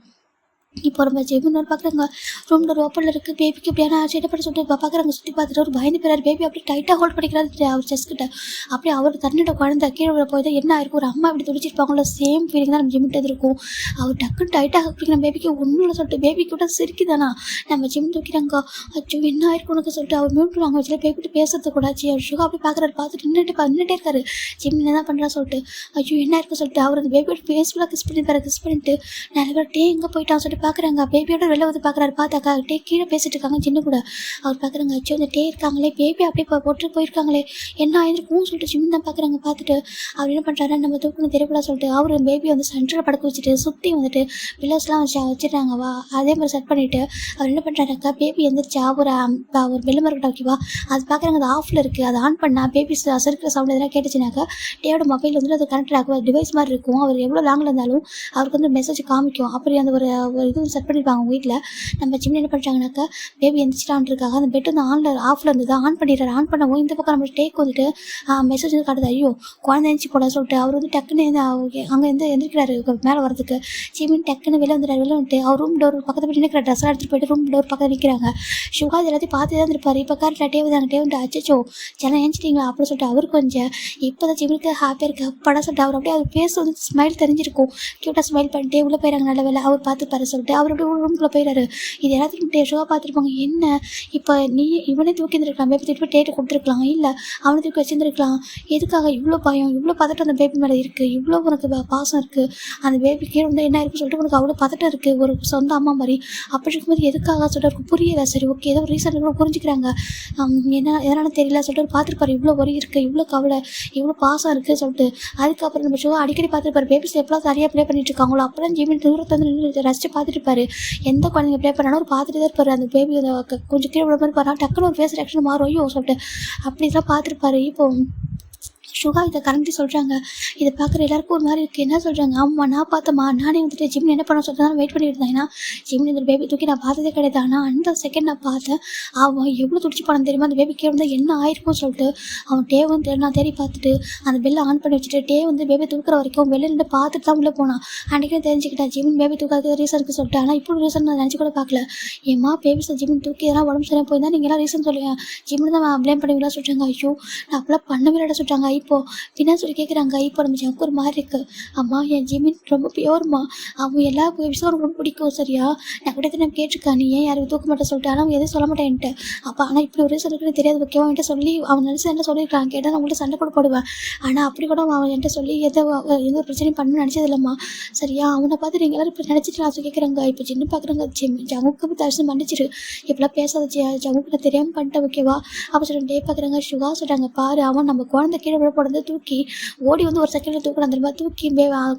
இப்போ நம்ம ஜெமின் பார்க்குறாங்க. ரூம் டோர் ஓப்பனில் இருக்குது. பேபிக்கு எப்படியான சேட்டை பண்ணி சொல்லிட்டு பார்க்குறாங்க. சுற்றி பார்த்துட்டு ஒரு பயந்து போயிறாரு. பேபி அப்படியே டைட்டாக ஹோல்ட் பண்ணிக்கிறாரு அவர் செஸ்கிட்ட. அப்படியே அவர் தண்ணியோட குழந்தை கீழே போய் தான் என்ன ஆயிருக்கும். ஒரு அம்மா இப்படி துடிச்சிருப்பாங்களோ சேம் ஃபீலிங் தான் நம்ம ஜிம்மிட்டு இருக்கும். அவர் டக்குன்னு டைட்டாக பிடிக்கிற பேபிக்கு ஒன்றும் சொல்லிட்டு பேபி கூட சிரிக்குதானா நம்ம ஜிம் தூக்கிறாங்க. அச்சோ என்ன ஆயிருக்கும் உனக்கு சொல்லிட்டு அவர் மியூட் லாங்குவேஜில் பேபிட்டு பேசுறது கூடாச்சு. அவர் சுகா அப்படி பார்க்குறாரு. பார்த்துட்டு நின்றுட்டே இருக்காரு. ஜிம் என்ன பண்ணுறா சொல்லிட்டு ஐயோ என்ன இருக்கும் சொல்லிட்டு அவர் அந்த பேபியோட ஃபேஸ்ஃபுல்லாக கிஸ் பண்ணிட்டு நிறைய பேர் டே எங்கே போயிட்டான்னு சொல்லிட்டு பார்க்குறாங்க. பேபியோட வெளில வந்து பார்க்குறாரு. பார்த்தாக்கா டே கீழே பேசிட்டு இருக்காங்க சின்ன கூட. அவர் பார்க்குறாங்க. அச்சோ அந்த டே இருக்காங்களே பேபி அப்படியே போட்டு போயிருக்காங்களே என்ன ஆயிருக்கும் சொல்லிட்டு ஜிம் தான் பார்க்குறாங்க. பார்த்துட்டு அவர் என்ன பண்ணுறாரு நம்ம தூக்கணும் தெரியக்கூடாது சொல்லிட்டு அவர் பேபி வந்து சென்டரில் படுக்க வச்சுட்டு சுற்றி வந்துட்டு பில்லர்ஸ்லாம் வச்சுட்டாங்க வா அதே மாதிரி செட் பண்ணிவிட்டு அவர் என்ன பண்ணுறாருக்கா பேபி எந்திரிச்சா ஒரு பெல்லு மாதிரி ஓகேவா அது பார்க்குறாங்க. அது ஆஃபில் இருக்குது. அது ஆன் பண்ணால் பேபி சறுக்கிற சவுண்ட் எதனா கேட்டுச்சுனாக்கா டேவோட மொபைல் வந்துட்டு அது கனெக்ட் ஆகும். டிவைஸ் மாதிரி இருக்கும். அவர் எவ்வளோ லாங்கில் இருந்தாலும் அவருக்கு வந்து மெசேஜ் காமிக்கும். அப்படி அந்த ஒரு இது செட் பண்ணியிருப்பாங்க அவங்க வீட்டில். நம்ம சின்ன என்ன பண்ணுறாங்கனாக்கா பேபி எந்திரிச்சிட்டான் இருக்காங்க. அந்த பெட் வந்து ஆஃபில் இருந்தது. ஆன் பண்ணிடுறாரு. ஆன் பண்ணவும் இந்த பக்கம் நம்ம டேக் வந்துட்டு மெசேஜ் வந்து காட்டுது. ஐயோ குழந்தை எழுந்துச்சி போட சொல்லிட்டு அவர் வந்து டக்குன்னு அங்கே இருந்து எந்திரிக்கிறாரு மேலே வரதுக்கு. சிமின் டக்குன்னு வெளில வந்துட்டு அவர் ரூம் டோர் பக்கத்தில் போய் நிற்கிற ட்ரெஸ்ஸாக எடுத்துகிட்டு போயிட்டு ரூம் டோர் பக்கத்தில் நிற்கிறாங்க. சுகா எல்லாத்தையும் பார்த்து தான் இருப்பார். இப்போ காரில் டே வந்து அச்சோ ஜனம் ஏஞ்சிட்டிங்களா அப்படின்னு சொல்லிட்டு அவர் கொஞ்சம் இப்போ தான் சிமினுக்கு ஹாப்பியாக இருக்குது படம் சொல்லிட்டு அவர் அப்படியே அவர் பேச வந்து ஸ்மைல் தெரிஞ்சிருக்கும். க்யூட்டாக ஸ்மைல் பண்ணிட்டு உள்ளே போயிறாங்க. நல்ல வேலை அவர் பார்த்துப்பாரு சொல்லிட்டு அவர் அப்படியே ரூம்குள்ளே போயிடாரு. இது எல்லாத்தையும் சுகா பார்த்துருப்பாங்க. என்ன இப்போ நீ இவனே தூக்கி இருந்திருக்கலாம். பேபி தூக்கி போய் டேட்டு கொடுத்துருக்கலாம். இல்லை அவனை தூக்கி வச்சுருந்துருக்கலாம். எதுக்காக இவ்வளோ பயம் இவ்வளோ பதட்டம் அந்த பேபி மேலே இருக்குது. இவ்வளோ உனக்கு பாசம் இருக்குது. அந்த பேபி கீழே வந்து என்ன இருக்குன்னு சொல்லிட்டு உனக்கு அவ்வளோ பதட்டம் இருக்குது. ஒரு சொந்த அம்மா மாதிரி அப்படி இருக்கும்போது எதுக்காக சொல்லிட்டு புரியலை. சரி ஓகே ஏதோ ஒரு ரீசன் கூட புரிஞ்சுக்கிறாங்க. என்ன எதனால தெரியல சொல்லிட்டு பார்த்துருப்பாரு. இவ்வளோ ஒரி இருக்குது இவ்வளோ கவலை இவ்வளோ பாசம் இருக்குது சொல்லிட்டு. அதுக்கப்புறம் நம்ம ஷோ அடிக்கடி பார்த்துருப்பாரு. பேபிஸ் எப்போலாம் சரியாக ப்ளே பண்ணிட்டு இருக்காங்களோ அப்போலாம் ஜிமின் தூரத்தை வந்து ரசிச்சு பார்த்துட்டு இருப்பாரு. எந்த குழந்தைங்க ப்ளே பண்ணாலும் ஒரு பார்த்துட்டு தான் இருப்பாரு. அந்த பேபி கொஞ்சம் கீழே விட மாதிரி பாரு டக்குன்னு ஒரு ஃபேஸ் ரியாக்ஷன் மாறும் ஐயோ சொல்லிட்டு அப்படிலாம் பார்த்துருப்பாரு. இப்போ சுகா இதை கரண்டி சொல்கிறாங்க. இதை பார்க்குற எல்லாருக்கும் ஒரு மாதிரி இருக்குது. என்ன சொல்கிறாங்க ஆமாம் நான் பார்த்தம்மா நானே வந்துட்டு ஜிம்னி என்ன பண்ண சொல்லிட்டு வெயிட் பண்ணிட்டு இருந்தேன். ஏன்னா ஜிம்னி இந்த பேபி தூக்கி நான் பார்த்ததே கிடையாது. ஆனால் அந்த செகண்ட் நான் பார்த்தேன். அவன் எவ்வளோ துடிச்சு போனான்னு தெரியுமா. அந்த பேபி கீழே வந்து என்ன ஆயிருக்கும்னு சொல்லிட்டு அவன் டே வந்து நான் தேடி பார்த்துட்டு அந்த பெல்லை ஆன் பண்ணி வச்சுட்டு டே வந்து பேபி தூக்குற வரைக்கும் வெளில இருந்து பார்த்துட்டு தான் உள்ளே போனான். அன்றைக்கே தெரிஞ்சுக்கிட்டேன் ஜிமின் பேபி தூக்காது ரீசன் இருக்குது சொல்லிட்டு. ஆனால் இப்போ ரீசன் நான் நினச்சி கூட பார்க்கல. ஏமா பேபிஸை ஜிமின் தூக்கி எதனா உடம்பு சரியாக போய் தான் நீங்களாம் ரீசன் சொல்லுவேன் ஜிம்னு தான் ப்ளேம் பண்ணுவீங்களா சொல்லிட்டாங்க. ஐயோ நான் அப்போலாம் பண்ணவே சொல்லிட்டாங்க. இப்போது பின்னா சொல்லி கேட்குறாங்க. இப்போ நம்ம ஜாக்கு ஒரு மாதிரி இருக்குது. அம்மா என் ஜிமின் ரொம்ப பியோர்மா. அவன் எல்லா விஷயம் ரொம்ப பிடிக்கும் சரியா. நான் கூட நான் கேட்டிருக்கேன் நீ ஏன் யாரும் தூக்க மாட்டேன் சொல்லிட்டு. ஆனால் அவன் எதுவும் சொல்ல மாட்டேன்ட்டு. அப்போ ஆனால் இப்படி ஒரு இருக்குன்னு தெரியாது ஓகேவா என்கிட்ட சொல்லி அவன் நினச்சி என்ன சொல்லியிருக்கான் கேட்டால் நான் உங்கள்கிட்ட சண்டை கூட போடுவேன். ஆனால் அப்படி கூட அவன் என்கிட்ட சொல்லி எந்த ஒரு பிரச்சனையும் பண்ணணும்னு நினச்சது இல்லைம்மா சரியா. அவனை பார்த்து நீங்கள் எல்லாரும் இப்போ நினச்சிட்டு நான் கேட்குறாங்க. இப்போ சின்ன பார்க்குறாங்க ஜமுக்கு தரிசனம் பண்ணிச்சிரு இப்போலாம் பேசாத ஜமுக்கு நான் தெரியாமல் பண்ணிட்டேன் ஓகேவா. அப்போ சொல்லிட்டு டே பார்க்குறாங்க. சுகா சொல்கிறாங்க பாரு அவன் நம்ம குழந்தை கீழே விட போடுறது தூக்கி ஓடி வந்து ஒரு செகண்டில் தூக்கணும் அந்த மாதிரி தூக்கி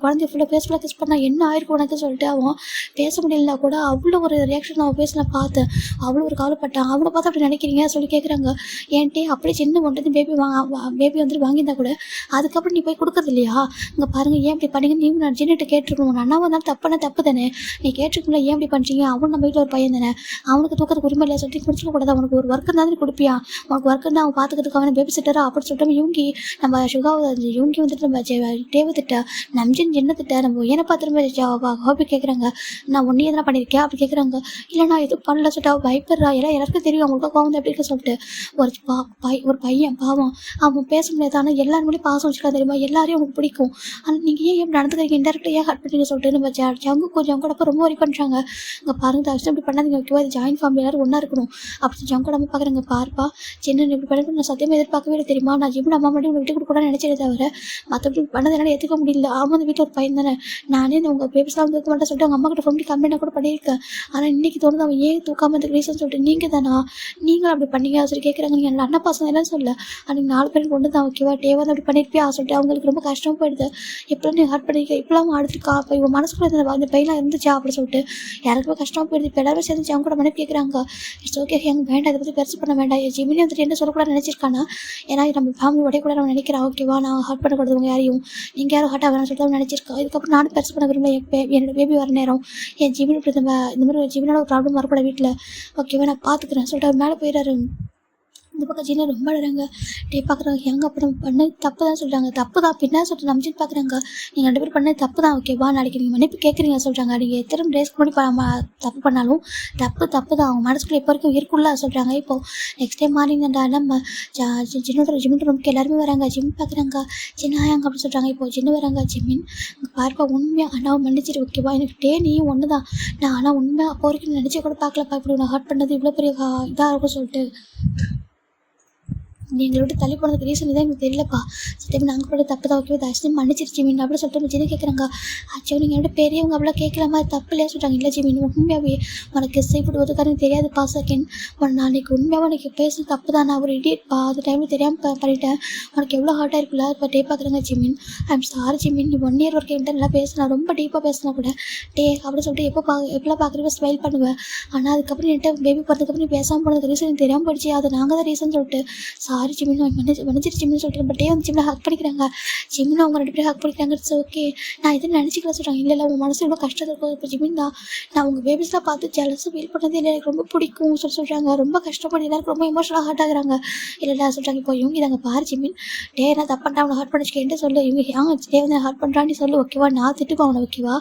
குழந்தைய ஃபுல்லாக கிஸ் பண்ணால் என்ன ஆயிருக்கும் உனக்கு சொல்லிட்டு அவன் பேச முடியலனா கூட அவ்வளோ ஒரு ரியாக்ஷன் அவன் பேச நான் பார்த்தேன். அவ்வளோ ஒரு கவலைப்பட்டான். அவனை பார்த்து அப்படி நினைக்கிறீங்க சொல்லி கேட்குறாங்க. ஏன்ட்டே அப்படியே சின்ன ஒன்று பேபி வந்துட்டு வாங்கியிருந்தா கூட அதுக்கப்புறம் நீ போய் கொடுக்குறது இல்லையா. இங்கே பாருங்கள் ஏன் இப்படி பண்ணீங்க நீ நான் ஜின்னிட்டு கேட்டிருக்கணும். உன் அண்ணாவை இருந்தாலும் தப்பு தானே நீ கேட்டிருக்கல ஏன் இப்படி பண்ணுறீங்க. அவன் நம்ம வீட்டில் ஒரு பையன் தானே அவனுக்கு தூக்கிறதுக்கு உரிமை இல்லையா சொல்லிட்டு கொடுத்துக்கூடாது. அவனுக்கு ஒரு ஒர்க்கு இருந்தாலும் கொடுப்பியா உனக்கு ஒர்க்கு இருந்தால் அவன் பார்த்துக்கிறதுக்கு அவனை பேபி சிட்டரா அப்படி சொல்லிட்டு இவங்கி நம்ம நம்ம சுகாவை இவங்க வந்துட்டு நம்ம தேவத்திட்ட நம்ஜின் என்னத்திட்ட நம்ம ஏன்னா பார்த்துரும்ப ஹாபி கேட்குறாங்க, நான் ஒன்றே எதனா பண்ணியிருக்கேன் அப்படி கேட்குறாங்க. இல்லை நான் எதுவும் பண்ணல சொல்லிட்டு அவள் பயப்படுறா, எல்லாம் எல்லாருக்கும் தெரியும் அவங்களுக்கு கோவம் எப்படி இருக்க சொல்லிட்டு. ஒரு பையன் பாவம் அவன் பேச முடியாது, ஆனால் எல்லாருமே பாசம் வச்சுக்கலாம் தெரியுமா, எல்லாரையும் அவங்களுக்கு பிடிக்கும். ஆனால் நீங்கள் ஏன் எப்படி நடந்துக்கிறீங்க, இன்டெரக்டாக ஏன் ஹர்ட் பண்ணுறீங்க சொல்லிட்டு நம்ம ஜங்கு கொஞ்சம் கூட ரொம்ப வரி பண்ணுறாங்க. இங்கே பாருங்க தவிர இப்படி பண்ணாதீங்க ஓகேவா, இது ஜாயின் ஃபேமிலி எல்லாரும் ஒன்றா இருக்கணும் அப்படி ஜங்கு நம்ம பார்க்குறேங்க. பாருப்பா சின்ன இப்படி பண்ணி நான் சத்தியமாக எதிர்பார்க்கவே இல்லை தெரியுமா, நான் ஜிம்மில் அம்மா மட்டும் விட்டு கொடுக்கூடாது நினச்சதே தவிர மற்றபடி பண்ணது என்னால் ஏற்றுக்க முடியல. ஆமாம் அந்த வீட்டில் ஒரு பையன் தானே, நானே உங்கள் பேபிஸ்லாம் வந்து இருக்க மாட்டேன் சொல்லிட்டு அவங்க அம்மா கிட்ட ஃபோன் கம்ப்ளைண்ட் கூட பண்ணியிருக்கேன். ஆனால் இன்றைக்கி தோணுது அவன் ஏன் தூக்காமல் இருந்துக்கு ரீசன் சொல்லிட்டு நீங்கள் தானா, நீங்களும் அப்படி பண்ணீங்க சொல்லி கேட்குறாங்க. நீங்கள் அண்ணா பசங்க எல்லாம் சொல்ல அன்றைக்கி 4 பேர் கொண்டு தான் ஓகேவா, டே வந்து அப்படி பண்ணியிருப்பியா சொல்லிட்டு அவங்களுக்கு ரொம்ப கஷ்டமாக போயிடுது. இப்போலாம் நீ ஹார்ட் பண்ணிக்க இப்போலாம் அடுத்துருக்கா, அப்போ இவன் மனசுக்குள்ள அந்த பையெல்லாம் இருந்துச்சா அப்படி சொல்லிட்டு யாருக்குமே கஷ்டமாக போயிடுது. இப்போ எல்லாரும் சேர்ந்து அவங்க கூட மனைவி கேட்குறாங்க. இட்ஸ் ஓகே எங்க வேண்டாம், இதை பற்றி பெருசு பண்ண வேண்டாம். ஜிமினி வந்துட்டு என்ன சொல்லக்கூடாது நினச்சிருக்கானா, ஏன்னா நம்ம ஃபேமிலி உடைய கூட நம்ம நினைக்கிறேன் ஓகேவா, நான் ஹார்ட் பண்ணக்கூடாது யாரையும், நீங்கள் யாரும் ஹார்ட்டாக வேணாம் சொல்லிட்டு நினச்சிருக்கா. இதுக்கப்புறம் நானும் பெருசு பண்ண விரும்பல. என்னோட பேபி வர நேரம் என் ஜிமினி இந்த மாதிரி ஜிமினோட ஒரு ப்ராப்ளம் வரக்கூடாது வீட்டில் ஓகேவா, நான் பார்த்துக்கிறேன் சொல்லிட்டு அவர் மேலே போயிடாரு. இந்த பக்கம் ஜீனா ரொம்ப அழகாங்க. டே பார்க்குறாங்க எங்கே அப்புறம் பண்ணது தப்பு தான் சொல்கிறாங்க, தப்பு தான் பின்னா சொல்லிட்டு நம்பிச்சு பார்க்குறாங்க. நீங்கள் 2 பேரும் பண்ணது தப்பு தான் ஓகேவா, நாளைக்கு நீங்கள் மன்னிப்பு கேட்குறீங்க சொல்கிறாங்க. நீங்கள் எத்தனை டேஸ்க்கு முன்னாடி தப்பு பண்ணாலும் தப்பு தான் அவங்க மனசுக்குள்ள இப்போ வரைக்கும் இருக்குள்ள சொல்கிறாங்க. இப்போது நெக்ஸ்ட் டைம் மாறிங்கண்டா நம்ம ஜிம்மோட ரூமுக்கு எல்லாருமே வராங்க. ஜிம் பார்க்குறாங்க, சின்னாயாங்க அப்படின்னு சொல்கிறாங்க. இப்போது ஜின்னு வராங்க. ஜிம்மின் பார்ப்பா உண்மையாக அண்ணாவை மன்னிச்சிரு ஓகேவா, எனக்கு டே நீயும் ஒன்று தான், நான் ஆனால் உண்மையாக அப்போ வரைக்கும் நினச்சி கூட பார்க்கலப்பா இப்படி நான் ஹர்ட் பண்ணது இவ்வளோ பெரிய இதாக இருக்கும் சொல்லிட்டு. நீங்களை விட்டு தள்ளி போனதுக்கு ரீசன் தான் எனக்கு தெரியலப்பா, சத்தியமாக நாங்கள் கூட தப்பு தான் ஓகே தயவுசெய்து மன்னிச்சிருச்சு ஜிமின் அப்படி சொல்லிட்டு ஜின்னு கேட்குறாங்க. ஆச்சோ நீங்கள் என்னோட பெரியவங்க அவ்வளோ கேட்குற மாதிரி தப்பு இல்லையா சொல்கிறாங்க. இல்லை ஜிமின் உண்மையாகவே உனக்கு செய்யப்பட்டு ஒதுக்காரங்க தெரியாதுப்பா செகண்ட் நாளைக்கு உண்மையாக உனக்கு பேசுறது தப்பு தான், நான் ஒரு இடியட்ப்பா அந்த டைமில் தெரியாமல் பண்ணிட்டேன், உனக்கு எவ்வளோ ஹார்ட்டாக இருக்குல்ல இப்போ டே பார்க்குறாங்க. ஜிமின் ஐம் சாரி ஜிமின், நீ 1 இயர் வரைக்கும் என்கிட்ட நல்லா பேசினா ரொம்ப டீப்பாக பேசினா கூட டே அப்படின்னு சொல்லிட்டு எப்போலாம் பார்க்குறப்ப ஸ்மைல் பண்ணுவேன், ஆனால் அதுக்கப்புறம் என்கிட்ட பேபி பிறந்ததுக்கப்புறம் நீ பேசாமல் போனதுக்கு ரீசன் தெரியாமல் போயிடுச்சு, அது நாங்கள் தான் ரீசன் சொல்லிட்டு சாரி ஜிமின் மன்னிச்சிரு ஜிம்னு சொல்லிட்டு பட் வந்து ஜிம்மில் ஹக் பண்ணிக்கிறாங்க. ஜிம்மில் அவங்க 2 பேரும் ஹக் பண்ணிக்கிறாங்க. இட்ஸ் ஓகே நான் எதுவும் நினச்சிக்கலாம் சொல்கிறாங்க. இல்லை உங்கள் மனசு எவ்வளோ கஷ்டம் இருக்கும். இப்போ ஜிமின் தான் நான் உங்கள் பேபிஸ்லாம் பார்த்து ஜெலஸும் ஃபீல் பண்ணது இல்லை எனக்கு ரொம்ப பிடிக்கும் சொல்கிறாங்க. ரொம்ப கஷ்டப்பட்டு எல்லாருக்கும் ரொம்ப எமோஷனலாக ஹர்ட் ஆகுறாங்க. இல்லை சொல்கிறாங்க. இப்போ இவங்க இதாங்க பாரு ஜிமின் டே நான் தப்பாண்டா அவனை ஹர்ட் பண்ணிச்சுக்கேன்ட்டு சொல்லு, இவங்க ஏங்க டே வந்து ஹர்ட் பண்ணுறான்னு சொல்லு ஓகேவா, நான் திட்டுப்பா அவனை ஓகேவா,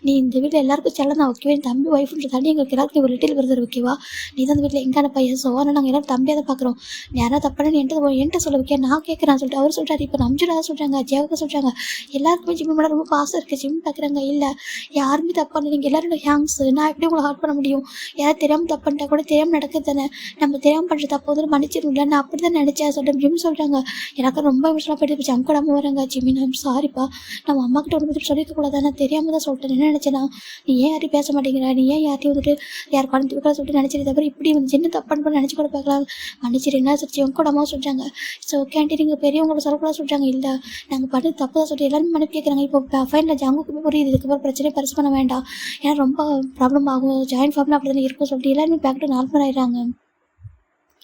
நீ இந்த வீட்டில் எல்லாருக்கும் செல்லம் தான் ஓகேவா, என் தம்பி ஒய்ஃப்ன்ற தாண்டி எங்களுக்கு எல்லாருக்கும் ஒரு லிட்டில் வருது ஓகேவா, நீ தான் அந்த வீட்டில் எங்கான பையன் ஸோ ஆனால் நாங்கள் எல்லாரும் தம்பியாக தான் பார்க்குறோம், யாராவது தப்பான என்கிட்ட சொல்ல ஓகே நான் கேட்குறேன் சொல்லிட்டு அவர் சொல்கிறாரு. இப்போ நம்ஜுடா சொல்கிறாங்க, ஜெயவுக்கு சொல்கிறாங்க, எல்லாருக்குமே ஜிம்மி மேலே ரொம்ப பாசம் இருக்குது. ஜிம் பார்க்குறாங்க இல்லை யாருமே தப்பு பண்ணல, நீங்கள் எல்லாரோட ஹேங்ஸ் நான் எப்படி உங்களை ஹார்ட் பண்ண முடியும், யாராவது தெரியாமல் தப்பு பண்ணிட்டா கூட தெரியாமல் நடக்குது தானே, நம்ம தெரியாமல் பண்ணுற தப்பு வந்து மன்னிச்சிருந்தா நான் அப்படி தான் நினச்சேன் சொல்லிட்டு ஜிம் சொல்கிறாங்க. எனக்கு ரொம்ப எமோஷனலாக போயிட்டு ஜங்கு அம்மா வராங்க. ஜிம்மி நான் சாரிப்பா நம்ம அம்மா கிட்ட ஒரு மாதிரி சொல்லிக்க கூடாது, நான் தெரியாமல் தான் சொல்லிட்டேன், என்ன நினச்சேன்னா நீ ஏன் யாரையும் பேச மாட்டேங்கிறா, நீ ஏன் யார்ட்டையும் வந்துட்டு யார் குழந்தை வைக்கலாம் சொல்லிட்டு நினச்சிட்டு தவிர இப்படி வந்து சின்ன தப்பு பண்ண நினச்சி கூட பார்க்கலாம், மன்னிச்சிரு என்ன சொல்லி அவங்க கூட அம்மா சொல்கிறாங்க. ஸோ கேன்டீன் நீங்கள் பெரியவங்களோட சொல்லக்கூடாது சொல்கிறாங்க. இல்லை நாங்கள் பண்ணி தப்பு தான் சொல்லிட்டு எல்லாருமே மன்னிப்பு கேட்குறாங்க. இப்போ ஃபைனல் ஜங்குக்குமே புரியுது இதுக்கப்புறம் பிரச்சனையை பரிசு பண்ண வேண்டாம், ஏன்னா ரொம்ப ப்ராப்ளம் ஆகும், ஜாயின்ட் ஃபேமிலி அப்படி தானே இருக்கும் சொல்லிட்டு எல்லாருமே பேக் டு நார்மல் ஆயிடுறாங்க.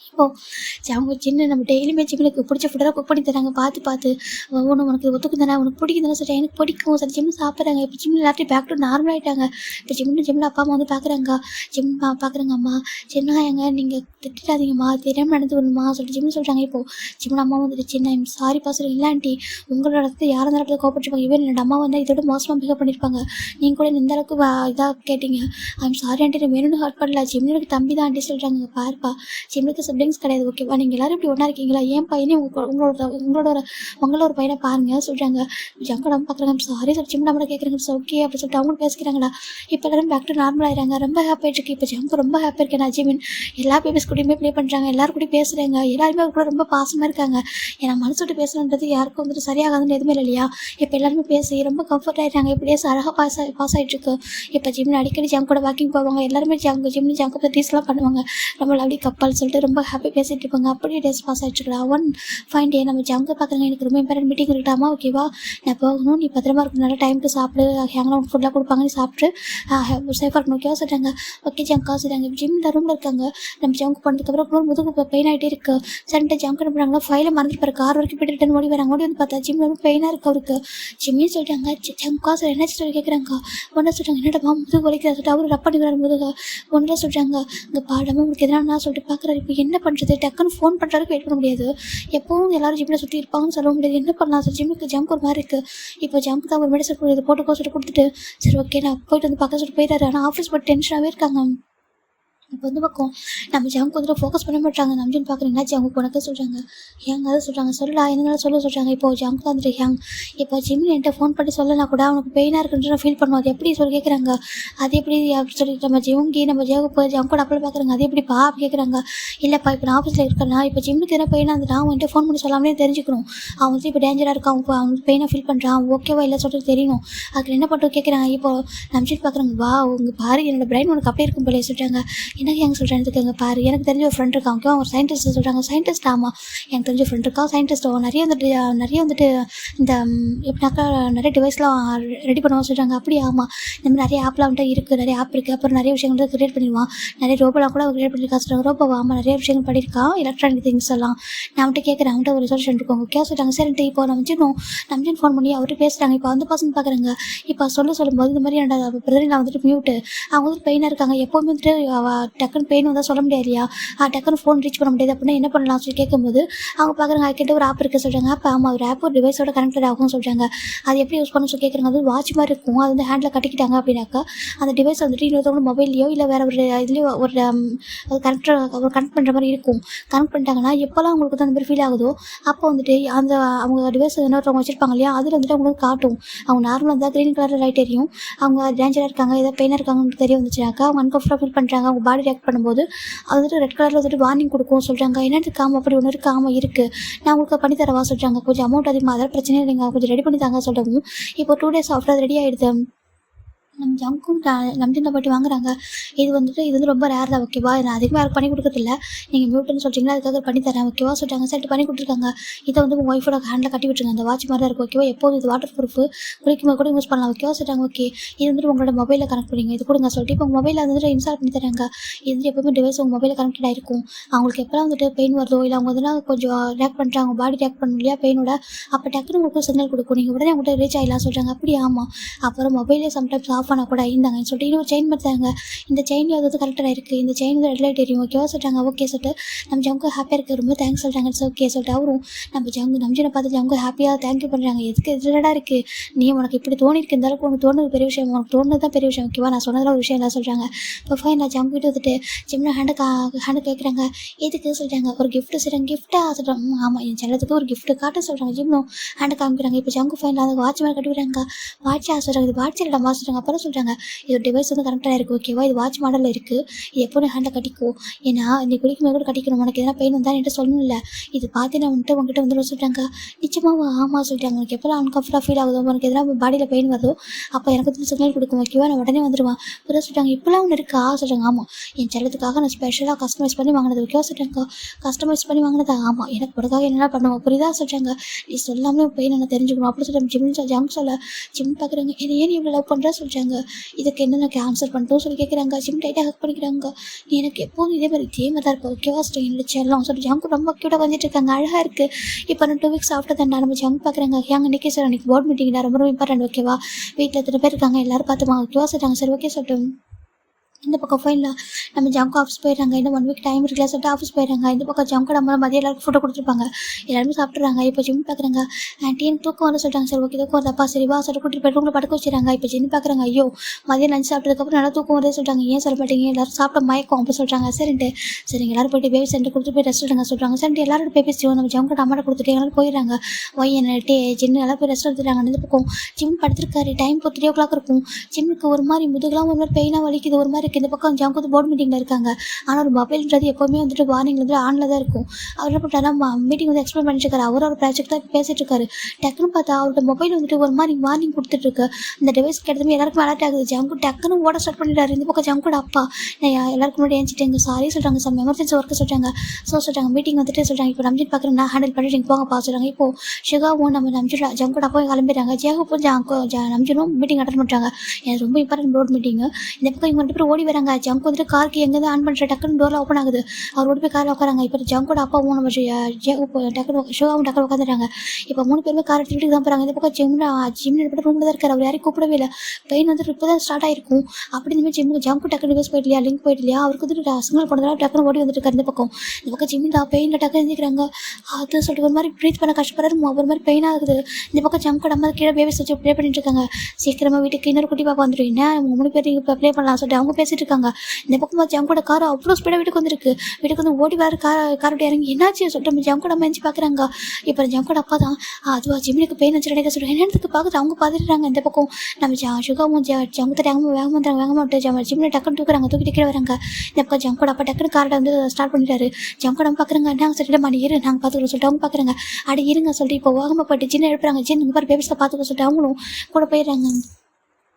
இப்போது அவங்க சின்ன நம்ம டெய்லியுமே ஜிம்முக்கு பிடிச்ச ஃபுட்டெல்லாம் குக் பண்ணி தராங்க. பார்த்து ஒன்று உனக்கு ஒத்துக்கும் தானே உனக்கு பிடிக்கும் தானே சொல்லிட்டு எனக்கு பிடிக்கும் சரி ஜிம்மு சாப்பிட்றாங்க. இப்போ ஜிம்மில் எல்லாத்தையும் பேக் டு நார்மல் ஆகிட்டாங்க. இப்போ ஜிம்மில் அப்பா அம்மா வந்து பார்க்குறாங்க. ஜிம் பார்க்குறாங்க அம்மா சின்னாயங்க நீங்கள் திட்டாதீங்கம்மா தெரியாமல் நடந்து வரணுமா சொல்லிட்டு ஜிம்மு சொல்கிறாங்க. இப்போது ஜிம்மில் அம்மா வந்துட்டு சின்ன சாரிப்பா சொல்லி இல்லாண்டி உங்களோட இடத்துல யாரும் அந்த இடத்துல கோப்பிட்டுருப்பாங்க, இவன் என்னோட அம்மா வந்து இதோட மோசமாக பிகப் பண்ணியிருப்பாங்க, நீங்கள் கூட இந்த அளவுக்கு இதாக கேட்டீங்க, ஐம் சாரி ஆண்டி நான் வேணும்னு ஹர்ட் பண்ணல, ஜிம்முக்கு தம்பி தான் ஆண்டி சொல்கிறாங்க. பாருப்பா ஜிம்முக்கு சிப்ளிங்ஸ் கிடையாது ஓகேவா, நீங்கள் எல்லோரும் இப்படி ஒன்றா இருக்கீங்களா, ஏன் பையனே உங்களோட ஒரு பையனை பாருங்கள் சொல்கிறாங்க. ஜங்கடம் பார்க்குறாங்க. சாரி சொல்லி ஜிம் நம்மளை கேட்குறாங்க. ஓகே அப்படி சொல்லிட்டு அவங்களும் பேசிக்கிறாங்களா. இப்போ எல்லாரும் பேக் டு நார்மல் ஆகிறாங்க. ரொம்ப ஹாப்பியாக இருக்குது. இப்போ ஜங்கு ரொம்ப ஹாப்பியாக இருக்கேன். நான் ஜிமின் எல்லா பேபிஸ் கூடயுமே ப்ளே பண்ணுறாங்க, எல்லாரும் கூட பேசுகிறாங்க, எல்லாருமே கூட ரொம்ப பாசமாக இருக்காங்க. ஏன்னா மனசு விட்டு பேசுகிறது யாருக்கும் வந்துட்டு சரியாகாதுன்னு எதுவுமே இல்லையா. இப்போ எல்லாருமே பேசி ரொம்ப கம்ஃபர்ட் ஆகிட்டாங்க. இப்படியே அழகாக பாஸ் ஆகிட்டுருக்கு. இப்போ ஜிம்மில் அடிக்கடி ஜங்கு கூட வாக்கிங் போவாங்க, எல்லாருமே ஜிம்னு ஜங்கு டீஸ்லாம் பண்ணுவாங்க. நம்ம லவ்லி கப்பல் சொல்லிட்டு ரொம்ப ஹாப்பி பேசிகிட்டு இருப்பாங்க. அப்படியே டேஸ் பாஸ் ஆகிட்டுருக்கா. ஒன் ஃபைன் டே நம்ம ஜங்கு பார்க்குறாங்க. எனக்கு ரொம்ப இம்பார்ட்டன்ட் மீட்டிங் இருக்காமா ஓகேவா, நான் போகணும், நீ பத்திரமா இருக்கணும், நல்லா டைமுக்கு சாப்பிடு, ஹேங்கெலாம் ஃபுட்டாக கொடுப்பாங்க, நீ சாப்பிட்டு சேஃபாக இருக்கணும் ஓகேவா சொல்கிறாங்க. ஓகே ஜங்கா சொல்கிறாங்க. ஜிம் ரூமில் இருக்காங்க. நம்ம ஜங்கு பண்ணதுக்கப்புறம் முதுகு பெயின் ஆகிட்டே இருக்குது. சரின்ட்டு ஜங்கு என்ன பண்ணுறாங்கன்னா ஃபைலை மறந்துட்டு கார் வரைக்கும் போய்ட்டு ரிட்டன் ஓடி வராங்க. ஓடி வந்து பார்த்தா ஜிம் ரொம்ப பெயினாக இருக்குது அவருக்கு. ஜிம்மின்னு சொல்லிட்டாங்க. ஜங்கா சார் என்ன சொல்லி கேட்குறாங்க. ஒன்றா சொல்கிறாங்க என்னடா முதுகு வலிக்கிறா சொல்லிட்டு அவரு ரப் பண்ணி வர முதுக ஒன்றா சொல்கிறாங்க. இங்கே பாடமாக உங்களுக்கு எதனா சொல்லிட்டு பார்க்குறாரு. இப்போ என்ன என்ன பண்ணுறது, டக்குன்னு ஃபோன் பண்ணுறதுக்கு வெயிட் பண்ண முடியாது. எப்பவும் எல்லாரும் ஜிம்மில் சுற்றி இருப்பாங்கன்னு சொல்ல முடியாது. என்ன பண்ணலாம் சார், ஜிம்முக்கு ஒரு மாதிரி இருக்குது. இப்போ ஜம்க்கு தான் ஒரு மெடிசன் இது போட்டுக்கோ சொல்லிட்டு கொடுத்துட்டு சரி ஓகே நான் போயிட்டு வந்து பக்கம் சொல்லிட்டு போயிட்டாரு. ஆனால் ஆஃபீஸ் போட்டு டென்ஷனாகவே இருக்காங்க. இப்போ வந்து பக்கம் நம்ம ஜம்க்கு வந்துட்டு ஃபோக்கஸ் பண்ண மாட்டாங்க. நம்ஜின்னு பார்க்குறீங்களா ஜம்க்கு உனக்கு சொல்கிறாங்க. ஏங்க அதை சொல்கிறாங்க, சொல்லலா என்னென்னாலும் சொல்ல சொல்கிறாங்க. இப்போ ஜம்க்கு தான் வந்துட்டு ஹேங் இப்போ ஜிம்மில் என்கிட்ட ஃபோன் பண்ணி சொல்லலாம் கூட அவனுக்கு பெயினாக இருக்குன்னு ஃபீல் பண்ணுவோம். அது எப்படி சொல்லி கேட்குறாங்க. அது எப்படி அப்படி சொல்லிட்டு நம்ம ஜிம்முக்கு போய் ஜம்கோட அப்படி பார்க்குறாங்க. அது எப்படிப்பா அப்படி கேட்குறாங்க. இல்லைப்பா இப்போ நான் ஆஃபீஸில் இருக்கேன்னா இப்போ ஜிம்முக்கு எதனா பெயினாக இருந்துட்டு அவன்கிட்ட ஃபோன் பண்ணி சொல்லாமலே தெரிஞ்சுக்கணும். அவன் வந்து இப்போ டேஞ்சராக இருக்கான், அவனுக்கு பெயினாக ஃபீல் பண்ணுறான், ஓகேவா இல்லை சொல்லிட்டு தெரியணும். அதுக்கு என்ன பண்ணுறது கேட்குறாங்க. இப்போ நம்ஜின்னு பார்க்குறாங்க. வா உங்கள் பாரு என்னோட பிரைன் உனக்கு அப்படியே இருக்கும் போலே சொல்கிறாங்க. என்ன ஹேங் சொல்கிறேன் பாரு, எனக்கு தெரிஞ்ச ஒரு ஃப்ரெண்ட் இருக்கான், ஓகே ஒரு சயின்டிஸ்ட் சொல்கிறாங்க. சயின்டிஸ்ட் ஆமாம் எனக்கு தெரிஞ்ச ஃப்ரெண்ட் இருக்கா சயின்டிஸ்ட். நிறைய வந்துட்டு இந்த எப்படின்னாக்கா நிறைய டிவைஸ்லாம் ரெடி பண்ணுவோம் சொல்கிறாங்க. அப்படி ஆமாம் இந்த மாதிரி நிறைய ஆப்லாம் வந்துட்டு இருக்குது, நிறைய ஆப் இருக்குது. அப்புறம் நிறைய விஷயங்கள் வந்து கிரியேட் பண்ணிடுவான், நிறைய ரோபோலாம் கூட கிரியேட் பண்ணியிருக்கா சொல்கிறாங்க. ரோபோ ஆமாம் நிறைய விஷயங்கள் பண்ணியிருக்கான், எலக்ட்ரானிக் திங்ஸ் எல்லாம். நான் வந்துட்டு கேட்குறேன், அவன்கிட்ட ஒரு ரிசல்யூஷன் இருக்கும் ஓகே சொல்கிறாங்க. சரின்ட்டு இப்போ நம்ஜின் ஃபோன் பண்ணி அவர்கிட்ட பேசுகிறாங்க. இப்போ அந்த பர்சன் பார்க்குறாங்க. இப்போ சொல்லும்போது இந்த மாதிரி என்னோட பிரதர் நான் வந்துட்டு மியூட்டு, அவங்க வந்துட்டு பெயினாக இருக்காங்க. எப்போவுமே வந்துட்டு டக்குன்னு பெயின் வந்தால் சொல்ல முடியாது இல்லையா, டக்குன்னு ஃபோன் ரீச் பண்ண முடியாது. அப்படின்னா என்ன பண்ணலாம் சொல்லி கேட்கும்போது அவங்க பார்க்குறாங்க. அதுக்கிட்ட ஒரு ஆப் இருக்குது சொல்கிறாங்க. அப்போ ஆமாம் ஒரு ஆப் ஒரு டிவைஸோட கனெக்டட் ஆகும்னு சொல்கிறாங்க. அது எப்படி யூஸ் பண்ணணும்னு சொல்லி கேட்குறாங்க. அது வாட்ச் மாதிரி இருக்கும், அது வந்து ஹேண்டில் கட்டிக்கிட்டாங்க அப்படின்னாக்கா அந்த டிவைஸ் வந்துட்டு இன்னொருத்தவங்க மொபைல்லையோ இல்லை வேறு ஒரு இதுலேயோ ஒரு கனெக்ட் பண்ணுற மாதிரி இருக்கும். கனெக்ட் பண்ணிட்டாங்கன்னா எப்போல்லாம் அவங்களுக்கு வந்து அந்த மாதிரி ஃபீல் ஆகுதோ அப்போ வந்துட்டு அந்த அவங்க டிவைஸ் இன்னொருத்தவங்க வச்சுருப்பாங்க இல்லையா, அதில் வந்துட்டு அவங்களுக்கு காட்டும். அவங்க நார்மலாக இருந்தால் க்ரீன் கலரில் லைட் எரியும். அவங்க டேஞ்சராக இருக்காங்க, ஏதோ பெயினாக இருக்காங்கன்னு தெரிய வந்துச்சுனாக்கா அவங்க அன்கம்ஃபர்டபுள் ஃபீல் பண்ணுறாங்க, அவங்க பாடி ரியாக்ட் பண்ணும்போது அது வந்துட்டு ரெட் கலரில் வந்துட்டு வார்னிங் கொடுக்கும் சொல்கிறாங்க. என்னது காம அப்படி ஒன்று இருக்காமல் இருக்குது, நான் உங்களுக்கு பண்ணித்தரவா சொல்கிறாங்க. கொஞ்சம் அமௌண்ட் அதிகமாக அதாவது பிரச்சனையே இல்லைங்க, கொஞ்சம் ரெடி பண்ணி தாங்க சொல்கிறவும் இப்போ 2 days ஆஃப்டர் அது ரெடி ஆகிடுது. நம்ம ஜங்க்கும் நம்ஜின் பாட்டி வாங்குறாங்க. இது வந்து ரொம்ப ரேர் தான் ஓகேவா, நான் அதிகமாக யாருக்கு பண்ணி கொடுக்குறதில்ல, நீங்கள் மியூட்டுன்னு சொல்கிறீங்களா அதுக்காக பண்ணி தரேன் ஓகேவா சொல்கிறாங்க. சரி பண்ணி கொடுத்துருக்காங்க. இதை வந்து உங்கள் ஒய்ஃபோட ஹேண்டில் கட்டி விட்டுருங்க, அந்த வாட்ச் மாதிரி தான் இருக்கும் ஓகேவா, எப்போதும் இது வாட்டர் ப்ரூஃப், குளிக்கும்போது கூட யூஸ் பண்ணலாம் ஓகேவா சொல்கிறாங்க. ஓகே இது வந்துட்டு உங்களோட மொபைலில் கனெக்ட் பண்ணிங்க இது கொடுங்க சொல்லிட்டு இப்போ உங்கள் மொபைலில் வந்துட்டு இன்ஸ்டால் பண்ணி தராங்க. இது வந்து எப்போவுமே டிவைஸ் உங்கள் மொபைலில் கனெக்டட் ஆகிருக்கும். அவங்களுக்கு எப்போலாம் வந்துட்டு பெயின் வருதோ இல்லை அவங்க வந்து கொஞ்சம் ரியாக்ட் பண்ணுறாங்க, பாடி ரியாக்ட் பண்ணணும் இல்லையா பெயினோட, அப்போ டக்குனு உங்களுக்கு சிக்னல் கொடுக்கும், நீங்கள் உடனே அவங்கள்ட்ட ரீச் ஆகிடலாம் சொல்கிறாங்க. அப்படி ஆமாம் அப்புறம் மொபைலே சம்டைம்ஸ் ஆஃப் பண்ணால் கூட இருந்தாங்க சொல்லிட்டு இன்னொரு செயின் பார்த்தாங்க. இந்த செயின் வந்து கரெக்டாக இருக்குது, இந்த செயின் வந்து ரெட் லைட் எரியும் ஓகேவா சொல்கிறாங்க. ஓகே சொல்லிட்டு நம்ம ஜங்கு ஹாப்பியாக இருக்குது, ரொம்ப தேங்க்ஸ் சொல்கிறாங்க. ஓகே சொல்லிட்டு அவரும் நம்ம நம்ஜினை பார்த்து ஜங்கு ஹாப்பியாக தேங்க்யூ பண்ணுறாங்க. எதுக்கு ரிலேட்டாக இருக்குது, நீ உனக்கு இப்படி தோணிருக்கு, இந்த அளவுக்கு உனக்கு தோணுது பெரிய விஷயம், உனக்கு தோணுது தான் பெரிய விஷயம் ஓகேவா, நான் சொன்னதில் ஒரு விஷயம் இல்லை சொல்கிறாங்க. இப்போ ஃபைன் நான் ஜங்கு கிட்ட வந்துட்டு ஜிம்னா ஹேண்டு கேட்குறாங்க. எதுக்கு சொல்கிறாங்க, ஒரு கிஃப்ட்டு சொல்கிறாங்க. கிஃப்ட்டாக சொல்கிறாங்க. ஆமாம் என் செல்லத்துக்கு ஒரு கிஃப்ட்டு காட்ட சொல்கிறாங்க. ஜிம்னும் ஹேண்டு காமிக்கிறாங்க. இப்போ ஜங்கு ஃபைனில் அந்த வாட்ச் மேலே கட்டி விடுறாங்க. வாட்சாக சொல்கிறாங்க. இது வாட்ச் இல்லைடா சொல்கிறாங்க. அப்புறம் சொல்கிறாங்க இது டிவைஸ் வந்து கனெக்டாக இருக்குது ஓகேவா, இது வாட்ச் மாடலில் இருக்குது, இது எப்போ நீ ஹேண்டில் கட்டிக்கோ, ஏன்னா நீ குளிக்கும்போது கூட கட்டிக்கணும், உனக்கு எதனா பெயின் வந்தால் என்கிட்ட சொல்லணும் இல்லை, இது பார்த்து நான் வந்துட்டு உங்ககிட்ட வந்து சொல்கிறாங்க. நிச்சயமாக ஆமாம் சொல்லிட்டாங்க. உனக்கு எப்போலாம் அன்கம்ஃபர்டாக ஃபீல் ஆகுதோ, உனக்கு எதனா பாடியில் பெயின் வருதோ அப்போ எனக்கு வந்து சிக்னல் கொடுக்கும் ஓகேவா, நான் உடனே வந்துடுவான். புரியா சொல்லிட்டாங்க. இப்போலாம் ஒன்று இருக்கா சொல்கிறாங்க. ஆமாம் என் செல்லத்துக்காக நான் ஸ்பெஷலாக கஸ்டமைஸ் பண்ணி வாங்கினது ஓகேவா சொல்கிறாங்க. கஸ்டமைஸ் பண்ணி வாங்கினதா ஆமாம் எனக்கு உனக்காக என்னென்ன பண்ணுவோம் புரியுதா சொல்கிறாங்க. நீ சொல்லாமல் பெயின் என்ன தெரிஞ்சுக்கணும் அப்படி சொல்லிட்டு ஜிம் சொல்ல ஜிம் பார்க்குறாங்க. என்ன ஏன் இவ்வளோ லவ் பண்ணுறா சொல்கிறாங்க. இதுக்கு என்ன கேன்சல் பண்ணிட்டோம் சொல்லி கேட்குறாங்க. ஜிம் டைட்டாக ஹக் பண்ணிக்கிறாங்க. நீ எனக்கு எப்போதும் இதே மாதிரி தான் இருப்பேன் ஓகேவா என்னோட செல்லம் சொல்லி ஜங்கு ரொம்ப க்யூட்டாக வந்துட்டு இருக்காங்க, அழகாக இருக்குது. இப்போ நான் 2 weeks ஆஃப்டர் தான் நம்ம ஜங்கு பார்க்குறாங்க. ஏங்க இன்றைக்கி சார் அன்றைக்கி போர்ட் மீட்டிங் தான் ரொம்ப இம்பார்ட்டன்ட் ஓகேவா, வீட்டில் எத்தனை பேர் இருக்காங்க எல்லோரும் பார்த்துமா ஓகேவா சொல்கிறாங்க. சரி ஓகே சொல்லிட்டு இந்த பக்கம் ஃபைனில் நம்ம ஜங்கு ஆஃபீஸ் போயிடுறாங்க. இன்னும் 1 week டைம் இருக்குல்ல சொல்லிட்டு ஆஃபீஸ் போயிடுறாங்க. இந்த பக்கம் ஜங்கு நம்ம மதியம் எல்லாருக்கும் ஃபோட்டோ கொடுத்துருப்பாங்க, எல்லாருமே சாப்பிட்றாங்க. இப்போ ஜிம் பார்க்குறாங்க. ஆண்டி எனக்கு தூக்கம் வர சொல்லிட்டாங்க. சரி ஓகே தூக்கம் வரப்பா சரி வா சொல்லிட்டு கூட்டிட்டு போய்ட்டு உங்களை படுக்க வச்சுறாங்க. இப்போ ஜிம் பார்க்குறாங்க. ஐயோ மதியம் லஞ்ச் சாப்பிட்டதுக்கப்புறம் நல்லா தூக்கம் வரதே சொல்லிட்டாங்க, ஏன் சொல்ல மாட்டீங்க எல்லாரும் சாப்பிட்ட மயக்கம் அப்படி சொல்கிறாங்க. சரின்ட்டு சரிங்க எல்லாரும் போய்ட்டு பேபி சென்டர் கொடுத்து போய் ரெஸ்ட் எடுங்க சொல்கிறாங்க. சரின்ட்டு எல்லாரும் பேபி நம்ம ஜங்கு அம்மாட்ட கொடுத்துட்டு எல்லாரும் போயிடுறாங்க. என்ன ஜின்னு எல்லாம் போய் ரெஸ்ட் எடுத்துட்டாங்க. இந்த பக்கம் ஜிம் படுத்துருக்காரு. டைம் 3 o'clock இருக்கும். ஜிம்முக்கு ஒரு மாதிரி முதுகெல்லாம் ஒரு மாதிரி பெயினாக வலிக்குது ஒரு மாதிரி இருக்குது. இந்த பக்கம் ஜங்கு போர்டு மீட்டிங்கில் இருக்காங்க. ஆனால் ஒரு மொபைல்ன்றது எப்போவுமே வந்துட்டு வார்னிங் வந்து ஆனில் தான் இருக்கும். அவர் என்ன பண்ணுறாருன்னா மீட்டிங் வந்து எக்ஸ்பிளைன் பண்ணிட்டு இருக்காரு. அவரோட ப்ராஜெக்ட் தான் பேசிட்டு இருக்காரு. டக்குன்னு பார்த்தா அவரோட மொபைல் வந்துட்டு ஒரு மாதிரி வார்னிங் கொடுத்துட்ருக்கு. இந்த டிவைஸ் கிட்டத்தட்ட எல்லாருக்கும் அலர்ட் ஆகுது. ஜங்கு டக்குன்னு ஓட ஸ்டார்ட் பண்ணிட்டாரு. இந்த பக்கம் ஜங்கோட அப்பா நான் எல்லாருக்கும் முன்னாடி ஏஞ்சிட்டேங்க சாரி சொல்கிறாங்க. சம் எமர்ஜென்சி ஒர்க்கு சொல்கிறாங்க. சொல்கிறாங்க மீட்டிங் வந்துட்டு சொல்கிறாங்க. இப்போ நம்ஜின் பார்க்குறேன் நான் ஹேண்டில் பண்ணிட்டு நீங்கள் போங்கப்பா சொல்கிறாங்க. இப்போ ஷிகாவும் நம்ம ஜங்கோட அப்பா கிளம்பிடுறாங்க. ஜேகப்பும் நம்ஜினும் மீட்டிங் அட்டன் பண்ணுறாங்க. எனக்கு ரொம்ப இம்பார்ட்டன்ட் போர்ட் மீட்டிங்கு. இந்த பக்கம் இவங்க 2 பேரும் ஓடி வராங்க. ஜங்க் வந்துட்டு காருக்கு எங்கேருந்து ஆன் பண்ணுற டக்குன்னு டோரில் ஓப்பன் ஆகுது. அவர் ஓடி போய் காரில் உட்காராங்க. இப்போ ஜங்கோட அப்பாவும் நம்ம டக்குனு ஷோவும் டக்குனு உட்காந்துறாங்க. இப்போ 3 பேருமே கார் எடுத்துகிட்டு தான் போகிறாங்க. இந்த பக்கம் ஜிம்னு ரூமில் தான் இருக்கார். அவர் யாரையும் கூப்பிடவே இல்லை. பெயின் வந்துட்டு இப்போ தான் ஸ்டார்ட் ஆயிருக்கும். அப்படி இந்த ஜங்கு டக்குனு ரிவர்ஸ் போயிட்டு இல்லையா, லிங்க் போயிட்டு இல்லையா, அவருக்கு வந்துட்டு சிக்னல் போனதால டக்குனு ஓடி வந்துட்டு இருக்காரு. இந்த பக்கம் ஜிம்மின் பெயினில் டக்குனு எழுந்திக்கிறாங்க. அது சொல்லிட்டு ஒரு மாதிரி ப்ரீத் பண்ண கஷ்டப்படுறாரு. ஒரு மாதிரி பெயின் ஆகுது. இந்த பக்கம் ஜங்கோட அம்மா கீழே பேபிஸ் வச்சு ப்ளே பண்ணிட்டு இருக்காங்க. சீக்கிரமாக வீட்டுக்கு இன்னொரு குட்டி பாப்பா வந்துடும், என்ன 3 பேர் இப்போ ப்ளே பண்ணலாம் சொல்லிட்டு அவங்க பேசிட்டு இருக்காங்க. இந்த பக்கம் ஜங்கோட கார் அவ்வளோ ஸ்பீடாக வீட்டுக்கு வந்துருக்கு. வீட்டுக்கு வந்து ஓடி வர காரோட இறங்கி என்னாச்சு சொல்லிட்டு நம்ம ஜங்கோட அம்மா எஞ்சி பார்க்குறாங்க. இப்போ ஜங்கோட அப்பா தான் அதுவா ஜிம்மினுக்கு பெயின் வச்சு ரெடி சொல்லிட்டு என்னத்துக்கு பார்க்குறது அவங்க பார்த்துட்டுறாங்க. இந்த பக்கம் நம்ம சுகாவும் ஜங்கு வேகமாக ஜிம்மில் டக்குன்னு தூக்கிட்டு கீழே வராங்க. இந்த பக்கம் ஜங்கோட அப்பா டக்குன்னு காரை வந்து ஸ்டார்ட் பண்ணிட்டாரு. ஜங்கோட பார்க்குறாங்க. நாங்கள் சொல்லிட்டு மாடி இரு நாங்கள் பார்த்துக்கிறோம் சொல்லிட்டு அவங்க பார்க்குறாங்க. அடி இருங்க சொல்லிட்டு இப்போ வேகமாக போயிட்டு ஜின்னு எழுப்புறாங்க. ஜின் இந்த மாதிரி பேபிஸை பார்த்துக்க சொல்லிட்டு அவங்களும் கூட போயிடுறாங்க.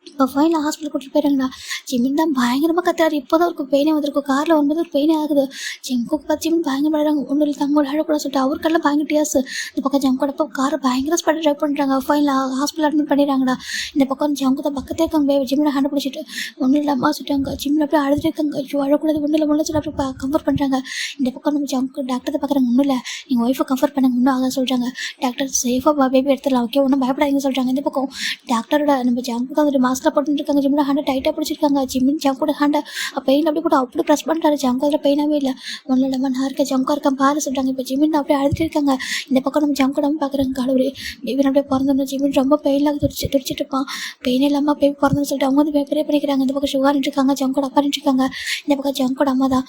இப்போ ஃபைனல் ஹாஸ்பிட்டல் கூட்டிட்டு போயிடுறாங்களா. ஜிமின் தான் பயங்கரமாக கத்துறாரு. இப்போ தான் ஒரு பெயினே வந்திருக்கும். காரில் வரும்போது ஒரு பெயினே ஆகுது. ஜங்குக்கு பார்த்து ஜிமின் பயங்கர படுறாங்க. ஒன்றும் இல்லை தங்கோட அழக்கூட சொல்லிட்டு அவருக்கெல்லாம் பயங்கர டியாஸ். இந்த பக்கம் ஜங்கோட காரை பயங்கர ஸ்பீடாக ட்ரைவ் பண்ணுறாங்க. ஃபைனல் ஹாஸ்பிட்டல் அட்மிட் பண்ணிடுறாங்கடா. இந்த பக்கம் ஜங்கு தான் பக்கத்தே இருக்காங்க. ஜிம்மில் ஹேண்ட் பிடிச்சிட்டு ஒன்றும் இல்லாமல் சொல்லிட்டாங்க. ஜிம்மில் அப்படியே அழுதுட்டு இருக்காங்க. ஐயோ அழக்கூடாது ஒன்றும் இல்லை சொல்லி அப்படியே கம்ஃபர்ட் பண்ணுறாங்க. இந்த பக்கம் நம்ம ஜங்கு டாக்டர் தான் பார்க்குறாங்க. ஒன்றும் இல்லை நீங்கள் ஒய்ஃபை கம்ஃபர்ட் பண்ணுங்க ஒன்றும் ஆக சொல்கிறாங்க. டாக்டர் சேஃபாக பேபி எடுத்துடலாம் ஓகே ஒன்றும் பயப்படாதீங்க சொல்கிறாங்க. இந்த பக்கம் டாக்டரோட நம்ம ஜங்குக்கு வந்துட்டு மாஸ்கில் போட்டுட்டு இருக்காங்க. ஜிம்மில் ஹேண்டை டைட்டாக பிடிச்சிருக்காங்க. ஜிம்மின் ஜங்கோட ஹேண்டை பெயின் அப்படி கூட அப்படி ப்ரெஸ் பண்ணிட்டாரு. ஜங்கு அதில் பெயினாகவே இல்லை. ஒன்றும் இல்லாமல் நான் இருக்க ஜங்கா இருக்கேன் பாரு சொல்கிறாங்க. இப்போ ஜிம்மின் அப்படியே அழுதுட்டு இருக்காங்க. இந்த பக்கம் நம்ம ஜங்கோட பார்க்குறாங்க. கடவுளே பேபி அப்படியே பிறந்தோம். ஜிம்மின் ரொம்ப பெயினாக துடிச்சிட்டு இருப்பான். பெயின் இல்லாமல் பேபி பிறந்தோன்னு சொல்லிட்டு அவங்க வந்து ப்ரே பண்ணிக்கிறாங்க. இந்த பக்கம் சுகா நின்றுருக்காங்க. ஜங்கோட அப்பா நின்றுருக்காங்க. இந்த பக்கம் ஜங்கோட அம்மா தான்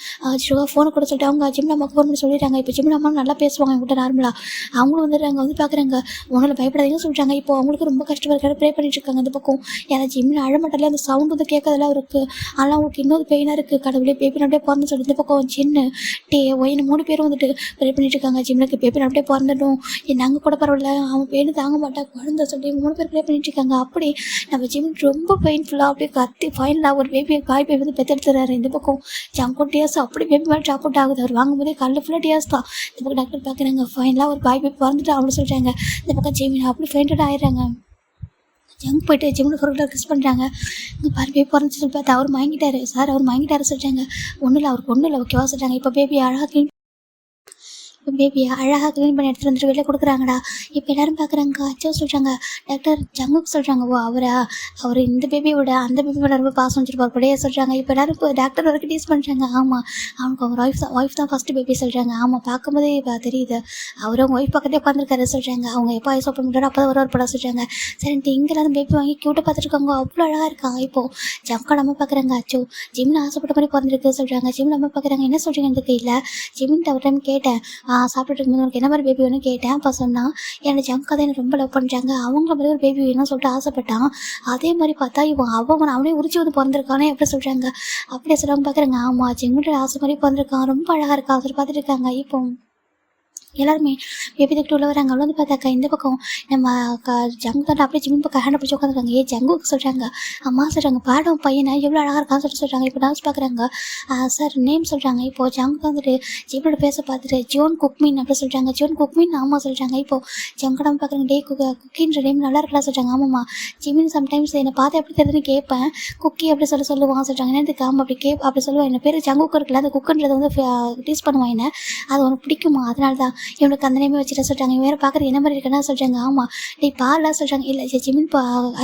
சுகா ஃபோனை கூட சொல்லிட்டு அவங்க ஜிம்மின் அம்மாவுக்கு ஃபோன் பண்ணி சொல்லிடுறாங்க. இப்போ ஜிம்மின் அம்மா நல்லா பேசுவாங்க என்கிட்ட நார்மலாக. அவங்களும் வந்துடுறாங்க வந்து பார்க்குறாங்க. ஒன்றும் பயப்படாதீங்கன்னு சொல்லிட்டாங்க. இப்போ அவங்களுக்கு ரொம்ப கஷ்டமாக இருக்காரு. ப்ரே பண்ணிட்டு இருக்காங்க. இந்த பக்கம் யாராவது ஜிம்மின் அழமாட்டாலே அந்த சவுண்ட் வந்து கேட்கறதெல்லாம் இருக்குது. ஆனால் அவங்களுக்கு இன்னொரு பெயினாக இருக்குது. கடவுளே பேபி அப்படியே பிறந்து சொல்லி இந்த பக்கம் சின்ன ஒயின்னு 3 பேரும் வந்துட்டு ப்ரே பண்ணிட்டு இருக்காங்க. ஜிம்னுக்கு பேபி அப்படியே பிறந்துடும் நாங்கள் கூட பரவாயில்ல அவன் பெயின் தாங்க மாட்டா குழந்தை சொல்லி 3 பேர் ப்ரே பண்ணிட்டு இருக்காங்க. அப்படி நம்ம ஜிம் ரொம்ப பெயின்ஃபுல்லாக அப்படியே கத்தி ஃபைனலாக ஒரு பாய் பேபி வந்து பெற்றெடுத்துறாரு. இந்த பக்கம் ஜங்கோ டியாஸ் அப்படி பேபி மேலே ட்ராப் அவுட் ஆகுது. அவர் வாங்கும்போதே கல்ல ஃபுல்லாக டியாஸ் தான். இந்த பக்கம் டாக்டர் பார்க்குறாங்க. ஃபைனலாக ஒரு பாய் பேபி பிறந்துட்டு அவங்க சொல்கிறாங்க. இந்த பக்கம் ஜிமின் அப்படி ஃபெயிண்டட் ஆயிடுறாங்க. ஜங்க் போய்ட்டு ஜிம்மில் பொருளாக கிஸ் பண்ணுறாங்க. இங்கே பாரு பேபி பிறந்துச்சு சொல்லி பார்த்து அவர் வாங்கிட்டாரு சார் அவர் வாங்கிட்டாரு சொல்கிறாங்க. ஒன்றும் இல்லை அவருக்கு ஒன்றும் இல்லை ஓகேவா சொல்கிறாங்க. இப்போ பேபி அழகாக பேபியை அழகாக க்ளீன் பண்ணி எடுத்துகிட்டு வந்துட்டு வெளில கொடுக்குறாங்கடா. இப்போ எல்லோரும் பார்க்குறாங்க. அச்சோ சொல்கிறாங்க. டாக்டர் ஜங்குக்கு சொல்கிறாங்க. ஓ அவர் இந்த பேபியோட அந்த பேபியோட ரொம்ப பாசம் வச்சுருப்பார் கூடயே சொல்கிறாங்க. இப்போ எல்லோரும் இப்போ டாக்டர் வரைக்கும் டீஸ் பண்ணுறாங்க. ஆமாம் அவனுக்கு அவங்க ஒய்ஃப் தான் ஃபஸ்ட்டு பேபி சொல்கிறாங்க. ஆமாம் பார்க்கும்போதே இப்போ தெரியுது அவர் அவங்க ஒய்ஃப் பக்கத்தே உட்காந்துருக்காரு சொல்கிறாங்க. அவங்க எப்போ ஐஸ் ஓப்பன் பண்ணுறாரு அப்போ தான் ஒரு படம் சொல்கிறாங்க. சரின்ட்டு இங்கேருந்து பேபி வாங்கி க்யூட்டை பார்த்துருக்காங்க. அவ்வளோ அழகாக இருக்காங்க. இப்போது ஜம்கா நம்ம பார்க்குறாங்க. அச்சோ ஜிம்மில் ஆசைப்பட்ட மாதிரி பிறந்திருக்கு சொல்கிறாங்க. ஜிம் நம்ம பார்க்குறாங்க. என்ன சொல்கிறீங்க எனக்கு இல்லை ஜிம்மின்ட்டு ஒரு டைம் கேட்டேன் சாப்பிட்டுட்டு இருக்கும்போது உனக்கு என்ன மாதிரி பேபி வேணும் கேட்டேன். அப்போ சொன்னால் என்னோட ஜங்கா தான் எனக்கு ரொம்ப லவ் பண்ணுறாங்க அவங்கள மாதிரி ஒரு பேபி வேணும்னு சொல்லிட்டு ஆசைப்பட்டான். அதே மாதிரி பார்த்தா அவனே உரிச்சு வந்து பிறந்திருக்கானே எப்படி சொல்கிறாங்க. அப்படியே சொல்லுவாங்க பார்க்குறாங்க. ஆமாம் ஜிம்மிட்ட ஆசை மாதிரி பிறந்திருக்கான் ரொம்ப அழகாக இருக்கா சொல்லி பார்த்துட்டு இருக்காங்க. இப்போ எல்லாருமே பேபி தக்கிட்டு உள்ள வராங்க. அவ்வளோ வந்து பார்த்தாக்கா இந்த பக்கம் நம்ம ஜங்கு தான் அப்படியே ஜிம்மின் பக்கம் ஹேண்டை பிடிச்சி உட்காந்துருக்காங்க. ஜங்குக்கு சொல்கிறாங்க. அம்மா சொல்கிறாங்க பாடம் பையனை எவ்வளோ அழகாக இருக்கான்னு சொல்கிறாங்க. இப்போ டான்ஸ் பார்க்குறாங்க. சார் நேம் சொல்கிறாங்க. இப்போது ஜங்கு வந்துட்டு ஜிம்மோட பேச பார்த்துட்டு ஜோன் குக்மின் அப்படி சொல்கிறாங்க. ஜோன் குக்மின் ஆமாம் சொல்கிறாங்க. இப்போது ஜங்கடம் பார்க்குறாங்க. டே குக்கின்ற நேம் நல்லா இருக்கலாம் சொல்கிறாங்க. ஆமாம்மா ஜிம்மின் சம்டைம்ஸ் என்னை பார்த்து எப்படி தெரியுதுன்னு கேட்பேன். குக்கி அப்படி சொல்லுவாங்க சொல்கிறாங்க. என்ன இதுக்கு ஆமாம் அப்படி சொல்லுவான். என்ன பேர் ஜங்குக்கு இருக்குல்ல அந்த குக்குன்றதை வந்து டீஸ் பண்ணுவான். என்ன அது உனக்கு பிடிக்குமா அதனால தான் இவனுக்கு அந்த நேமே வச்சுட்டு சொல்கிறாங்க. வேறு பார்க்குறது என்ன மாதிரி இருக்குன்னா சொல்கிறாங்க. ஆமாம் டே பாலாம் சொல்கிறாங்க. இல்லை ஜிம்மின்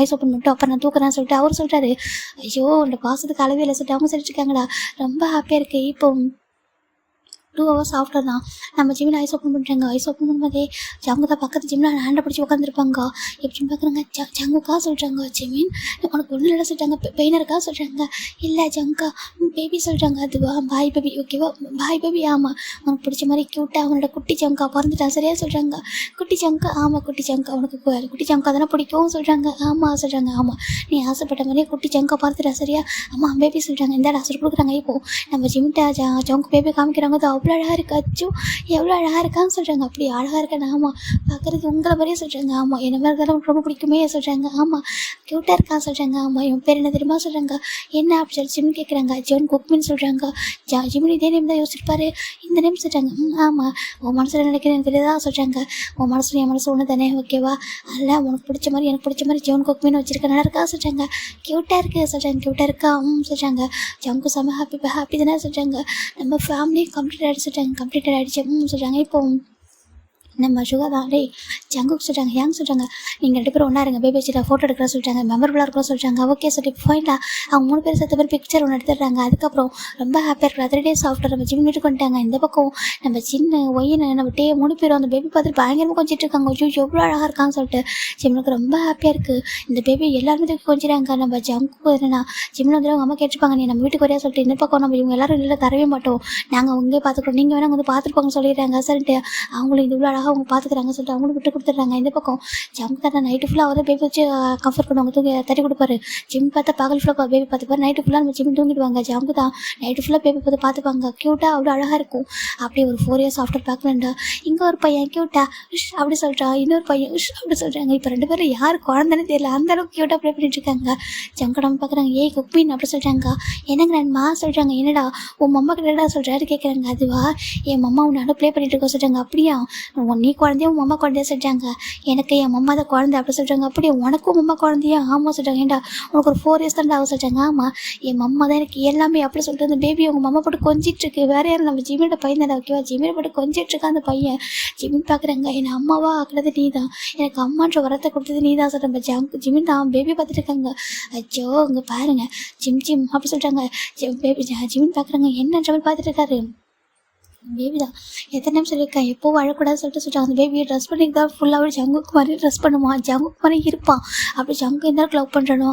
ஐஸ் ஓப்பன் பண்ணிட்டு அப்புறம் நான் தூக்குறேன்னு சொல்லிட்டு அவர் சொல்கிறாரு. ஐயோ இந்த பாசத்துக்கு அளவே இல்லை சொல்லிட்டு அவங்க சொல்லிட்டு இருக்காங்கடா. ரொம்ப ஹாப்பியாக இருக்குது. இப்போ 2 hours ஆஃப்டர் தான் நம்ம ஜிம்மில் ஐஸ் ஓப்பன் பண்ணுறாங்க. ஐஸ் ஓப்பன் பண்ணும்போதே ஜங்கு தான் பக்கத்து ஜிம்மில் ஹேண்டை பிடிச்சி உட்காந்துருப்பாங்க. எப்படின்னு பார்க்குறாங்க. ஜங்குக்கா சொல்கிறாங்க. ஜிமின் உனக்கு ஒன்றும் இல்லை சொல்கிறாங்க. பெயினாக இருக்கா சொல்கிறாங்க. இல்லை ஜங்கா பேபி சொல்கிறாங்க. அதுவா பாய் பேபி ஓகேவா பாய் பேபி ஆமாம் உனக்கு பிடிச்ச மாதிரி க்யூட்டாக அவனோட குட்டி ஜங்கா பிறந்துட்டான் சரியா சொல்கிறாங்க. குட்டி ஜங்கா ஆமாம் குட்டி ஜங்கா உனக்கு குட்டி ஜங்கா தானே பிடிக்கும் சொல்கிறாங்க. ஆமாம் சொல்கிறாங்க. ஆமாம் நீ ஆசைப்பட்ட மாதிரியே குட்டி ஜங்கா பிறந்துட்டா சரியா. ஆமாம் பேபி சொல்கிறாங்க. இந்த டாக்டர் கொடுக்குறாங்க. இப்போது நம்ம ஜிம்மிட்ட ஜங்கு பேபி காமிக்கிறாங்க. எவ்வளோ அழகாக இருக்கு, அச்சோ எவ்வளோ அழகாக இருக்கான்னு சொல்கிறாங்க. அப்படி அழகாக இருக்கேன் ஆமாம், பார்க்குறதுக்கு உங்களை மாதிரியே சொல்கிறாங்க. ஆமாம், என்ன மாதிரி தான் ரொம்ப பிடிக்குமே சொல்கிறாங்க. ஆமாம் க்யூட்டாக இருக்கான்னு சொல்கிறாங்க. ஆமாம், இவன் பேர் என்ன தெரியுமா சொல்கிறாங்க. என்ன அப்படி சொல்லி ஜிம் கேட்குறாங்க. ஜோன் குக்மின்னு சொல்கிறாங்க. ஜிம்னு இதே நேம் தான் யோசிச்சிருப்பாரு, இந்த நேம் சொல்கிறாங்க. ஆமாம், உன் மனசில் நினைக்கிறேன் எனக்கு தெரியாதா சொல்கிறாங்க. உன் மனசு என் மனசு ஒன்று தானே, ஓகேவா? அதில் உனக்கு பிடிச்ச மாதிரி எனக்கு பிடிச்ச மாதிரி ஜோன் குக்மின்னு வச்சிருக்க, நல்லா இருக்கா சொல்கிறாங்க. க்யூட்டாக இருக்குது சொல்கிறாங்க. க்யூட்டாக இருக்கா சொல்கிறாங்க. ஜங்கு செம்ம ஹாப்பி தானே சொல்கிறாங்க. நம்ம ஃபேமிலி கம்ப்ளீட் ஆகிடுச்சு சொல்கிறாங்க. கம்ப்ளீட்டட் ஆகிடுச்சு சொல்கிறாங்க. இப்போ நம்ம சுகர் தான் டே ஜங்குக்கு சொல்கிறாங்க. ஏங்க சொல்கிறாங்க, நீங்கள் 2 பேரும் ஒன்றா இருங்க, பேபி வச்சுட்டா ஃபோட்டோ எடுக்கிறா சொல்லிட்டாங்க, மெமரபுளாக இருக்கலாம் சொல்லிட்டாங்க. ஓகே சொல்லி ஃபைண்டா அவங்க 3 பேர் சேர்த்த பேர் பிக்சர் ஒன்று எடுத்துடுறாங்க. அதுக்கப்புறம் ரொம்ப ஹாப்பியாக இருக்கிற 3 days ஆஃப்டர் நம்ம ஜிம் வீட்டுக்கு வந்துட்டாங்க. இந்த பக்கம் நம்ம சின்ன ஒயின்னு நம்ம 3 பேரும் அந்த பேபி பார்த்துட்டு பயங்கரமாக கொஞ்சிட்டு இருக்காங்க. ஐயோ எவ்வளோ அழகாக இருக்கான்னு சொல்லிட்டு ஜிம்னுக்கு ரொம்ப ஹாப்பியாக இருக்குது. இந்த பேபி எல்லாருமே தூக்கி கொஞ்சிறாங்க. நம்ம ஜங்கு என்னன்னா ஜிம்மில் வந்து அவங்க அம்மா கேட்டுருப்பாங்க, நீ நம்ம வீட்டுக்கு வரையா சொல்லிட்டு. இந்த பக்கம் நம்ம இவங்க எல்லாரும் இல்லை தரவே மாட்டோம், நாங்கள் அவங்களே பார்த்துக்கிறோம், நீங்கள் வேணால் வந்து பார்த்துருப்பாங்க சொல்லிடுறாங்க. சரிட்டு அவங்களும் இது இவ்வளோ அழகாக அவங்க பார்த்துக்கிறாங்க சொல்லிட்டு அவங்களும் விட்டு கொடுத்துட்றாங்க. இந்த பக்கம் ஜங்கு தானே நைட்டு ஃபுல்லாக அவரே பேபி வச்சு கம்ஃபர்ட் பண்ணுவாங்க, தூங்கி தட்டி கொடுப்பாரு. ஜிம் பார்த்தா பகல் ஃபுல்லாக பேபி பார்த்துப்பாரு, நைட்டு ஃபுல்லாக நம்ம ஜிம் தூங்கிடுவாங்க. ஜங்கு தான் நைட்டு ஃபுல்லாக பேபி பார்த்துப்பாங்க. க்யூட்டாக அவ்வளோ அழகாக இருக்கும். அப்படியே ஒரு 4 years ஆஃப்டர் பார்க்கலண்டா இங்கே ஒரு பையன் க்யூட்டா உஷ் அப்படி சொல்கிறா, இன்னொரு பையன் உஷ் அப்படி சொல்கிறாங்க. இப்போ 2 பேரும் யார் குழந்தைன்னு தெரியல, அந்த அளவுக்கு க்யூட்டாக ப்ளே பண்ணிட்டு இருக்காங்க. ஜங்கு நம்ம பார்க்குறாங்க. ஏய் குக்மின் அப்படி சொல்கிறாங்க. என்னங்க நன்மா சொல்கிறாங்க. என்னடா உன் மம்மா கிட்டடா சொல்கிறாரு கேட்குறாங்க. அதுவா என் மம்மா உன்னால ப்ளே பண்ணிட்டு இருக்கோம் சொல்கிறாங்க. அப்படியா நீ குழந்தைய உன் மம்மா குழந்தைய சொல்கிறாங்க. எனக்கு என் மம்மா தான் குழந்தை அப்படி சொல்கிறாங்க. அப்படியே உனக்கும் மம்மா குழந்தையா? ஆமாம் சொல்கிறாங்க. ஏண்டா உனக்கு ஒரு 4 years தான் ஆக சொல்கிறாங்க. ஆமாம் என் மம்மா தான் எனக்கு எல்லாமே அப்படி சொல்லிட்டு அந்த பேபி உங்கள் மம்மா போட்டு கொஞ்சிட்டு இருக்கு. வேற யாரும் நம்ம ஜிமியோட பையன் தானே, ஓகேவா? ஜிமியை போட்டு கொஞ்சிட்டு இருக்கா அந்த பையன். ஜிமின் பார்க்குறாங்க. என் அம்மாவா ஆக்குறது நீ தான், எனக்கு அம்மான்ற வரத்தை கொடுத்தது நீ தான் சொல்கிறேன். ஜிமின் தான் பேபி பார்த்துட்டு இருக்காங்க. அச்சோ இங்கே பாருங்க ஜிம் அப்படி சொல்கிறாங்க. பேபி ஜிமின் பார்க்குறாங்க. என்னன்ற மாதிரி பார்த்துட்டு இருக்காரு. பேபி தான் எத்தனை டைம் சொல்லியிருக்கேன் எப்போ வாழக்கூடாது சொல்லிட்டு அந்த பேபியை ட்ரெஸ் பண்ணி தான் ஃபுல்லாகவே ஜங்குக்கு மாதிரி ட்ரெஸ் பண்ணுவான், ஜங்குக்கு மாதிரி இருப்பான். அப்படி ஜங்கு எந்த அளவுக்கு லவ் பண்ணுறானோ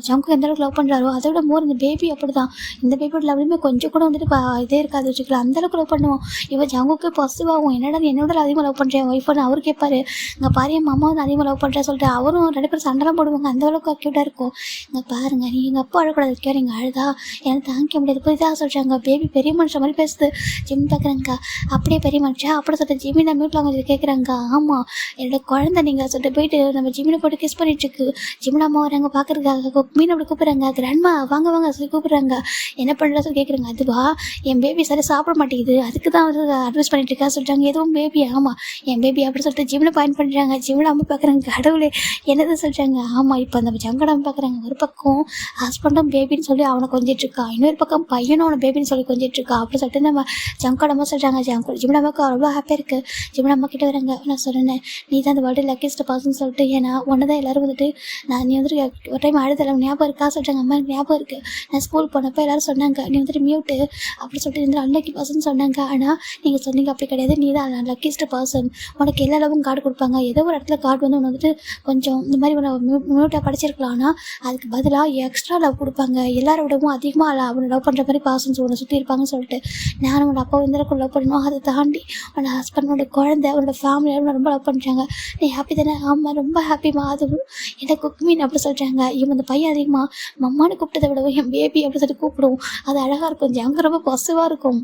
ஜங்கு எந்த அளவுக்கு லவ் பண்ணுறாரோ அதோட மோர் இந்த பேபி அப்படி தான். இந்த பேபியோட லவ்லையுமே கொஞ்சம் கூட வந்துட்டு இதே இருக்காது வச்சுக்கலாம், அந்தளவுக்கு லவ் பண்ணுவோம். இவன் ஜங்குக்கு பாசிட்டிவாகும். என்னடா என்னோட அதிகமாக லவ் பண்ணுறேன் ஒய்ஃப்னு அவர் கேட்பாரு. இங்கே பாரு என் மாமா வந்து அதிகமாக லவ் பண்ணுறேன் சொல்லிட்டு அவரும் 2 பேரும் சண்டைலாம் போடுவாங்க. அந்த அளவுக்கு அக்யூட்டாக இருக்கும். இங்கே பாருங்கள், நீங்கள் எங்கள் அப்பா அழக்கூடாது இருக்கா, நீங்கள் அழுதா எனக்கு தாங்கிக்க முடியாது புரியுதா சொல்கிறாங்க. பேபி பெரிய மனுஷன் மாதிரி பேசுது. ஜிம் பார்க்குறாங்க. அப்படியே பெரிய மனுஷா அப்படி சொல்லிட்டு ஜிமினை மியூட்டில் அவங்க கேட்குறாங்க. ஆமாம் என்னோட குழந்தை நீங்கள் சொல்லிட்டு போயிட்டு நம்ம ஜிமினை போட்டு கிஸ் பண்ணிட்டுருக்கு. ஜிமின் அம்மா வராங்க பார்க்குறதுக்காக. மீன் அப்படி கூப்பிட்றாங்க. கிராண்ட்மா வாங்க சொல்லி கூப்பிட்றாங்க. என்ன பண்ணுறா சொல்லி கேட்குறாங்க. அதுவா என் பேபி சரி சாப்பிட மாட்டேங்குது, அதுக்கு தான் வந்து அட்வைஸ் பண்ணிட்டு இருக்கா சொல்கிறாங்க. எதுவும் பேபி ஆமாம் என் பேபி அப்படி சொல்லிட்டு ஜிமினை பாயிண்ட் பண்ணுறாங்க. ஜிமின் அம்மா பார்க்குறாங்க. கடவுளே என்னது சொல்கிறாங்க. ஆமாம் இப்போ அந்த ஜங்கடம் பார்க்குறாங்க. ஒரு பக்கம் ஹஸ்பண்டும் பேபின்னு சொல்லி அவனை கொஞ்சிட்டு இருக்கா, இன்னொரு பக்கம் பையனும் அவனை பேபின்னு சொல்லி கொஞ்சிட்டு இருக்கா. அப்படி சொல்லிட்டு நம்ம ஜங்கடமாக சொல்கிறாங்க. ஜிமின் அம்மாவுக்கு அவ்வளோ ஹாப்பியாக இருக்குது. ஜிமின் அம்மா கிட்ட வராங்க. நான் சொன்னேன் நீ தான் அந்த வேர்ல்டு லக்கியஸ்ட் பர்சன் சொல்லிட்டு, ஏன்னா ஒன்று தான் எல்லோரும் வந்துட்டு நீ வந்துட்டு ஒரு டைம் அழுதலை ஞாபகம் இருக்கா சொல்கிறாங்க. அம்மா எனக்கு ஞாபகம் இருக்குது, நான் ஸ்கூல் போனப்போ எல்லோரும் சொன்னாங்க நீ வந்துட்டு மியூட்டு அப்படி சொல்லிட்டு இந்த அன்லக்கி பர்சன் சொன்னாங்க. ஆனால் நீங்கள் சொன்னீங்க அப்படி கிடையாது, நீ தான் லக்கியஸ்ட் பர்சன், உனக்கு எல்லா அளவும் கார்டு கொடுப்பாங்க. ஏதோ ஒரு இடத்துல கார்டு வந்து உன்னை வந்துட்டு கொஞ்சம் இந்த மாதிரி உன்னை மியூட்டாக படிச்சிருக்கலாம், ஆனால் அதுக்கு பதிலாக எக்ஸ்ட்ரா லவ் கொடுப்பாங்க, எல்லாரோடவும் அதிகமாக அவனை லவ் பண்ணுற மாதிரி பர்சன்ஸ் உன்னை சுற்றி இருப்பாங்கன்னு சொல்லிட்டு, நானும் உன் அப்பாவும் இந்த அளவுக்கு லவ் பண்ணணும், அதை தாண்டி உன்னோட ஹஸ்பண்டோட குழந்தை உன்னோட ஃபேமிலியோட ரொம்ப லவ் பண்ணுறாங்க, நீ ஹாப்பி தானே? ஆமாம் ரொம்ப ஹாப்பிமா. அதுவும் என்ன குக்மீன் அப்படி சொல்கிறாங்க. இவன் அந்த பையன் அதிகமாக மம்மானு கூப்பிட்டதை விடவும் என் பேபி அப்படி சொல்லிட்டு கூப்பிடுவோம், அது அழகாக இருக்கும். ஜங்க ரொம்ப பாசிட்டிவாக இருக்கும்.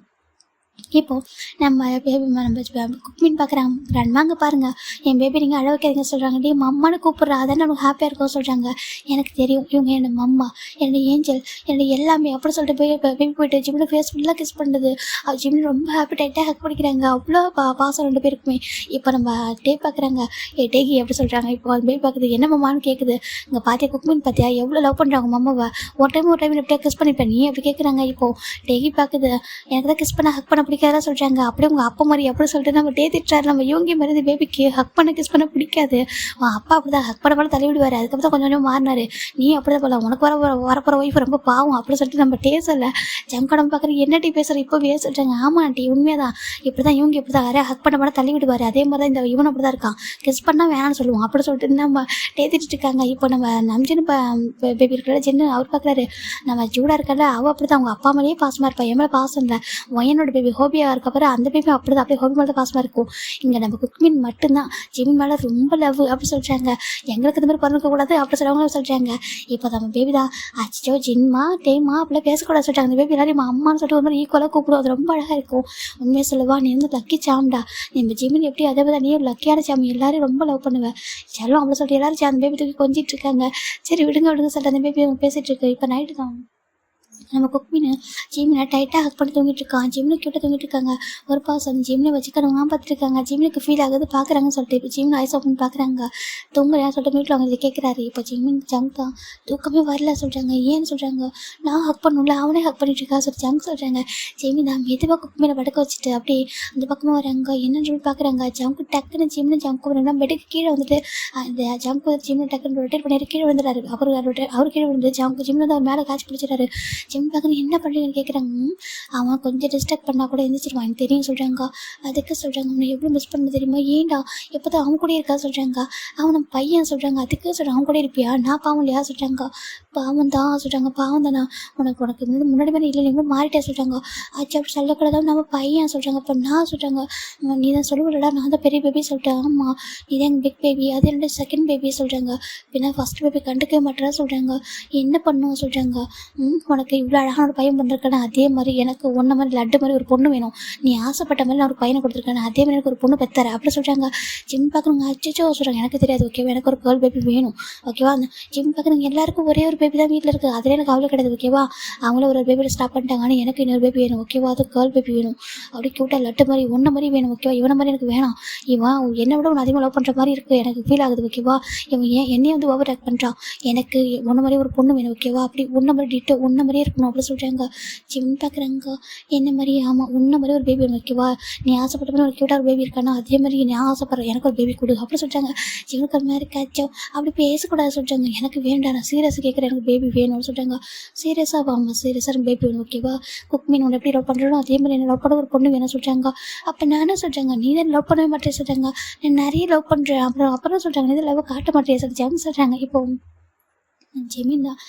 இப்போது நம்ம பேபி நம்ம குக்மின் பார்க்குறாங்க. கிராண்ட்மாங்க பாருங்கள் என் பேபி நீங்கள் அழ வைக்கிறீங்க சொல்கிறாங்க. டே மம்மானு கூப்பிட்றா அதான் நமக்கு ஹாப்பியாக இருக்கும் சொல்கிறாங்க. எனக்கு தெரியும் இவங்க என்னோட மம்மா, என்னோட ஏஞ்சல், என்னோட எல்லாமே அப்படி சொல்லிட்டு போய் பேபி போய்ட்டு ஜிம்மில் ஃபேஸ் ஃபுல்லாக கிஸ் பண்ணுறது. ஜிம்மில் ரொம்ப ஹாப்பி டைட்டாக ஹக் பண்ணிக்கிறாங்க. அவ்வளோ பாசம் 2 பேருக்குமே. இப்போ நம்ம டே பார்க்குறாங்க. டேகி எப்படி சொல்கிறாங்க. இப்போ அந்த பேபி பார்க்குது. என்ன மம்மான்னு கேட்குது. இங்கே பார்த்தியா குக்மின் பார்த்தியா எவ்வளோ லவ் பண்ணுறாங்க மம்மாவை, ஒரு டைம் எப்படியா கிஸ் பண்ணிப்பேன் நீ அப்படி கேட்குறாங்க. இப்போது டேகி பார்க்குது. எனக்கு தான் கிஸ் பண்ண ஹக் பண்ண பிடிக்காதான் சொல்கிறாங்க. அப்படியே உங்கள் அப்பா மாதிரி எப்படி சொல்லிட்டு நம்ம திட்டுறாரு. நம்ம யோகி மாதிரி பேபிக்கு ஹக் பண்ண கிஸ் பண்ண பிடிக்காது. அப்பா அப்படி தான் ஹக் பண்ண போல தள்ளி விடுவார். அதுக்கப்புறம் கொஞ்சம் கொஞ்சம் மாறினார். நீ அப்படி தான் போல உனக்கு வரப்போகிற ஒய்ஃப் ரொம்ப பாவம் அப்படி சொல்லிட்டு நம்ம டேசல ஜங்கடம் பார்க்குற என்ன டீ பேசுகிற இப்போவே சொல்கிறாங்க. ஆமாம் ஆண்டி உண்மையாக தான் இப்படி தான் இவங்க இப்படி தான் யாரையா ஹக் பண்ண போல தள்ளி விடுவார். அதே மாதிரி தான் இந்த இவன் அப்படி தான் இருக்கான், கிஸ் பண்ணால் வேணான்னு சொல்லுவோம் அப்படி சொல்லிட்டு நம்ம திட்டுட்டு இருக்காங்க. இப்போ நம்ம நம்ஜின்னு பேபி இருக்கிற ஜென்னு அவர் பார்க்குறாரு. நம்ம ஜூடாக இருக்கால அவள் அப்படி தான் அவங்க அப்பா மேலேயே பாசமாக இருப்பா, என் மேலே பாசம் இல்லை. ஒயனோட பேபி ஹோபி ஹோபியாக இருக்க அப்புறம் அந்த பேபி அப்படி தான் அப்படியே ஹோபி மேலே பாசமாக இருக்கும். இங்கே நம்ம குக்மின் மட்டும்தான் ஜிமின் மேலே ரொம்ப லவ் அப்படி சொல்கிறாங்க. எங்களுக்கு இந்த மாதிரி பிறக்கக்கூடாது அப்படி சொல்கிறவங்களும் சொல்கிறாங்க. இப்போ நம்ம பேபி தான் அச்சோ ஜின்மா டேமா அப்படிலாம் பேசக்கூடாது சொல்லிட்டாங்க. அந்த பேபி எல்லாரும் அம்மான்னு சொல்லிட்டு ஒரு மாதிரி ஈக்குவலாக கூப்பிடுவோம். அது ரொம்ப அழகாக இருக்கும். உண்மையை சொல்லுவா நீ வந்து லக்கி சாம்டா, நம்ம ஜிமின் எப்படி அதே மாதிரி நீ ஒரு லக்கியான சாமி, எல்லாரும் ரொம்ப லவ் பண்ணுவேன் செல்லம் அப்படி சொல்லிட்டு எல்லாரும் அந்த பேபி தூக்கி கொஞ்சிட்டு இருக்காங்க. சரி விடுங்க சொல்லிட்டு அந்த பேபி பேசிட்டு இருக்கு. இப்போ நைட்டு தான் நம்ம குக்மின் ஜிமினை டைட்டாக ஹக் பண்ணி தூங்கிட்டு இருக்கான். ஜிமினை கிட்ட தூங்கிட்டு இருக்காங்க. ஒரு பாசம் ஜிமினை வச்சுக்கணுமா பார்த்துருக்காங்க. ஜிமினுக்கு ஃபீல் ஆகுது பார்க்குறாங்கன்னு சொல்லிட்டு இப்போ ஜிமின் ஐஸ் ஓப்பன் பார்க்குறாங்க. தூங்குறேன் சொல்லிட்டு வீட்டில் அவங்க இதை கேட்குறாரு. இப்போ ஜிமின் ஜங்க் தான் தூக்கமே வரல சொல்கிறாங்க. ஏன்னு சொல்கிறாங்க, நான் ஹக் பண்ணல அவனே ஹக் பண்ணிட்டு இருக்கா சொல்லி ஜங்க் சொல்கிறாங்க. ஜிமின் தான் மெதுவாக குக்மினை படுக்க வச்சுட்டு அப்படியே அந்த பக்கமாக வராங்க. என்னன்னு சொல்லி பார்க்குறாங்க. ஜங்கு டக்குன்னு ஜிமின் ஜங்கு வரணும்னா பெட்டுக்கு கீழே வந்துட்டு அந்த ஜங்கு ஜிமினை டக்குன்னு ரொட்டேட் பண்ணிட்டு கீழே விழுந்துறாரு. அவர் கீழே விழுந்து ஜங்கு ஜிமின் வந்து அவர் மேலே காய்ச்சி பிடிச்சிடாரு. ஜிம் பார்க்கணும் என்ன பண்ணுறீங்கன்னு கேட்குறாங்க. அவன் கொஞ்சம் டிஸ்டர்ப் பண்ணால் கூட எழுந்திரிச்சிருவான் எனக்கு தெரியும் சொல்கிறாங்க. அதுக்கு சொல்கிறாங்க அவனை எவ்வளோ மிஸ் பண்ண தெரியுமா, ஏன்டா எப்போ தான் அவன் கூட இருக்கா சொல்கிறாங்க. அவனை பையன் சொல்கிறாங்க. அதுக்கு சொல்கிறான் அவன் கூட இருப்பியா, நான் பாவம் இல்லையா சொல்கிறாங்க. பாவம் தான் சொல்கிறாங்க. பாவம் தானே உனக்கு முன்னாடி மாதிரி இல்லை நீங்களும் மாறிட்டே சொல்கிறாங்க. ஆச்சு அப்படி சொல்லக்கூடாதான் நம்ம பையன் சொல்கிறாங்க. இப்போ நான் சொல்கிறாங்க நீ தான் சொல்லுவில்லடா நான் தான் பெரிய பேபி சொல்லிட்டேன். ஆமாம் நீ தான் எங்கள் பிக் பேபி, அது என்னோட செகண்ட் பேபி சொல்கிறாங்க. பின்னா ஃபஸ்ட் பேபி கண்டுக்கவே மாட்டேறா சொல்கிறாங்க. என்ன பண்ணுவோம் சொல்கிறாங்க. உனக்கு இவ்வளோ அழகான ஒரு பையன் பண்ணிருக்கேன், அதே மாதிரி எனக்கு ஒன்றை மாதிரி லட்டு மாதிரி ஒரு பொண்ணு வேணும், நீ ஆசைப்பட்ட மாதிரி நான் ஒரு பையனை கொடுத்துருக்கேன், அதே மாதிரி எனக்கு ஒரு பொண்ணு பெற்றாரு அப்படி சொல்கிறாங்க. ஜிம் பார்க்குறவங்க அச்சோ சொல்கிறாங்க எனக்கு தெரியாது ஓகேவா, எனக்கு ஒரு கேர்ள் பேபி வேணும் ஓகேவா. அந்த ஜிம் பார்க்குறவங்க எல்லாருக்கும் ஒரே ஒரு பேபி தான் வீட்டில் இருக்குது, அதில் எனக்கு அவ்வளோ கிடையாது ஓகேவா. அவங்கள ஒரு பேபியில் ஸ்டாப் பண்ணிட்டாங்க. ஆனால் எனக்கு இன்னொரு பேபி வேணும் ஓகேவா, அது கேர்ள் பேபி வேணும் அப்படி க்யூட்டாக லட்டு மாதிரி ஒன்றை மாதிரி வேணும் ஓகேவா. இவனை மாதிரி எனக்கு வேணாம், இவன் என்னை விட ஒன்று அதிகமாக லவ் பண்ணுற மாதிரி இருக்குது எனக்கு ஃபீல் ஆகுது ஓகேவா. இவன் என்னையை வந்து ஓவர் ஆக்ட் பண்ணுறான், எனக்கு ஒன்றை மாதிரி ஒரு பொண்ணு வேணும் ஓகேவா. அப்படி ஒன்றை மாதிரி டிட்டோ ஒன்றை மாதிரியே இருக்கணும் அப்படி சொல்கிறாங்க. ஜிம் பார்க்குறாங்க என்ன மாதிரி ஆமாம் உன்ன மாதிரி ஒரு பேபி ஓகேவா, நீ ஆசைப்பட்ட மாதிரி ஒரு க்யூட்டாக ஒரு பேபி இருக்கானா அதே மாதிரி நான் ஆசைப்படுறேன் எனக்கு ஒரு பேபி கொடு அப்படி சொல்கிறாங்க. ஜிம்முக்கு அது மாதிரி காய்ச்சோ அப்படி பேசக்கூடாது சொல்கிறாங்க. எனக்கு வேண்டாம் நான் சீரியஸாக கேட்குறேன், எனக்கு பேபி வேணும்னு சொல்கிறாங்க. சீரியஸாக ஆமாம் சீரியஸாக எனக்கு பேபி வேணும் ஓகேவா. குக்மீன் உன்னை எப்படி லவ் பண்ணுறோம் அதே மாதிரி என்ன லவ் பண்ண ஒரு பொண்ணு வேணும் சொல்கிறாங்க. அப்போ நானும் சொல்கிறாங்க நீ தான் லவ் பண்ணவே மாட்டேன் சொல்கிறாங்க. நான் நிறைய லவ் பண்ணுறேன் அப்புறம் சொல்கிறாங்க நீ தான் லவ் காட்ட மாட்டேன் சொல்கிறாங்க. இப்போ ஜிமின் தான்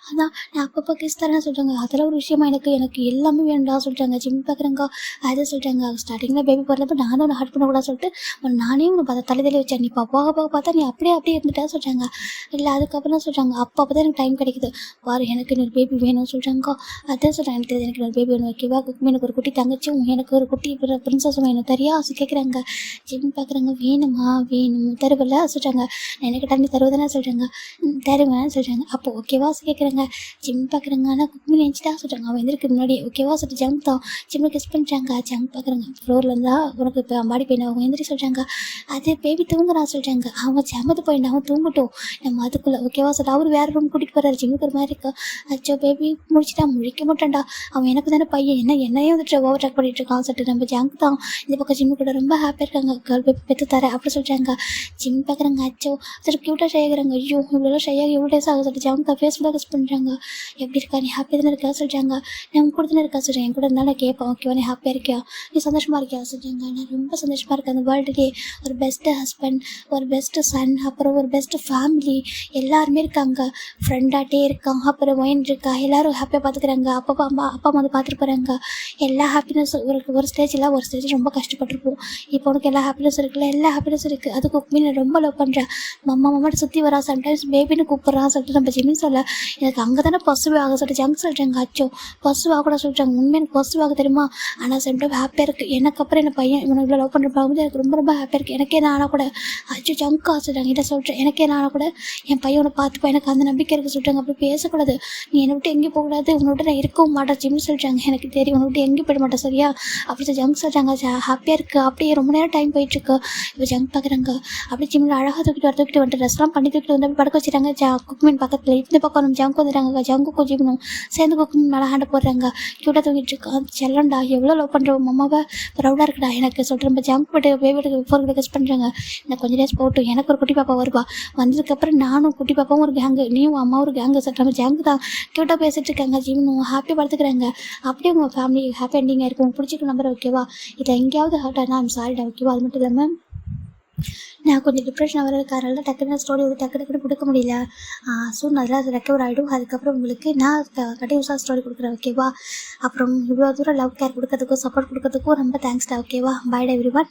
அதான் நான் அப்பப்போ கிஸ் தரேன்னு சொல்கிறாங்க. அதெல்லாம் ஒரு விஷயமா எனக்கு எல்லாமே வேணும்டா சொல்கிறாங்க. ஜிம் பார்க்குறேங்க அதை சொல்கிறாங்க. ஸ்டார்டிங்கில் பேபி போடுறப்ப நான் தான் உன்னை ஹர்ட் பண்ணக்கூடாது சொல்லிட்டு நானே உன்னை பார்த்தா தலை வச்சேன், நீ போக பார்த்தா நீ அப்படியே இருந்துட்டா சொல்கிறாங்க. இல்லை அதுக்கப்புறம் சொல்கிறாங்க அப்போ தான் எனக்கு டைம் கிடைக்குது பாரு எனக்கு இன்னொரு பேபி வேணும்னு சொல்கிறாங்க. அதான் சொல்கிறேன் எனக்கு தெரியுது எனக்கு இன்னொரு பேபி வேணும் ஓகேவா. குக்மீனுக்கு ஒரு குட்டி தங்கச்சும் எனக்கு ஒரு குட்டி பிரின்சஸும் வேணும் தெரியா கேட்குறாங்க. ஜிம் பார்க்குறாங்க வேணும் தருவல சொல்கிறாங்க. நான் என்ன கேட்டால் நீ தருவதானே சொல்கிறாங்க. தருவேன் சொல்கிறாங்க. அப்போ ஓகேவா கேட்குறாங்க. ஜிம் பார்க்குறாங்க. ஆனால் குக்மீன் நினச்சிட்டா சொல்கிறாங்க அவன் எந்திருக்கு முன்னாடி ஓகேவா சொல்லிட்டு ஜங்க் தான் ஜிம்மை கிஸ் பண்ணுறாங்க. ஜங்க் பார்க்குறாங்க ஃப்ளோரில் இருந்தால் உனக்கு இப்போ பாடி பெயின் அவங்க எந்திரி சொல்கிறாங்க. அது பேபி தூங்குறான் சொல்கிறாங்க. அவன் செமத்து போயிட்டு அவன் தூங்கட்டும் நம்ம அதுக்குள்ளே ஓகேவா சொல்லிட்டு அவர் வேறு ரூம் கூட்டிகிட்டு போகிறாரு. ஜிம்முக்கு ஒரு மாதிரி இருக்கா. அச்சோ பேபி முடிச்சுட்டா முழிக்க மாட்டான்டா அவன் எனக்கு தானே பையன் என்னையே வந்துட்டு ஓவர் ட்ராக் பண்ணிட்டு இருக்கான் சொல்லிட்டு நம்ம ஜங்க் தான் இந்த பக்கம் ஜிம்மு கூட ரொம்ப ஹாப்பியாக இருக்காங்க. கேர்ள் பேபி பெற்று தரேன் அப்படி சொல்கிறாங்க. ஜிம் பார்க்குறாங்க அச்சோ சரி க்யூட்டாக ஷேகிறாங்க. ஐயோ இவ்வளோ ஷையாக எவ்வளோ டேஸ் ஆகும் சொல்லிட்டு ஜங்க் ஃபேஸ்புல்லாக கிஸ் பண்ணுறாங்க. எப்படி இருக்கா நீ ஹாப்பியாக தானே இருக்கா சொல்கிறாங்க. நான் கூட தானே இருக்கா சொல்கிறேன் என் கூட இருந்தாலும் நான் கேட்பேன் ஓகேவா நீ ஹாப்பியாக இருக்கியா நீ சந்தோஷமாக இருக்கியா சொல்கிறாங்க. நான் ரொம்ப சந்தோஷமாக இருக்கேன். அந்த வேர்ல்டுலே ஒரு பெஸ்ட்டு ஹஸ்பண்ட் ஒரு பெஸ்ட்டு சன் அப்புறம் ஒரு பெஸ்ட்டு ஃபேமிலி எல்லாருமே இருக்காங்க. ஃப்ரெண்டாகிட்டே இருக்காங்க. அப்புறம் ஒயின் இருக்கா எல்லாரும் ஹாப்பியாக பார்த்துக்குறாங்க. அப்பா அம்மா வந்து பார்த்துட்டு போகிறாங்க. எல்லா ஹாப்பினஸ் ஒரு ஸ்டேஜில் ஒரு ஸ்டேஜ் ரொம்ப கஷ்டப்பட்டுருப்போம். இப்போ உனக்கு எல்லா ஹாப்பினஸ் இருக்குல்ல எல்லா ஹாப்பினஸ் இருக்குது. அது குக்மீன் ரொம்ப லவ் பண்ணுறேன். மம்மாட்ட சுற்றி வரா சம்டைம்ஸ் பேபின்னு கூப்பிட்றான் சொல்லிட்டு நம்ம ஜிமின் சொல்ல எனக்கு அங்கே தானே பசுவே ஆக சொல்லிட்டு ஜங்க் சொல்கிறாங்க. அச்சோ பசுவாக கூட சொல்கிறாங்க. உண்மை எனக்கு பசுவாக தெரியுமா. ஆனால் சம்டைம் ஹாப்பியாக இருக்குது எனக்கு அப்புறம் என்ன பையன் இவனை இவ்வளோ லவ் பண்ணுற பார்க்கும்போது எனக்கு ரொம்ப ஹாப்பியாக இருக்குது. எனக்கே நான் கூட அச்சோ ஜங்க் சொல்கிறாங்க இதை சொல்கிறேன். எனக்கே நான் கூட என் பையனை பார்த்துப்பா எனக்கு அந்த நம்பிக்கை இருக்குது சொல்கிறாங்க. அப்படி பேசக்கூடாது நீ என்னை விட்டு எங்கேயும் போகக்கூடாது உன்னை விட்டு நான் இருக்கவும் மாட்டேன் ஜிம் சொல்கிறாங்க. எனக்கு தெரியும் உன்னை விட்டு எங்கேயும் போயிட மாட்டேன் சரியா அப்படி ஜங்க் சொல்கிறாங்க. ஹாப்பியாக இருக்குது அப்படியே ரொம்ப நேரம் டைம் போயிட்டுருக்கு. இப்போ ஜங்க் பார்க்குறாங்க. அப்படி ஜிம்மில் அழகாக தூக்கிட்டு வந்துட்டு ட்ரெஸ்லாம் பண்ணி தூக்கிட்டு வந்து அப்படி படுக்க வச்சுட்டாங்க. குக்மீன் பக்கத்தில் இந்த பக்கம் நம்ம ஜங்க் வந்துட்டாங்க. ஜங்குக்கும் ஜிம்னும் சேர்ந்து குக்மீன் மேலே ஹேண்டை போடுறாங்க. க்யூட்டாக தூக்கிட்டு இருக்கா செல்லண்டா எவ்வளோ லவ் பண்ணுறோம் அம்மாவை ப்ரௌடாக இருக்குடா எனக்கு சொல்கிறேன். நம்ம ஜங்க் போட்டு பேபியோட ஃபோர் கிஸ் பண்ணுறாங்க. நான் கொஞ்சம் டேஸ் போட்டும் எனக்கு ஒரு குட்டி பாப்பா வருவா வந்ததுக்கப்புறம் நானும் குட்டி பாப்பாவும் ஒரு கேங்கு நீயும் அம்மா ஒரு கேங்கு சொல்கிறாங்க. ஜங்கு தான் க்யூட்டாக பேசிகிட்டு இருக்காங்க. ஜிம்னும் ஹாப்பியாக படுத்துக்கிறாங்க. அப்படியே உங்கள் ஃபேமிலி ஹாப்பி எண்டிங்காக இருக்கும். பிடிச்சிக்க நம்பர் ஓகேவா. இதை எங்கேயாவது ஹர்ட் ஆனால் சாரிடா ஓகேவா. அது மட்டும் இல்லாமல் நான் கொஞ்சம் டிப்ரெஷன் வர காரணம் டக்குன்னு ஸ்டோரி வந்து டக்குன்னு கொடுக்க முடியல. ஸோ அதெல்லாம் அது ரெக்கவர் ஆகிடும். அதுக்கப்புறம் உங்களுக்கு நான் கண்டினியூஸாக ஸ்டோரி கொடுக்குறேன், ஓகேவா? அப்புறம் இவ்வளோ தூரம் லவ் கேர் கொடுக்கறதுக்கும் சப்போர்ட் கொடுக்கறதுக்கும் ரொம்ப தேங்க்ஸ்டா, ஓகேவா? பாய் எவ்ரிவன்.